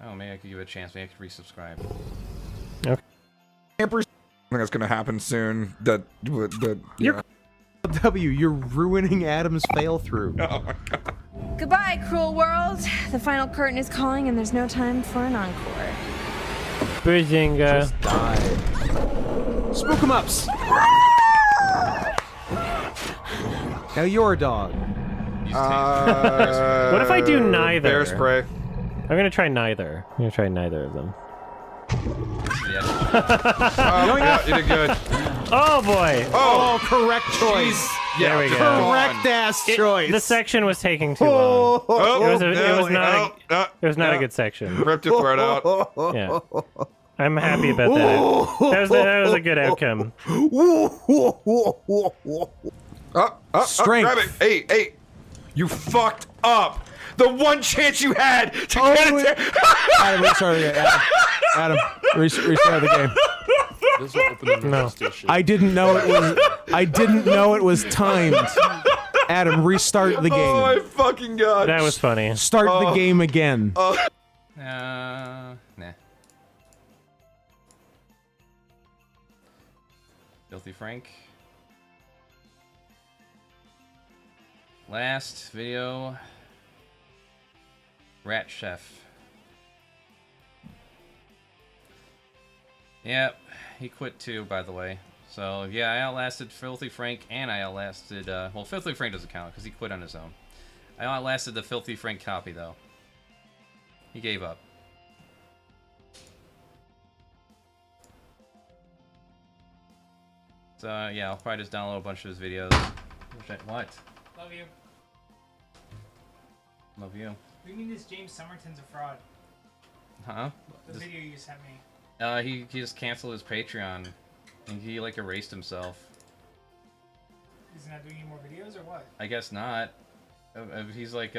Oh, maybe I could give it a chance. Maybe I could resubscribe. Okay. I think that's gonna happen soon. You're you're ruining Adam's fail through. Oh my god. Goodbye, cruel world. The final curtain is calling, and there's no time for an encore. Bazinga. Just die. Spook 'em ups. Now you're a dog. What if I do neither? Bear spray. I'm gonna try neither. I'm gonna try neither of them. Yeah, you did good. Oh boy! Oh, correct choice. There we go. Correct ass choice. The section was taking too long. It was not a good section. Ripped your throat out. Yeah. I'm happy about that. That was a good outcome. Strength. Grab it. Hey, you fucked up. The one chance you had to get it there. Adam, restart the game. Adam, restart the game. This will open the No, I didn't know it was. I didn't know it was timed. Adam, restart the game. Oh my fucking god. That was funny. Start the game again. Nah. Filthy Frank. Last video. Rat Chef. Yep, he quit too, by the way. So yeah, I outlasted Filthy Frank, and I outlasted. Well, Filthy Frank doesn't count because he quit on his own. I outlasted the Filthy Frank copy though. He gave up. So yeah, I'll probably just download a bunch of his videos. What? Love you. Love you. What do you mean this James Summerton's a fraud? Huh? The video you sent me. He just canceled his Patreon. And he like erased himself. He's not doing any more videos or what? I guess not. He's like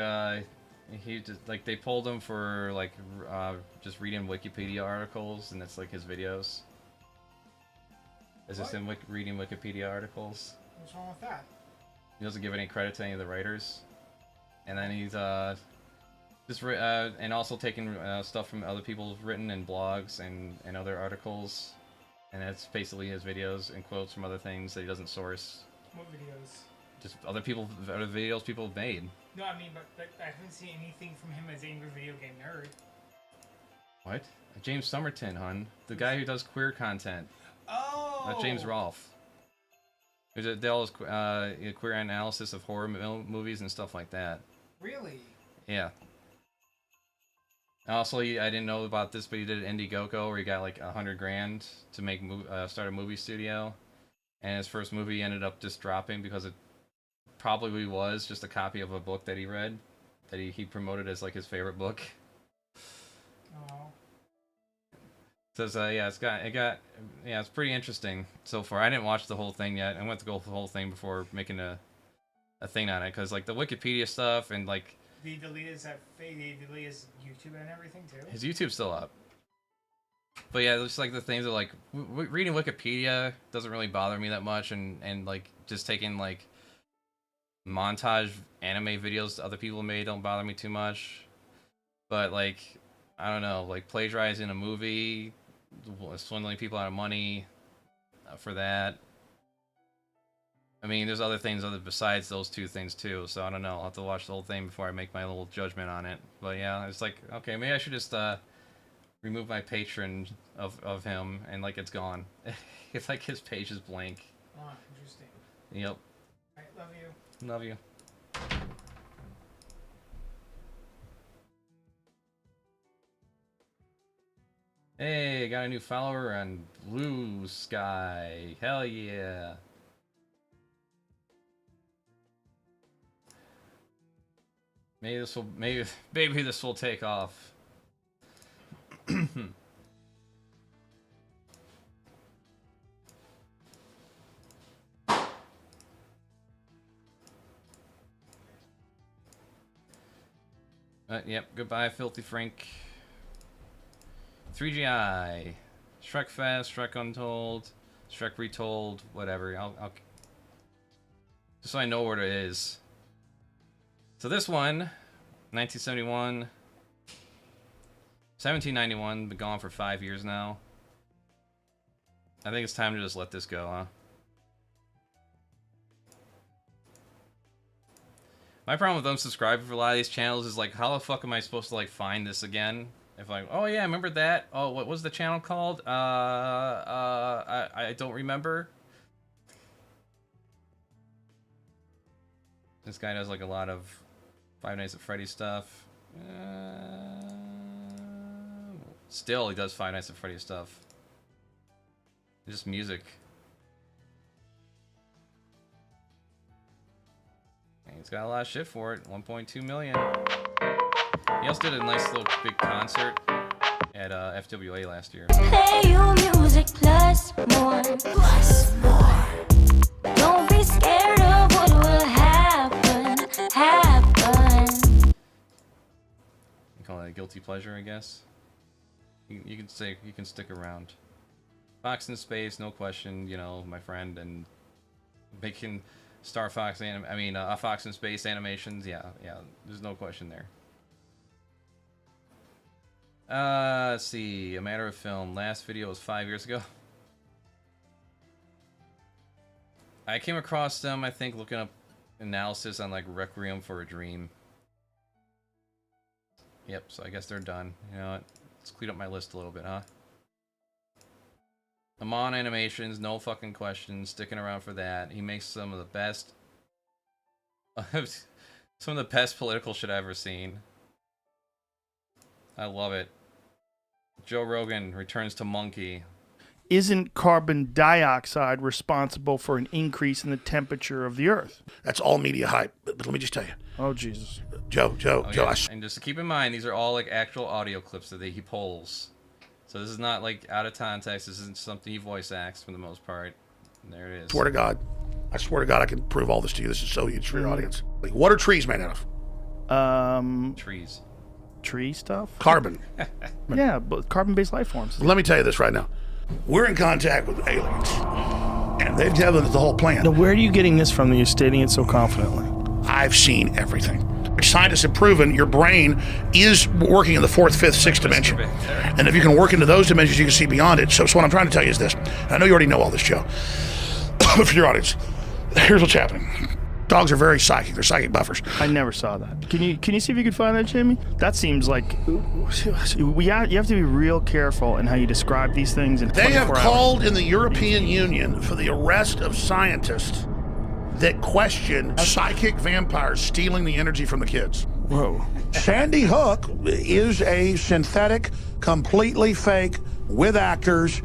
he just like they pulled him for like just reading Wikipedia articles, and that's like his videos. Is just him reading Wikipedia articles. What's wrong with that? He doesn't give any credit to any of the writers. And then he's just and also taking stuff from other people's written in blogs and other articles, and that's basically his videos and quotes from other things that he doesn't source. What videos? Just other videos people have made. No, I mean, but I haven't seen anything from him as Angry Video Game Nerd. What? James Summerton, hun. The guy who does queer content. Oh! Not James Rolfe. There's Dell's queer analysis of horror movies and stuff like that. Really? Yeah. Also, I didn't know about this, but he did Indiegogo where he got like $100 grand to make start a movie studio, and his first movie ended up just dropping because it probably was just a copy of a book that he read, that he promoted as like his favorite book. Oh. Says yeah, it's pretty interesting so far. I didn't watch the whole thing yet. I went to go the whole thing before making a thing on it, because like the Wikipedia stuff and like. Did he delete his YouTube and everything too? His YouTube's still up. But yeah, it's like the things that like reading Wikipedia doesn't really bother me that much, and like just taking like montage anime videos other people made don't bother me too much. But like I don't know, like plagiarizing a movie, swindling people out of money for that. I mean, there's other things besides those two things too, so I don't know. I'll have to watch the whole thing before I make my little judgment on it. But yeah, it's like, okay, maybe I should just remove my patron of him, and like it's gone. It's like his page is blank. Oh, interesting. Yep. Alright, love you. Love you. Hey, got a new follower on Blue Sky. Hell yeah. Maybe this will take off. Yep, goodbye, Filthy Frank. 3GI. Shrek Fest, Shrek Untold, Shrek Retold, whatever. I'll just so I know what it is. So this one, 1971, 1791, been gone for 5 years now. I think it's time to just let this go, huh? My problem with unsubscribing for a lot of these channels is like, how the fuck am I supposed to like find this again? If like, oh yeah, I remember that. Oh, what was the channel called? I don't remember. This guy does like a lot of Five Nights at Freddy's stuff. Still, he does Five Nights at Freddy's stuff. It's just music. And he's got a lot of shit for it. 1.2 million. He also did a nice little big concert at FWA last year. Play you music plus more. Plus more. Don't be scared of what will happen. You call it a guilty pleasure, I guess. You can say you can stick around. Fox in Space, no question. You know, my friend, and making Star Fox Fox in Space animations. Yeah, there's no question there. Let's see. A Matter of Film. Last video was 5 years ago. I came across them, I think, looking up analysis on like Requiem for a Dream. Yep, so I guess they're done. You know what? Let's clean up my list a little bit, huh? Amon Animations, no fucking question, sticking around for that. He makes some of the best political shit I've ever seen. I love it. Joe Rogan returns to Monkey. Isn't carbon dioxide responsible for an increase in the temperature of the Earth? That's all media hype. But let me just tell you. Oh, Jesus. Joe, Yeah. And just to keep in mind, these are all like actual audio clips that he pulls. So this is not like out of context. This isn't something he voice acts for the most part. And there it is. Swear to God. I swear to God I can prove all this to you. This is so huge for your audience. Like, what are trees made out of? Trees. Tree stuff? Carbon. Yeah, but carbon-based life forms. Let me tell you this right now. We're in contact with aliens, and they've given us the whole plan. Now, where are you getting this from that you're stating it so confidently? I've seen everything. Scientists have proven your brain is working in the fourth, fifth, sixth dimension. And if you can work into those dimensions, you can see beyond it. So what I'm trying to tell you is this. I know you already know all this, Joe. For your audience, here's what's happening. Dogs are very psychic. They're psychic buffers. I never saw that. Can you see if you can find that, Jamie? That seems like you have to be real careful in how you describe these things. They have called in the European Union for the arrest of scientists that question psychic vampires stealing the energy from the kids. Whoa. Sandy Hook is a synthetic, completely fake, with actors,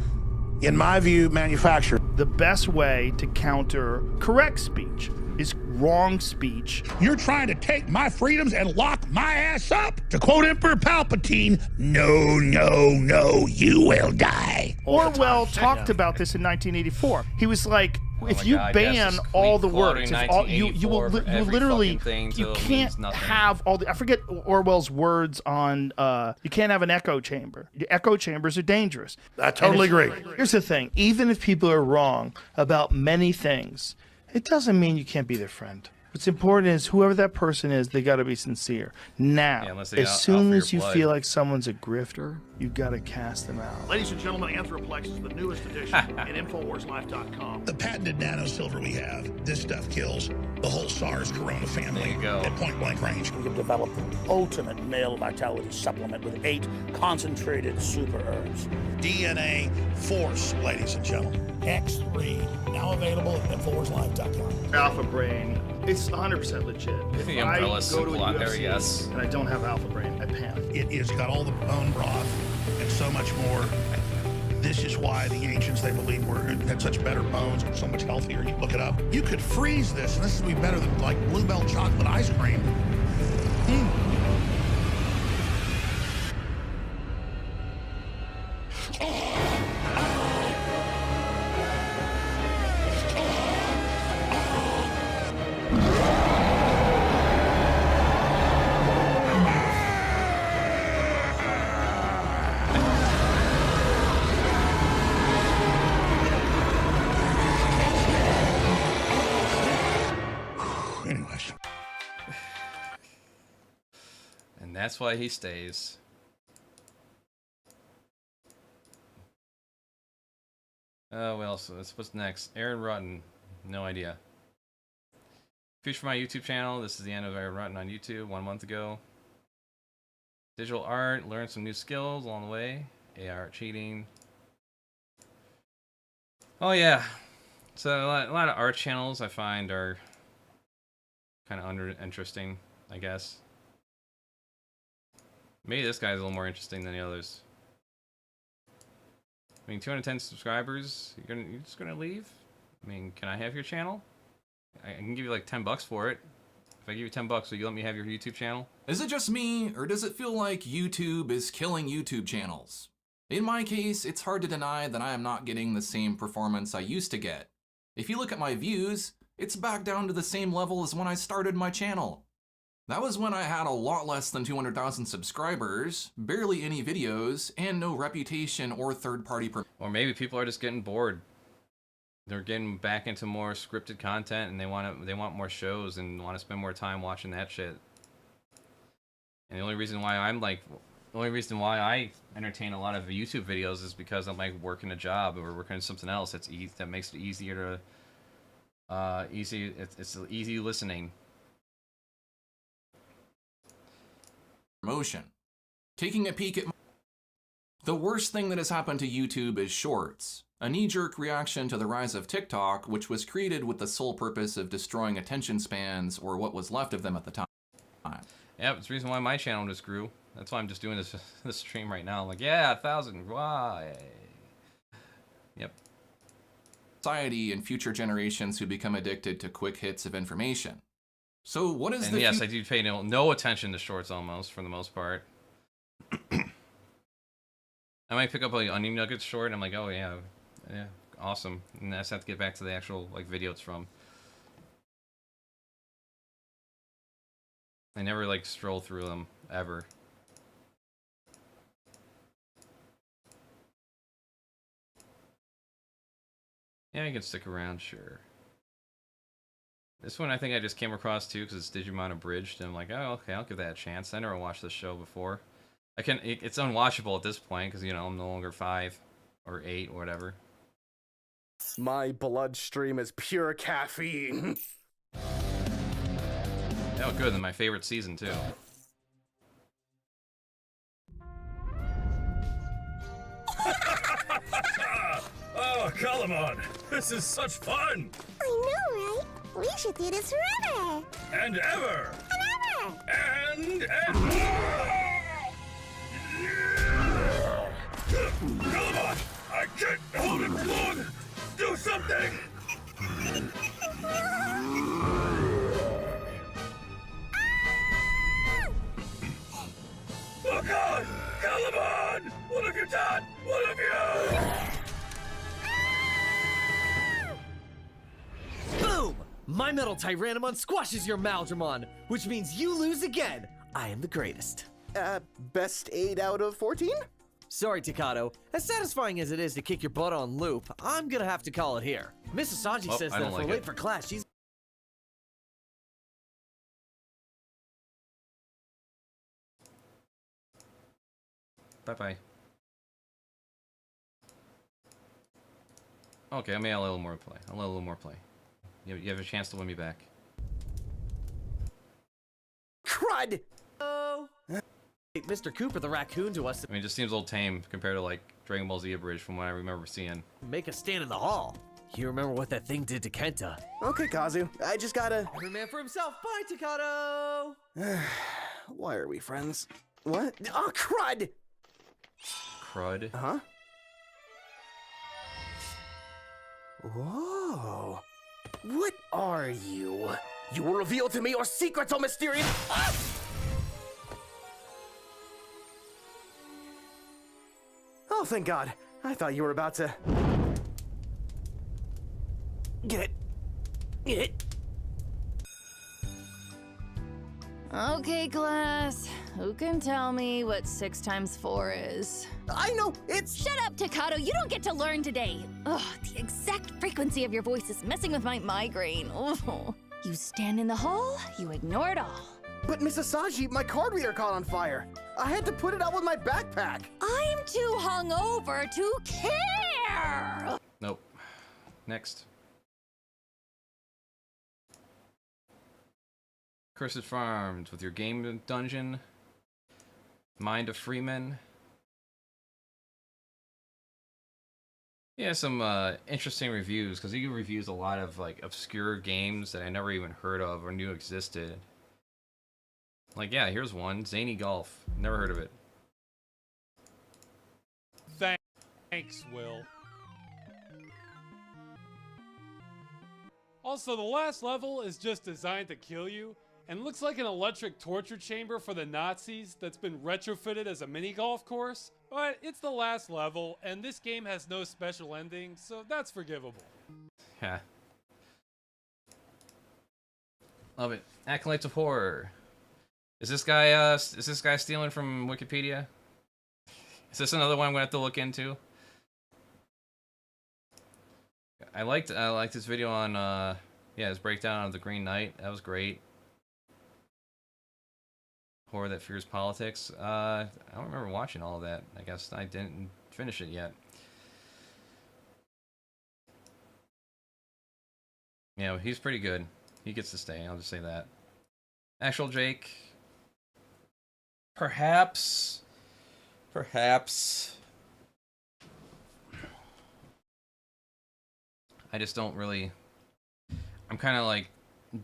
in my view, manufactured. The best way to counter correct speech is wrong speech. You're trying to take my freedoms and lock my ass up? To quote Emperor Palpatine, no, you will die. Orwell talked about this in 1984. He was like, if you ban all the words, you will literally, you can't have all the, I forget Orwell's words on, you can't have an echo chamber. The echo chambers are dangerous. I totally agree. Here's the thing, even if people are wrong about many things, it doesn't mean you can't be their friend. What's important is whoever that person is, they got to be sincere. Now, as soon as you feel like someone's a grifter, you got to cast them out. Ladies and gentlemen, Anthroplex is the newest edition at InfoWarsLife.com. The patented nanosilver we have, this stuff kills the whole SARS corona family at point blank range. We have developed the ultimate male vitality supplement with 8 concentrated super herbs. DNA Force, ladies and gentlemen. X3, now available at InfoWarsLife.com. Alpha Brain, it's 100% legit. If The I umbrella go to a simple on there, UFC yes. and I don't have Alpha Brain, I panic. It is got all the bone broth and so much more. This is why the ancients, they believed, had such better bones and so much healthier. You look it up. You could freeze this, and this would be better than like Bluebell chocolate ice cream. Anyways. And that's why he stays. Well, so what's next? Aaron Rutten. No idea. Future for my YouTube channel. This is the end of Aaron Rutten on YouTube 1 month ago. Digital art. Learn some new skills along the way. AR cheating. Oh yeah. So a lot of art channels I find are kind of uninteresting, I guess. Maybe this guy's a little more interesting than the others. I mean, 210 subscribers. You're just gonna leave? I mean, can I have your channel? I can give you like $10 for it. If I give you $10, will you let me have your YouTube channel? Is it just me, or does it feel like YouTube is killing YouTube channels? In my case, it's hard to deny that I am not getting the same performance I used to get. If you look at my views, it's back down to the same level as when I started my channel. That was when I had a lot less than 200,000 subscribers, barely any videos, and no reputation or third-party Or maybe people are just getting bored. They're getting back into more scripted content, and they want more shows and want to spend more time watching that shit. And the only reason why I entertain a lot of YouTube videos is because I'm like working a job or working something else that makes it easier to it's easy listening. Promotion. Taking a peek at the worst thing that has happened to YouTube is shorts. A knee-jerk reaction to the rise of TikTok, which was created with the sole purpose of destroying attention spans, or what was left of them at the time. Yeah, it's the reason why my channel just grew. That's why I'm just doing this stream right now. I'm like, yeah, 1,000, why? Yep. Society and future generations who become addicted to quick hits of information. So what is and yes, I do pay no attention to shorts almost, for the most part. I might pick up like Onion Nuggets short, and I'm like, oh yeah, awesome. And I just have to get back to the actual like video it's from. I never like stroll through them ever. Yeah, you can stick around, sure. This one I think I just came across too because it's Digimon Abridged, and I'm like, oh okay, I'll give that a chance. I never watched this show before. It's unwatchable at this point because, you know, I'm no longer 5 or 8 or whatever. My bloodstream is pure caffeine. Oh, good. Then my favorite season, too. Oh, Calamon, this is such fun! I know, right? We should do this forever! And ever! And ever! And ever! Calamon! I can't hold it long! Do something! Oh God! Calamon! What have you done? What have you... Boom! My metal Tyrannomon squashes your Maldramon, which means you lose again. I am the greatest. Best 8 out of 14? Sorry, Takato. As satisfying as it is to kick your butt on loop, I'm gonna have to call it here. Miss Asaji says that if we're late for class, she's... Bye-bye. Okay, I may have a little more play. I'll let a little more play. You have a chance to win me back. Crud! Oh! Mr. Cooper the raccoon to us. I mean, it just seems a little tame compared to, like, Dragon Ball Z Abridged from what I remember seeing. Make a stand in the hall. You remember what that thing did to Kenta? Okay, Kazu. I just gotta... Every man for himself. Bye, Takato! Why are we friends? What? Oh, crud! Crud? Huh? Whoa. What are you? You will reveal to me your secrets, O mysterious... Ah! Oh, thank God. I thought you were about to... Get it. Okay, class. Who can tell me what 6 times 4 is? I know, it's... Shut up, Takato. You don't get to learn today. Ugh, the exact frequency of your voice is messing with my migraine. Ugh. You stand in the hall, you ignore it all. But Miss Asaji, my card reader caught on fire. I had to put it out with my backpack. I'm too hungover to care. Nope. Next. Cursed Farms with your game dungeon. Mind of Freeman. Yeah, some interesting reviews, because he reviews a lot of like obscure games that I never even heard of or knew existed. Like, yeah, here's one. Zany Golf. Never heard of it. Thanks, Will. Also, the last level is just designed to kill you, and looks like an electric torture chamber for the Nazis that's been retrofitted as a mini golf course. But it's the last level, and this game has no special ending, so that's forgivable. Yeah. Love it. Acolytes of Horror. Is this guy stealing from Wikipedia? Is this another one I'm gonna have to look into? I liked his video on yeah, his breakdown of the Green Knight. That was great. Horror that fears politics. I don't remember watching all of that. I guess I didn't finish it yet. Yeah, he's pretty good. He gets to stay, I'll just say that. Actual Jake. Perhaps. I just don't really. I'm kind of like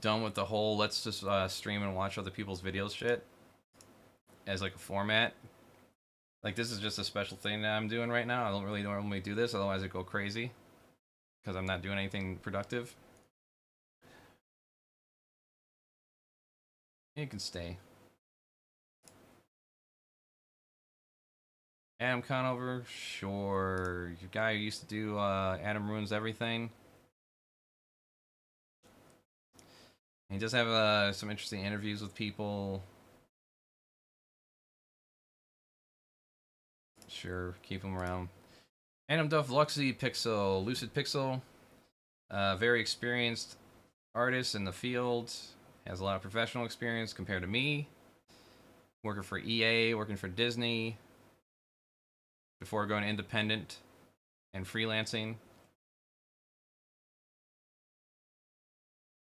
done with the whole let's just stream and watch other people's videos shit as like a format. Like this is just a special thing that I'm doing right now. I don't really normally do this, otherwise I go crazy because I'm not doing anything productive. You can stay. Adam Conover, sure. Your guy who used to do Adam Ruins Everything. He does have some interesting interviews with people. Sure, keep him around. Adam Duff, Luxy Pixel, Lucid Pixel. Very experienced artist in the field. Has a lot of professional experience compared to me. Working for EA, working for Disney. Before going independent and freelancing.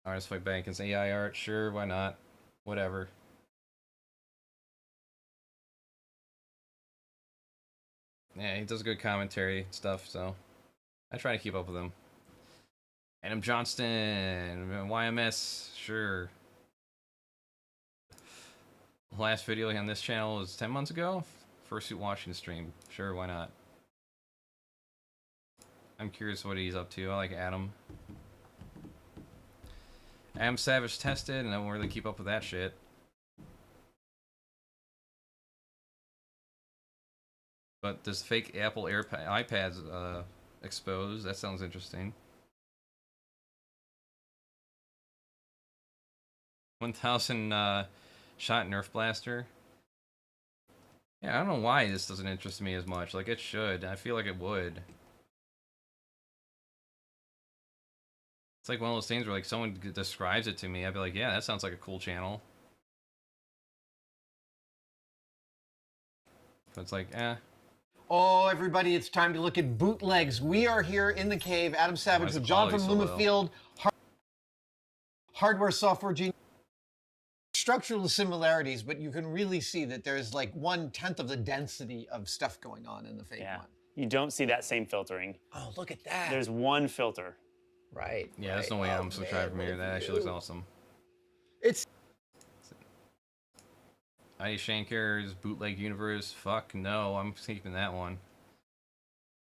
Artists Fight Bank and AI art, sure, why not? Whatever. Yeah, he does good commentary stuff, so I try to keep up with him. Adam Johnston, YMS, sure. Last video on this channel was 10 months ago. Fursuit Washington stream, sure, why not? I'm curious what he's up to. I like Adam. Adam Savage tested, and I won't really keep up with that shit. But this fake Apple iPads exposed. That sounds interesting. 1,000 shot Nerf blaster. Yeah, I don't know why this doesn't interest me as much. Like it should. I feel like it would. It's like one of those things where like someone describes it to me, I'd be like, yeah, that sounds like a cool channel. But it's like, eh. Oh, everybody, it's time to look at bootlegs. We are here in the cave. Adam Savage with John from Lumafield. Hardware, software, genius. Structural similarities, but you can really see that there's like 1/10 of the density of stuff going on in the fake one. You don't see that same filtering. Oh, look at that. There's one filter. Right. Yeah, that's no way I'm subscribed from here. That actually looks awesome. It's ID Shanker's bootleg universe. Fuck no, I'm keeping that one.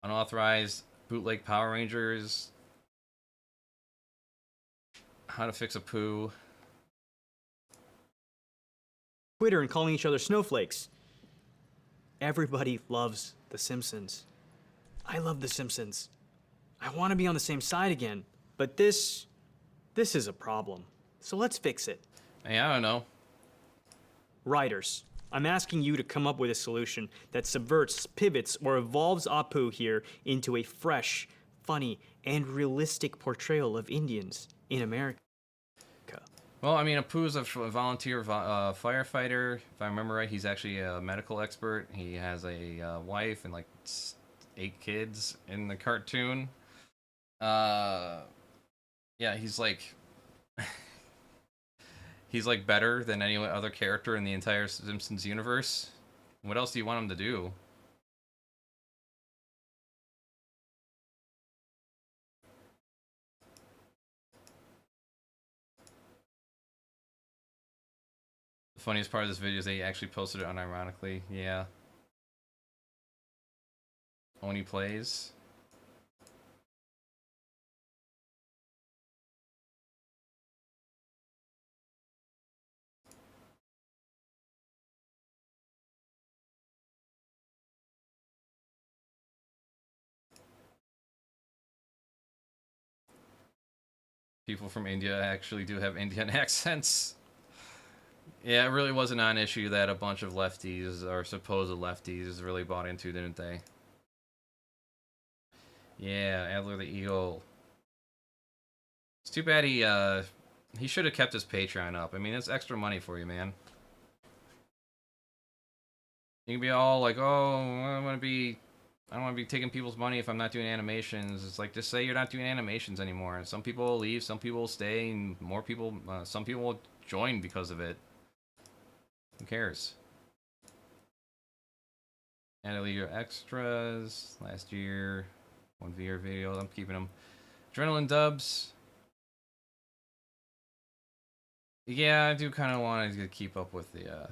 Unauthorized bootleg Power Rangers. How to fix a poo. Twitter and calling each other snowflakes. Everybody loves The Simpsons. I love The Simpsons. I want to be on the same side again, but this is a problem. So let's fix it. Hey, I don't know. Writers, I'm asking you to come up with a solution that subverts, pivots, or evolves Apu here into a fresh, funny, and realistic portrayal of Indians in America. Well, I mean, Apu's a volunteer firefighter. If I remember right, he's actually a medical expert. He has a wife and like 8 kids in the cartoon. Yeah, he's like he's like better than any other character in the entire Simpsons universe. What else do you want him to do? The funniest part of this video is they actually posted it unironically. Yeah. Oni plays. People from India actually do have Indian accents. Yeah, it really was a non-issue that a bunch of lefties, or supposed lefties, really bought into, didn't they? Yeah, Adler the Eagle. It's too bad he should have kept his Patreon up. I mean, it's extra money for you, man. You can be all like, oh, I don't want to be taking people's money if I'm not doing animations. It's like, just say you're not doing animations anymore. Some people will leave, some people will stay, and more people, some people will join because of it. Who cares? Add your extras last year. 1 VR video. I'm keeping them. Adrenaline dubs. Yeah, I do kind of want to keep up with the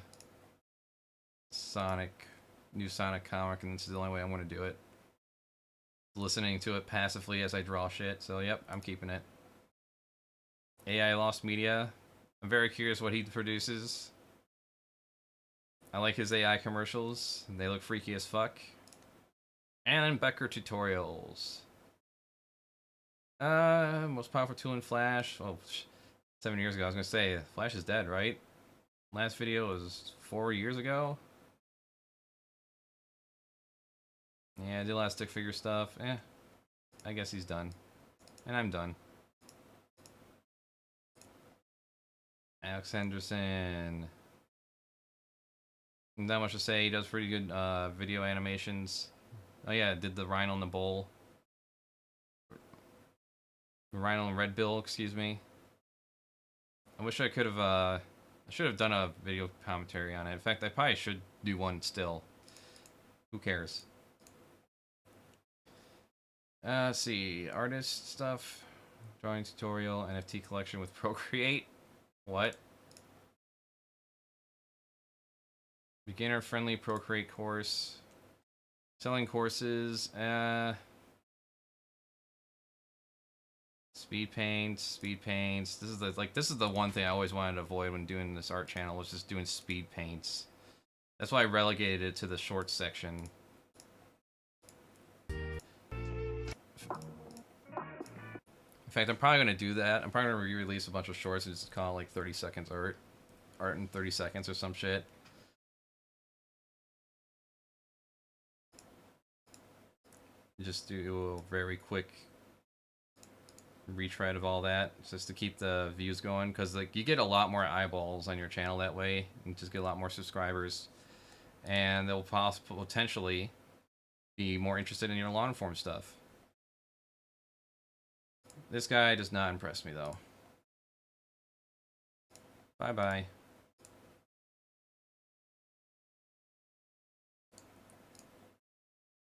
new Sonic comic, and this is the only way I'm going to do it. Listening to it passively as I draw shit, so yep, I'm keeping it. AI Lost Media. I'm very curious what he produces. I like his AI commercials. They look freaky as fuck. And then Becker Tutorials. Most powerful tool in Flash. Oh, 7 years ago. I was gonna say Flash is dead, right? Last video was 4 years ago. Yeah, I did a lot of stick figure stuff. I guess he's done, and I'm done. Alex Henderson. Not much to say. He does pretty good video animations. Oh yeah, did the Rhino in the Bowl. Rhino and Red Bill, excuse me. I wish I could have, I should have done a video commentary on it. In fact, I probably should do one still. Who cares? Let's see. Artist stuff. Drawing tutorial. NFT collection with Procreate. What? Beginner-friendly Procreate course. Selling courses. Speed paints. This is the one thing I always wanted to avoid when doing this art channel, was just doing speed paints. That's why I relegated it to the short section. In fact, I'm probably gonna do that. I'm probably gonna re-release a bunch of shorts and just call it like 30 seconds art in 30 seconds or some shit. Just do a very quick retread of all that, just to keep the views going, because like you get a lot more eyeballs on your channel that way, and just get a lot more subscribers, and they'll potentially be more interested in your long form stuff. This guy does not impress me though. Bye bye.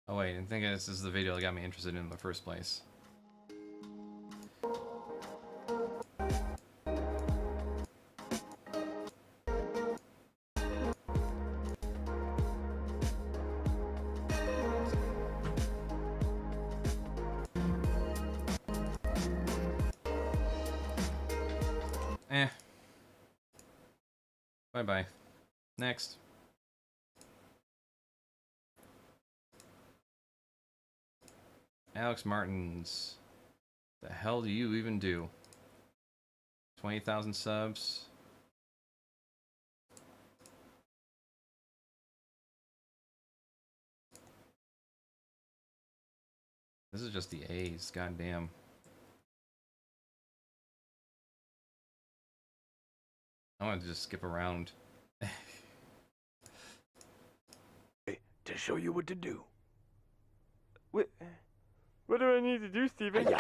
Oh wait, I think this is the video that got me interested in the first place. Bye-bye. Next. Alex Martins. The hell do you even do? 20,000 subs. This is just the A's, goddamn. I want to just skip around. To show you what to do. What do I need to do, Steven?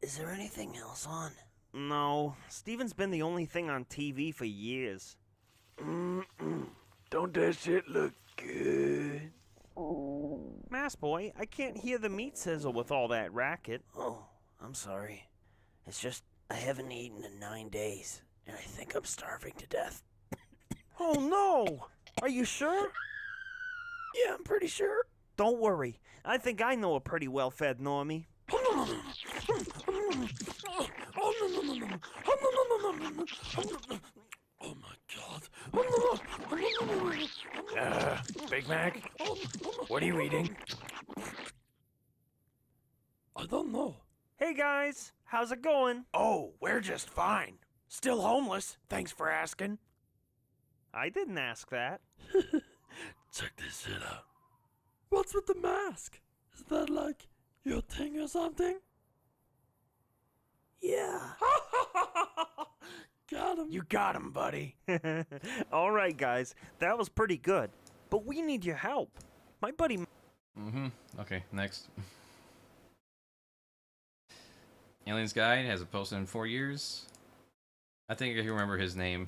Is there anything else on? No, Steven's been the only thing on TV for years. Don't that shit look good? Mass boy, I can't hear the meat sizzle with all that racket. Oh, I'm sorry. It's just I haven't eaten in 9 days, and I think I'm starving to death. Oh no! Are you sure? Yeah, I'm pretty sure. Don't worry. I think I know a pretty well-fed normie. Oh my god. Big Mac? What are you eating? I don't know. Hey guys, how's it going? Oh, we're just fine. Still homeless, thanks for asking. I didn't ask that. Check this shit out. What's with the mask? Is that like your thing or something? Yeah. Got him. You got him, buddy. Alright guys, that was pretty good. But we need your help. My buddy... Okay, next. Aliens Guide hasn't posted in 4 years. I think I can remember his name.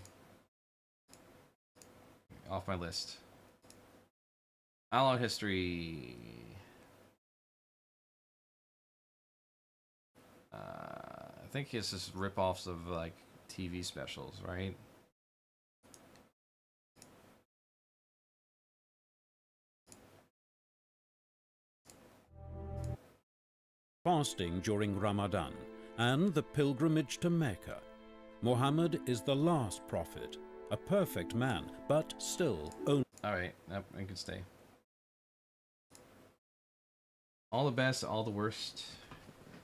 Off my list. All Out History. I think it's just rip-offs of like TV specials, right? Fasting during Ramadan and the pilgrimage to Mecca. Muhammad is the last prophet, a perfect man, but still only. Alright, yep, I can stay. All the best, all the worst.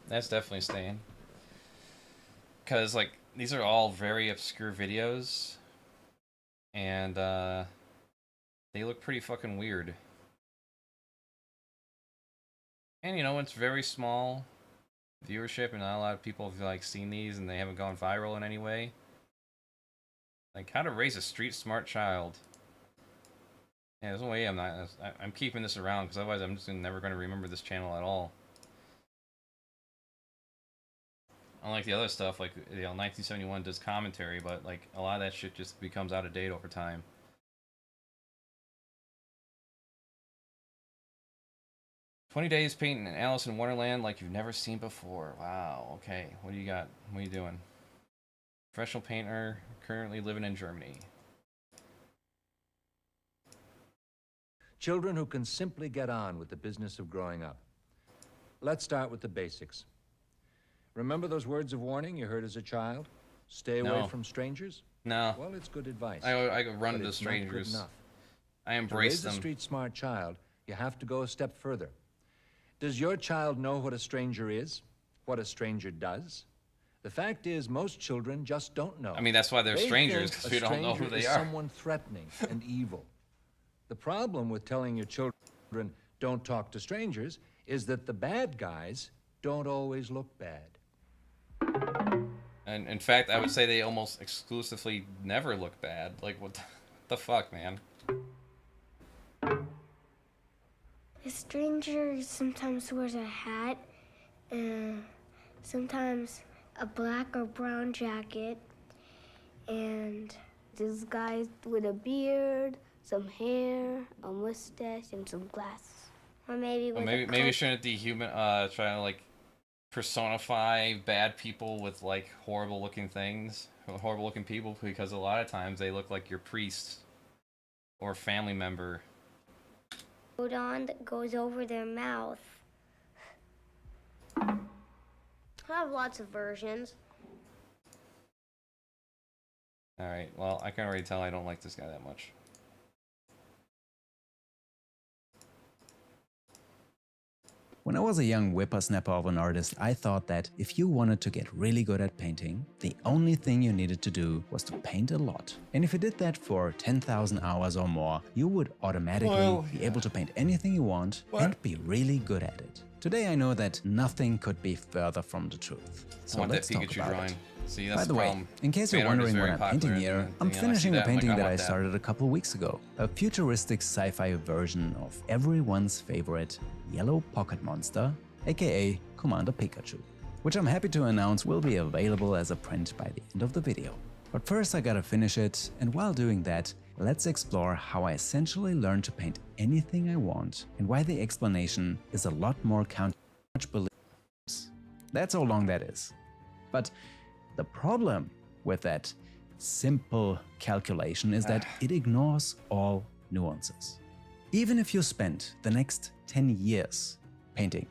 That's definitely staying. Because, like, these are all very obscure videos. And, they look pretty fucking weird. And, you know, it's very small viewership, and not a lot of people have, like, seen these, and they haven't gone viral in any way. Like, how to raise a street-smart child. Yeah, there's no way I'm keeping this around, because otherwise I'm just never going to remember this channel at all. Unlike the other stuff, like, you know, 1971 does commentary, but, like, a lot of that shit just becomes out of date over time. "20 days painting Alice in Wonderland like you've never seen before." Wow, okay. What do you got? What are you doing? Professional painter, currently living in Germany. Children who can simply get on with the business of growing up. Let's start with the basics. Remember those words of warning you heard as a child? Stay away from strangers? No. Well, it's good advice. I run but into it's not good strangers. enough. I embrace to raise them. a street-smart child, you have to go a step further. Does your child know what a stranger is? What a stranger does? The fact is, most children just don't know. I mean, that's why they're They strangers, think because a we don't know who stranger they is are. Someone threatening and evil. The problem with telling your children don't talk to strangers is that the bad guys don't always look bad. And in fact, I would say they almost exclusively never look bad. Like, what the fuck, man? A stranger sometimes wears a hat, and sometimes a black or brown jacket, and this guy with a beard, some hair, a mustache, and some glasses. Or maybe with Maybe shouldn't dehuman try to like personify bad people with like horrible looking things, horrible looking people, because a lot of times they look like your priest or family member. coat on that goes over their mouth. I have lots of versions. Alright, well, I can already tell I don't like this guy that much. When I was a young whippersnapper of an artist, I thought that if you wanted to get really good at painting, the only thing you needed to do was to paint a lot. And if you did that for 10,000 hours or more, you would automatically be able to paint anything you want and be really good at it. Today I know that nothing could be further from the truth. So let's talk about it. See, that's By the way, problem. in case you're Fan art is wondering what very I'm popular, painting here, and, I'm you know, I finishing see a that, I'm painting like, that I want that. started a couple weeks ago. A futuristic sci-fi version of everyone's favorite yellow pocket monster, aka Commander Pikachu, which I'm happy to announce will be available as a print by the end of the video. But first I gotta finish it, and while doing that, let's explore how I essentially learned to paint anything I want, and why the explanation is a lot more much beliefs. That's how long that is. But the problem with that simple calculation is that it ignores all nuances. Even if you spend the next 10 years painting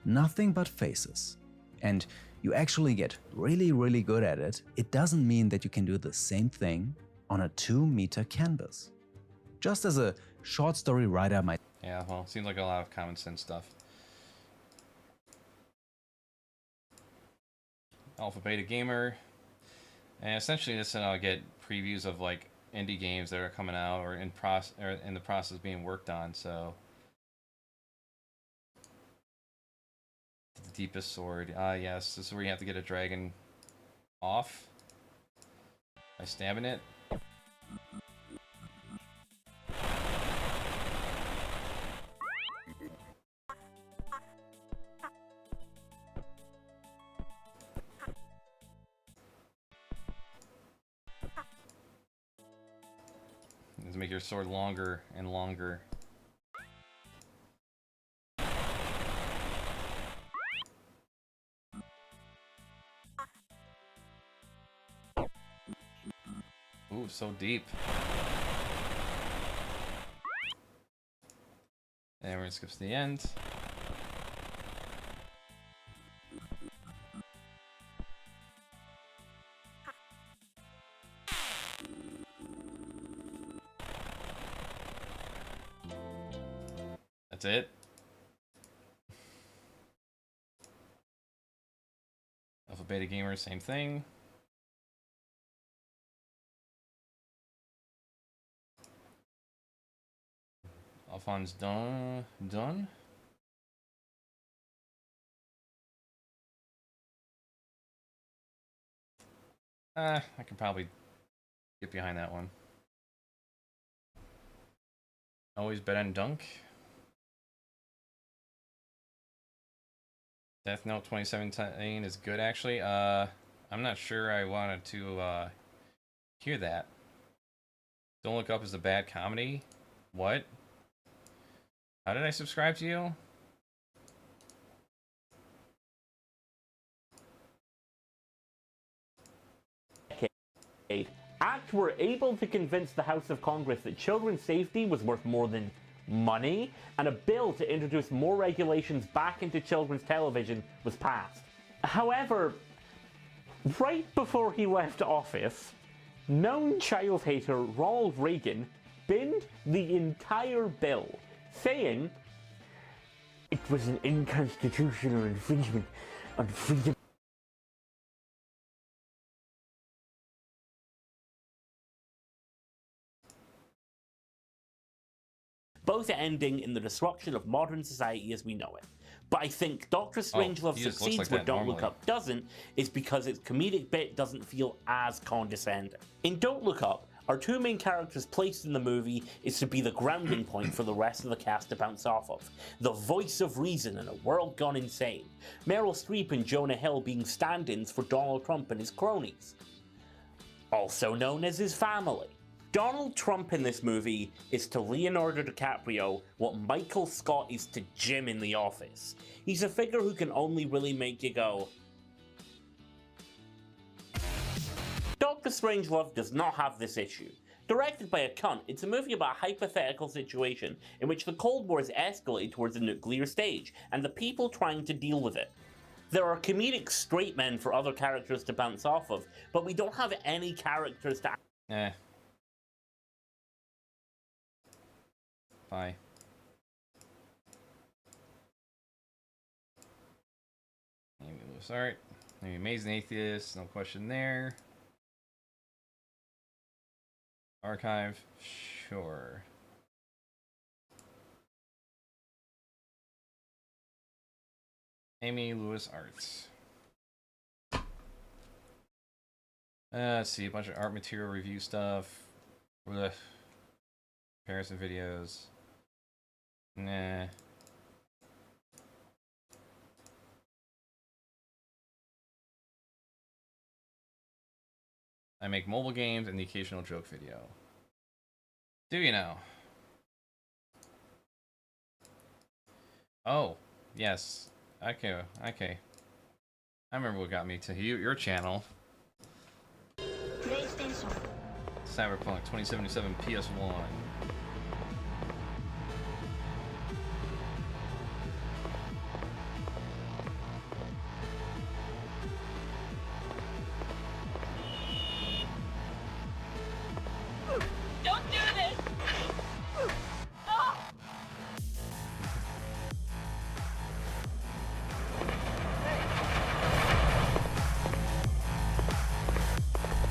nothing but faces, and you actually get really, really good at it, it doesn't mean that you can do the same thing on a 2-meter canvas. Just as a short story writer might... Yeah, well, seems like a lot of common sense stuff. Alpha Beta Gamer. And essentially this I'll get previews of like indie games that are coming out or in the process of being worked on, so the deepest sword. Yes, this is where you have to get a dragon off by stabbing it. Just make your sword longer and longer. Ooh, so deep. And we're gonna skip to the end. That's it. Alpha Beta Gamer, same thing. Alphonse done. I can probably get behind that one. Always bet on Dunk. Death Note 2017 is good, actually. I'm not sure I wanted to hear that. Don't Look Up is a bad comedy. What? How did I subscribe to you? Act were able to convince the House of Congress that children's safety was worth more than money, and a bill to introduce more regulations back into children's television was passed. However, right before he left office, known child hater Ronald Reagan binned the entire bill, saying it was an unconstitutional infringement on freedom. Both ending in the destruction of modern society as we know it. But I think Doctor Strangelove succeeds like where Don't Look Up doesn't, is because its comedic bit doesn't feel as condescending. In Don't Look Up, our two main characters placed in the movie is to be the grounding point for the rest of the cast to bounce off of. The voice of reason in a world gone insane. Meryl Streep and Jonah Hill being stand-ins for Donald Trump and his cronies. Also known as his family. Donald Trump in this movie is to Leonardo DiCaprio what Michael Scott is to Jim in The Office. He's a figure who can only really make you go. Doctor Strangelove does not have this issue. Directed by a cunt, it's a movie about a hypothetical situation in which the Cold War has escalated towards a nuclear stage, and the people trying to deal with it. There are comedic straight men for other characters to bounce off of, but we don't have any characters to... Bye. Amy Lewis Art. Maybe Amazing Atheist, no question there. Archive, sure. Amy Lewis Arts. Let's see, a bunch of art material review stuff. Blech. Comparison videos. Nah. I make mobile games and the occasional joke video. Do you know? Oh, yes. Okay. I remember what got me to your channel. Cyberpunk 2077 PS1. Don't do this! Oh.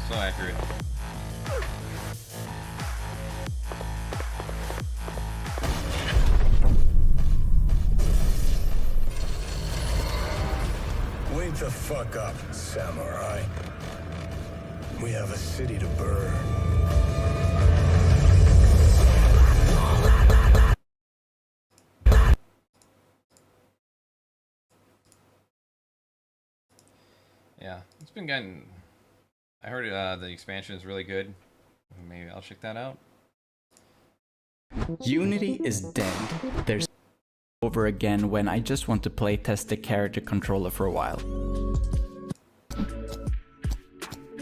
So accurate. Wake the fuck up, samurai. We have a city to burn. Yeah, it's been getting... I heard the expansion is really good. Maybe I'll check that out. Unity is dead. There's over again when I just want to play test the character controller for a while.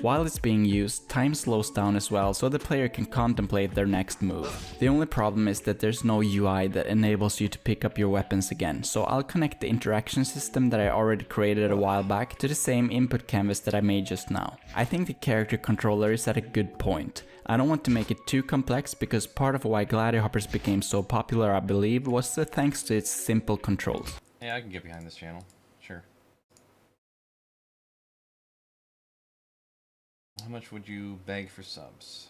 While it's being used, time slows down as well so the player can contemplate their next move. The only problem is that there's no UI that enables you to pick up your weapons again, so I'll connect the interaction system that I already created a while back to the same input canvas that I made just now. I think the character controller is at a good point. I don't want to make it too complex because part of why Gladihoppers became so popular, I believe, was thanks to its simple controls. Yeah, I can get behind this channel. Sure. How much would you beg for subs?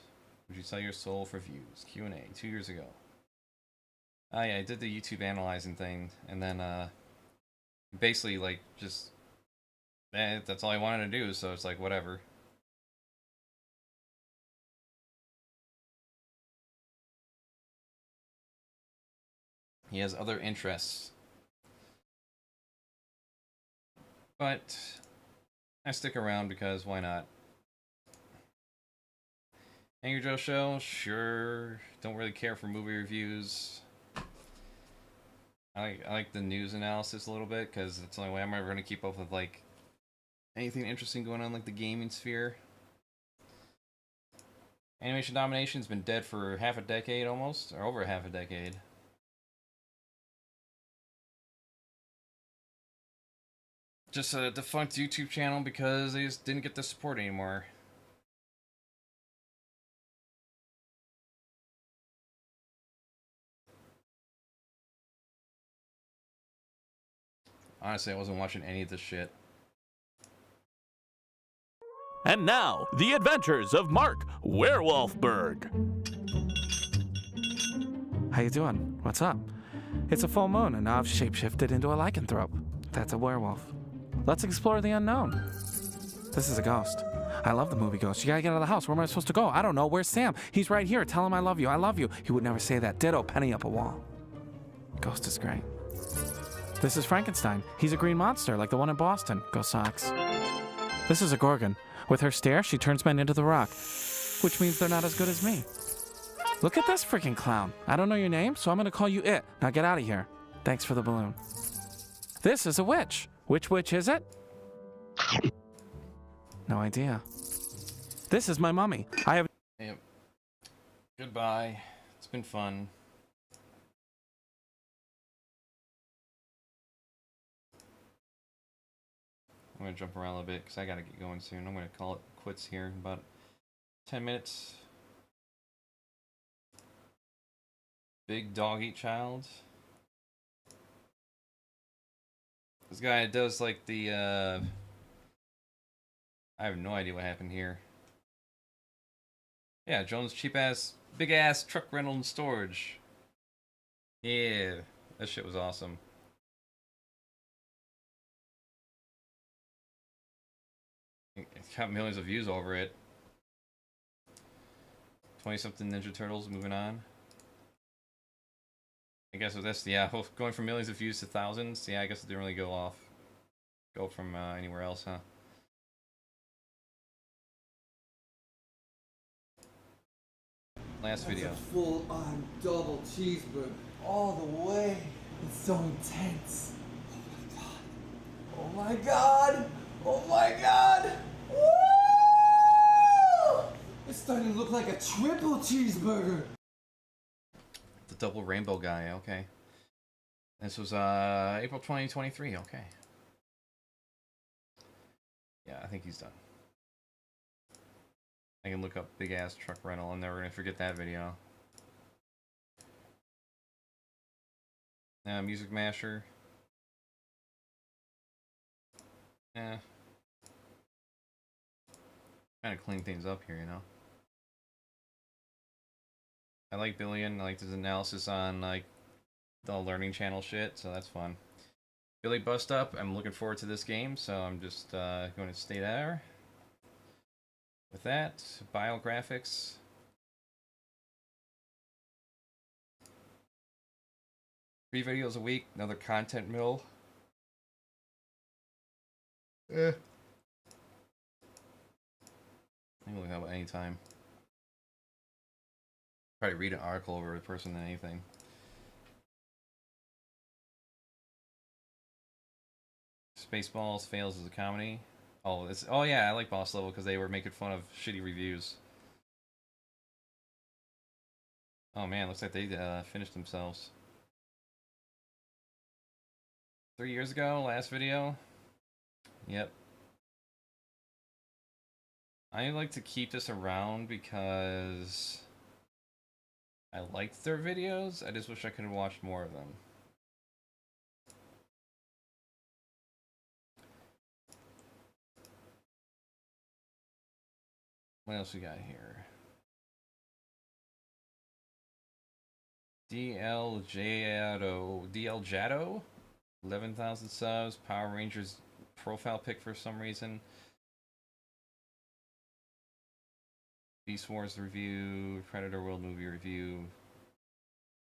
Would you sell your soul for views? Q&A 2 years ago. Oh yeah, I did the YouTube analyzing thing, and then basically like just that's all I wanted to do, so it's like whatever. He has other interests. But I stick around because why not? Angry Joe Show, sure. Don't really care for movie reviews. I like the news analysis a little bit because it's the only way I'm ever going to keep up with like anything interesting going on like the gaming sphere. Animation Domination's been dead for half a decade almost, or over half a decade. Just a defunct YouTube channel because they just didn't get the support anymore. Honestly, I wasn't watching any of this shit. And now, the adventures of Mark Werewolfberg. How you doing? What's up? It's a full moon, and now I've shapeshifted into a lycanthrope. That's a werewolf. Let's explore the unknown. This is a ghost. I love the movie Ghost. You gotta get out of the house. Where am I supposed to go? I don't know. Where's Sam? He's right here. Tell him I love you. I love you. He would never say that. Ditto, penny up a wall. Ghost is great. This is Frankenstein. He's a green monster, like the one in Boston. Go Sox. This is a Gorgon. With her stare, she turns men into the rock. Which means they're not as good as me. Look at this freaking clown. I don't know your name, so I'm gonna call you It. Now get out of here. Thanks for the balloon. This is a witch. Which witch is it? No idea. This is my mummy. I have... Yep. Goodbye. It's been fun. I'm gonna jump around a little bit because I gotta get going soon. I'm gonna call it quits here in about 10 minutes. Big dog eat child. This guy does like the I have no idea what happened here. Yeah, Jones cheap ass, big ass truck rental and storage. Yeah, that shit was awesome. It's got millions of views over it. 20-something Ninja Turtles, moving on. I guess with this, yeah, going from millions of views to thousands, yeah, I guess it didn't really go from anywhere else, huh? Last video. That's a full-on double cheeseburger, all the way. It's so intense. Oh my god! Oh my god! Woo! It's starting to look like a triple cheeseburger. The double rainbow guy, okay. This was April 2023, okay. Yeah, I think he's done. I can look up big ass truck rental. I'm never gonna forget that video. Music Masher. Yeah. Kind of clean things up here, you know. I like Billion. I like his analysis on like the Learning Channel shit, so that's fun. Billy Bust Up. I'm looking forward to this game, so I'm just going to stay there. With that, biographics. Three videos a week. Another content mill. I think we'll have any time. Probably read an article over a person than anything. Spaceballs fails as a comedy. Oh yeah, I like Boss Level because they were making fun of shitty reviews. Oh man, looks like they finished themselves. 3 years ago, last video. Yep. I like to keep this around because I liked their videos. I just wish I could have watched more of them. What else we got here? DL Jado, 11,000 subs. Power Rangers profile pic for some reason. Beast Wars review, Predator World movie review,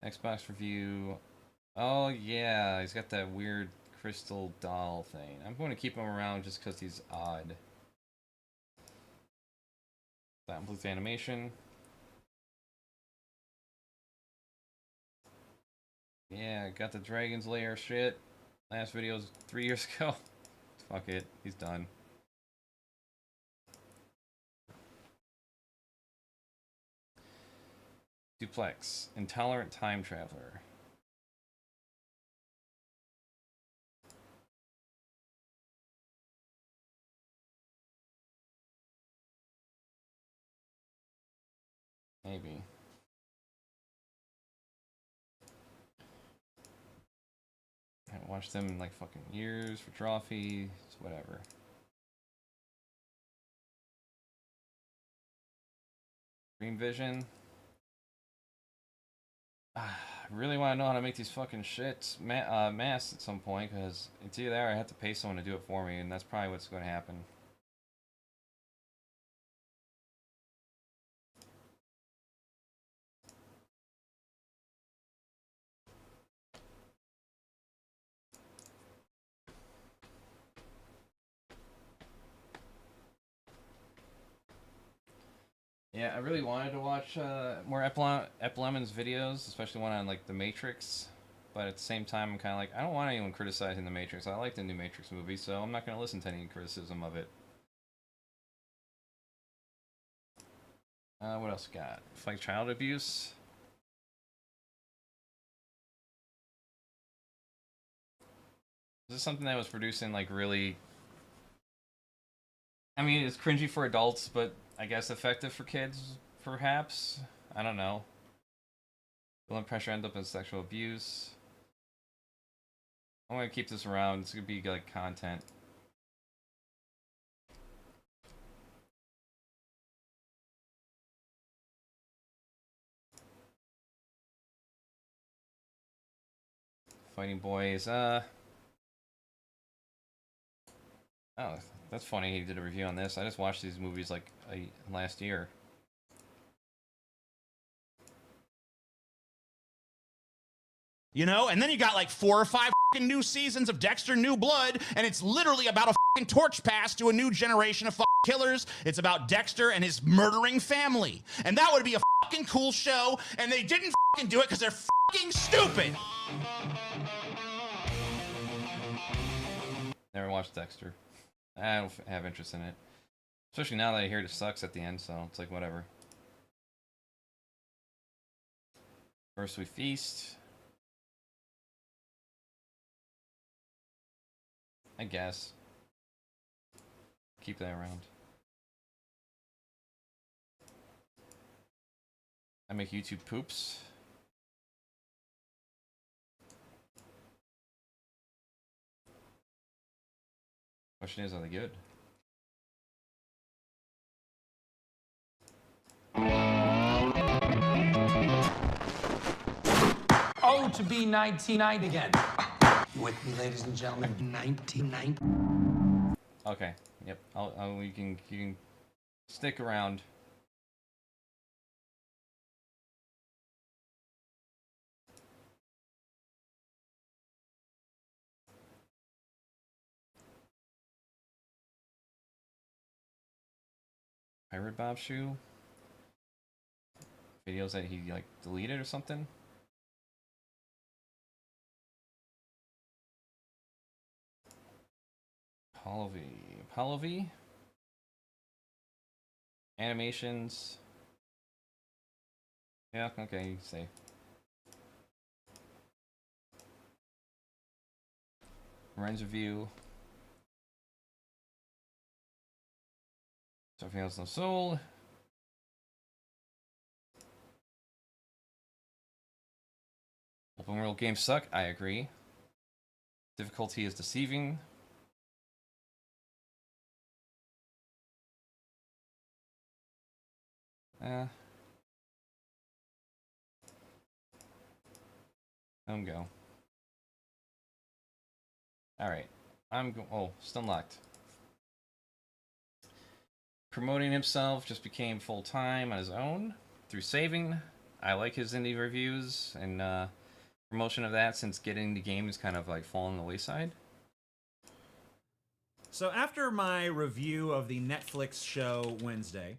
Xbox review. Oh yeah, he's got that weird crystal doll thing. I'm going to keep him around just because he's odd. That includes animation. Yeah, got the Dragon's Lair shit. Last video was 3 years ago. Fuck it, he's done. Duplex, Intolerant Time Traveler. Maybe. I haven't watched them in like fucking years for trophies, whatever. Dream Vision. I really want to know how to make these fucking shits masks at some point, because it's either there or I have to pay someone to do it for me, and that's probably what's going to happen. Yeah, I really wanted to watch more Eplemon's videos, especially one on like The Matrix. But at the same time, I'm kind of like, I don't want anyone criticizing The Matrix. I like the new Matrix movie, so I'm not going to listen to any criticism of it. What else we got? Fight child abuse. This is something that was producing like really... I mean, it's cringy for adults, but I guess effective for kids, perhaps? I don't know. Will pressure end up in sexual abuse? I'm gonna keep this around. It's gonna be like content. Fighting Boys, oh, that's funny he did a review on this. I just watched these movies like last year. You know, and then you got like 4 or 5 fucking new seasons of Dexter New Blood, and it's literally about a fucking torch pass to a new generation of fucking killers. It's about Dexter and his murdering family. And that would be a fucking cool show, and they didn't fucking do it because they're fucking stupid. Never watched Dexter. I don't have interest in it. Especially now that I hear it sucks at the end, so it's like whatever. First We Feast. I guess. Keep that around. I make YouTube poops. Question is, are they good? Oh, to be 99 again. You with me, ladies and gentlemen? 99. Okay. Yep. You can stick around. Pirate Bob Shoe? Videos that he like deleted or something? Apollo V. Animations. Yeah, okay, you can say. Ren's review. Something else no soul. Open world games suck, I agree. Difficulty is deceiving. Go. Alright. Oh, still locked. Promoting himself, just became full-time on his own through saving. I like his indie reviews and promotion of that, since getting the game is kind of like falling the wayside. So after my review of the Netflix show Wednesday,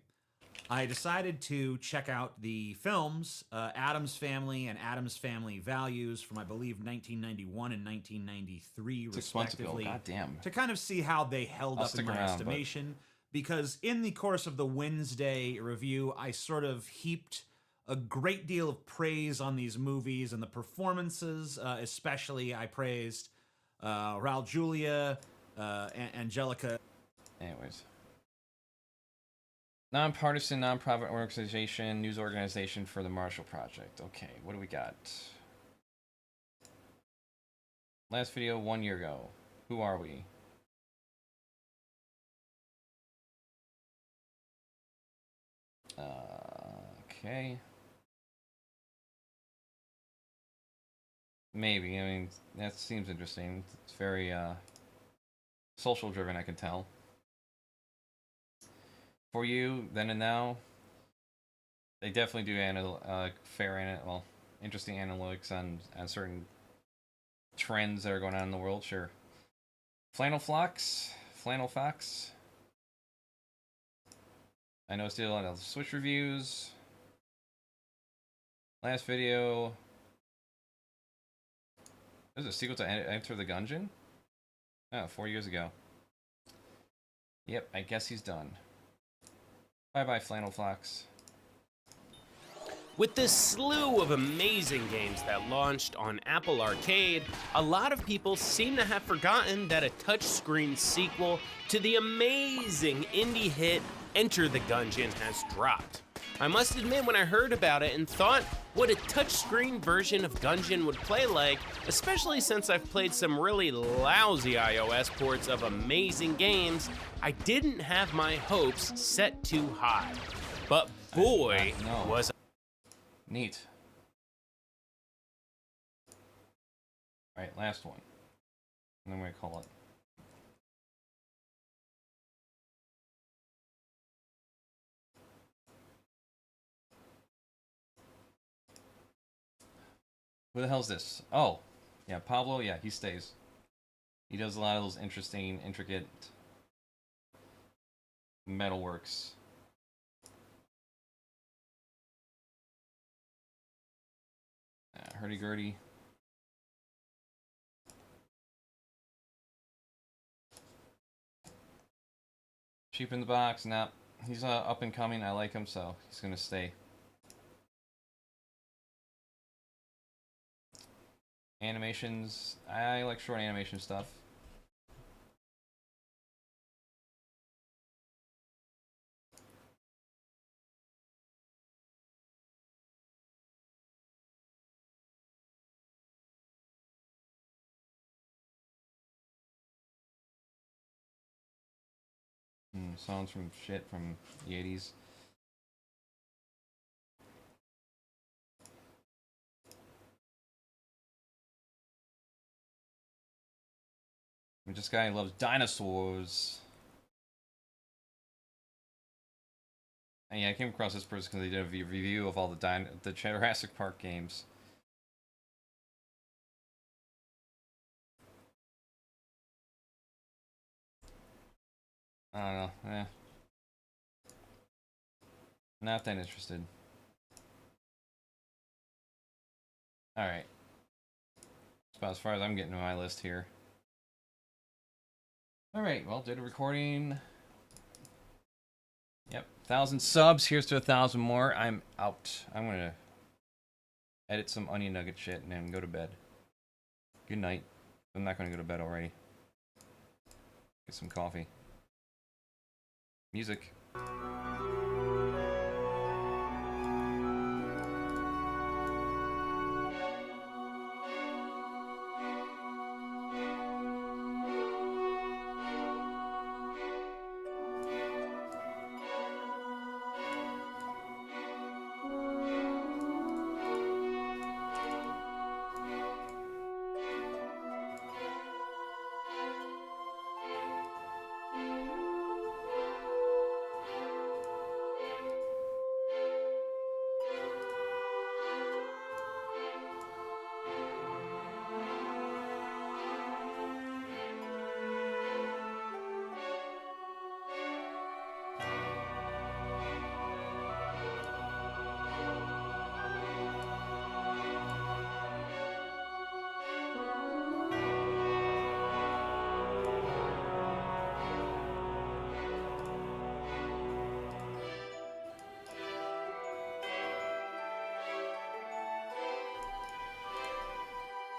I decided to check out the films Addams Family and Addams Family Values from, I believe, 1991 and 1993, 6 months ago, respectively, goddamn. to kind of see how they held I'll up in stick my around, estimation. Because in the course of the Wednesday review, I sort of heaped a great deal of praise on these movies and the performances. Especially, I praised Raul Julia, Angelica. Anyways. Nonpartisan, nonprofit organization, news organization for the Marshall Project. Okay, what do we got? Last video 1 year ago. Who are we? Okay. Maybe. I mean, that seems interesting. It's very social driven, I can tell. For you, then and now, they definitely do interesting analytics on certain trends that are going on in the world. Sure. Flannel Fox. I noticed he did a lot of Switch reviews. Last video. There's a sequel to Enter the Gungeon? Oh, 4 years ago. Yep, I guess he's done. Bye-bye, Flannel Fox. With this slew of amazing games that launched on Apple Arcade, a lot of people seem to have forgotten that a touchscreen sequel to the amazing indie hit Enter the Gungeon has dropped. I must admit, when I heard about it and thought what a touchscreen version of Gungeon would play like, especially since I've played some really lousy iOS ports of amazing games, I didn't have my hopes set too high. But boy, was neat. Alright, last one. And then we call it. Who the hell's this? Oh, yeah, Pablo. Yeah, he stays. He does a lot of those interesting, intricate metalworks. Hurdy-gurdy. Cheap in the box. Nah, he's up and coming. I like him, so he's gonna stay. Animations. I like short animation stuff. Songs from shit from the 80s. This guy loves dinosaurs. And yeah, I came across this person because they did a review of all the Jurassic Park games. I don't know. Not that interested. Alright. That's about as far as I'm getting on my list here. Alright, well, did a recording. Yep, 1,000 subs. Here's to 1,000 more. I'm out. I'm gonna edit some onion nugget shit and then go to bed. Good night. I'm not gonna go to bed already. Get some coffee. Music.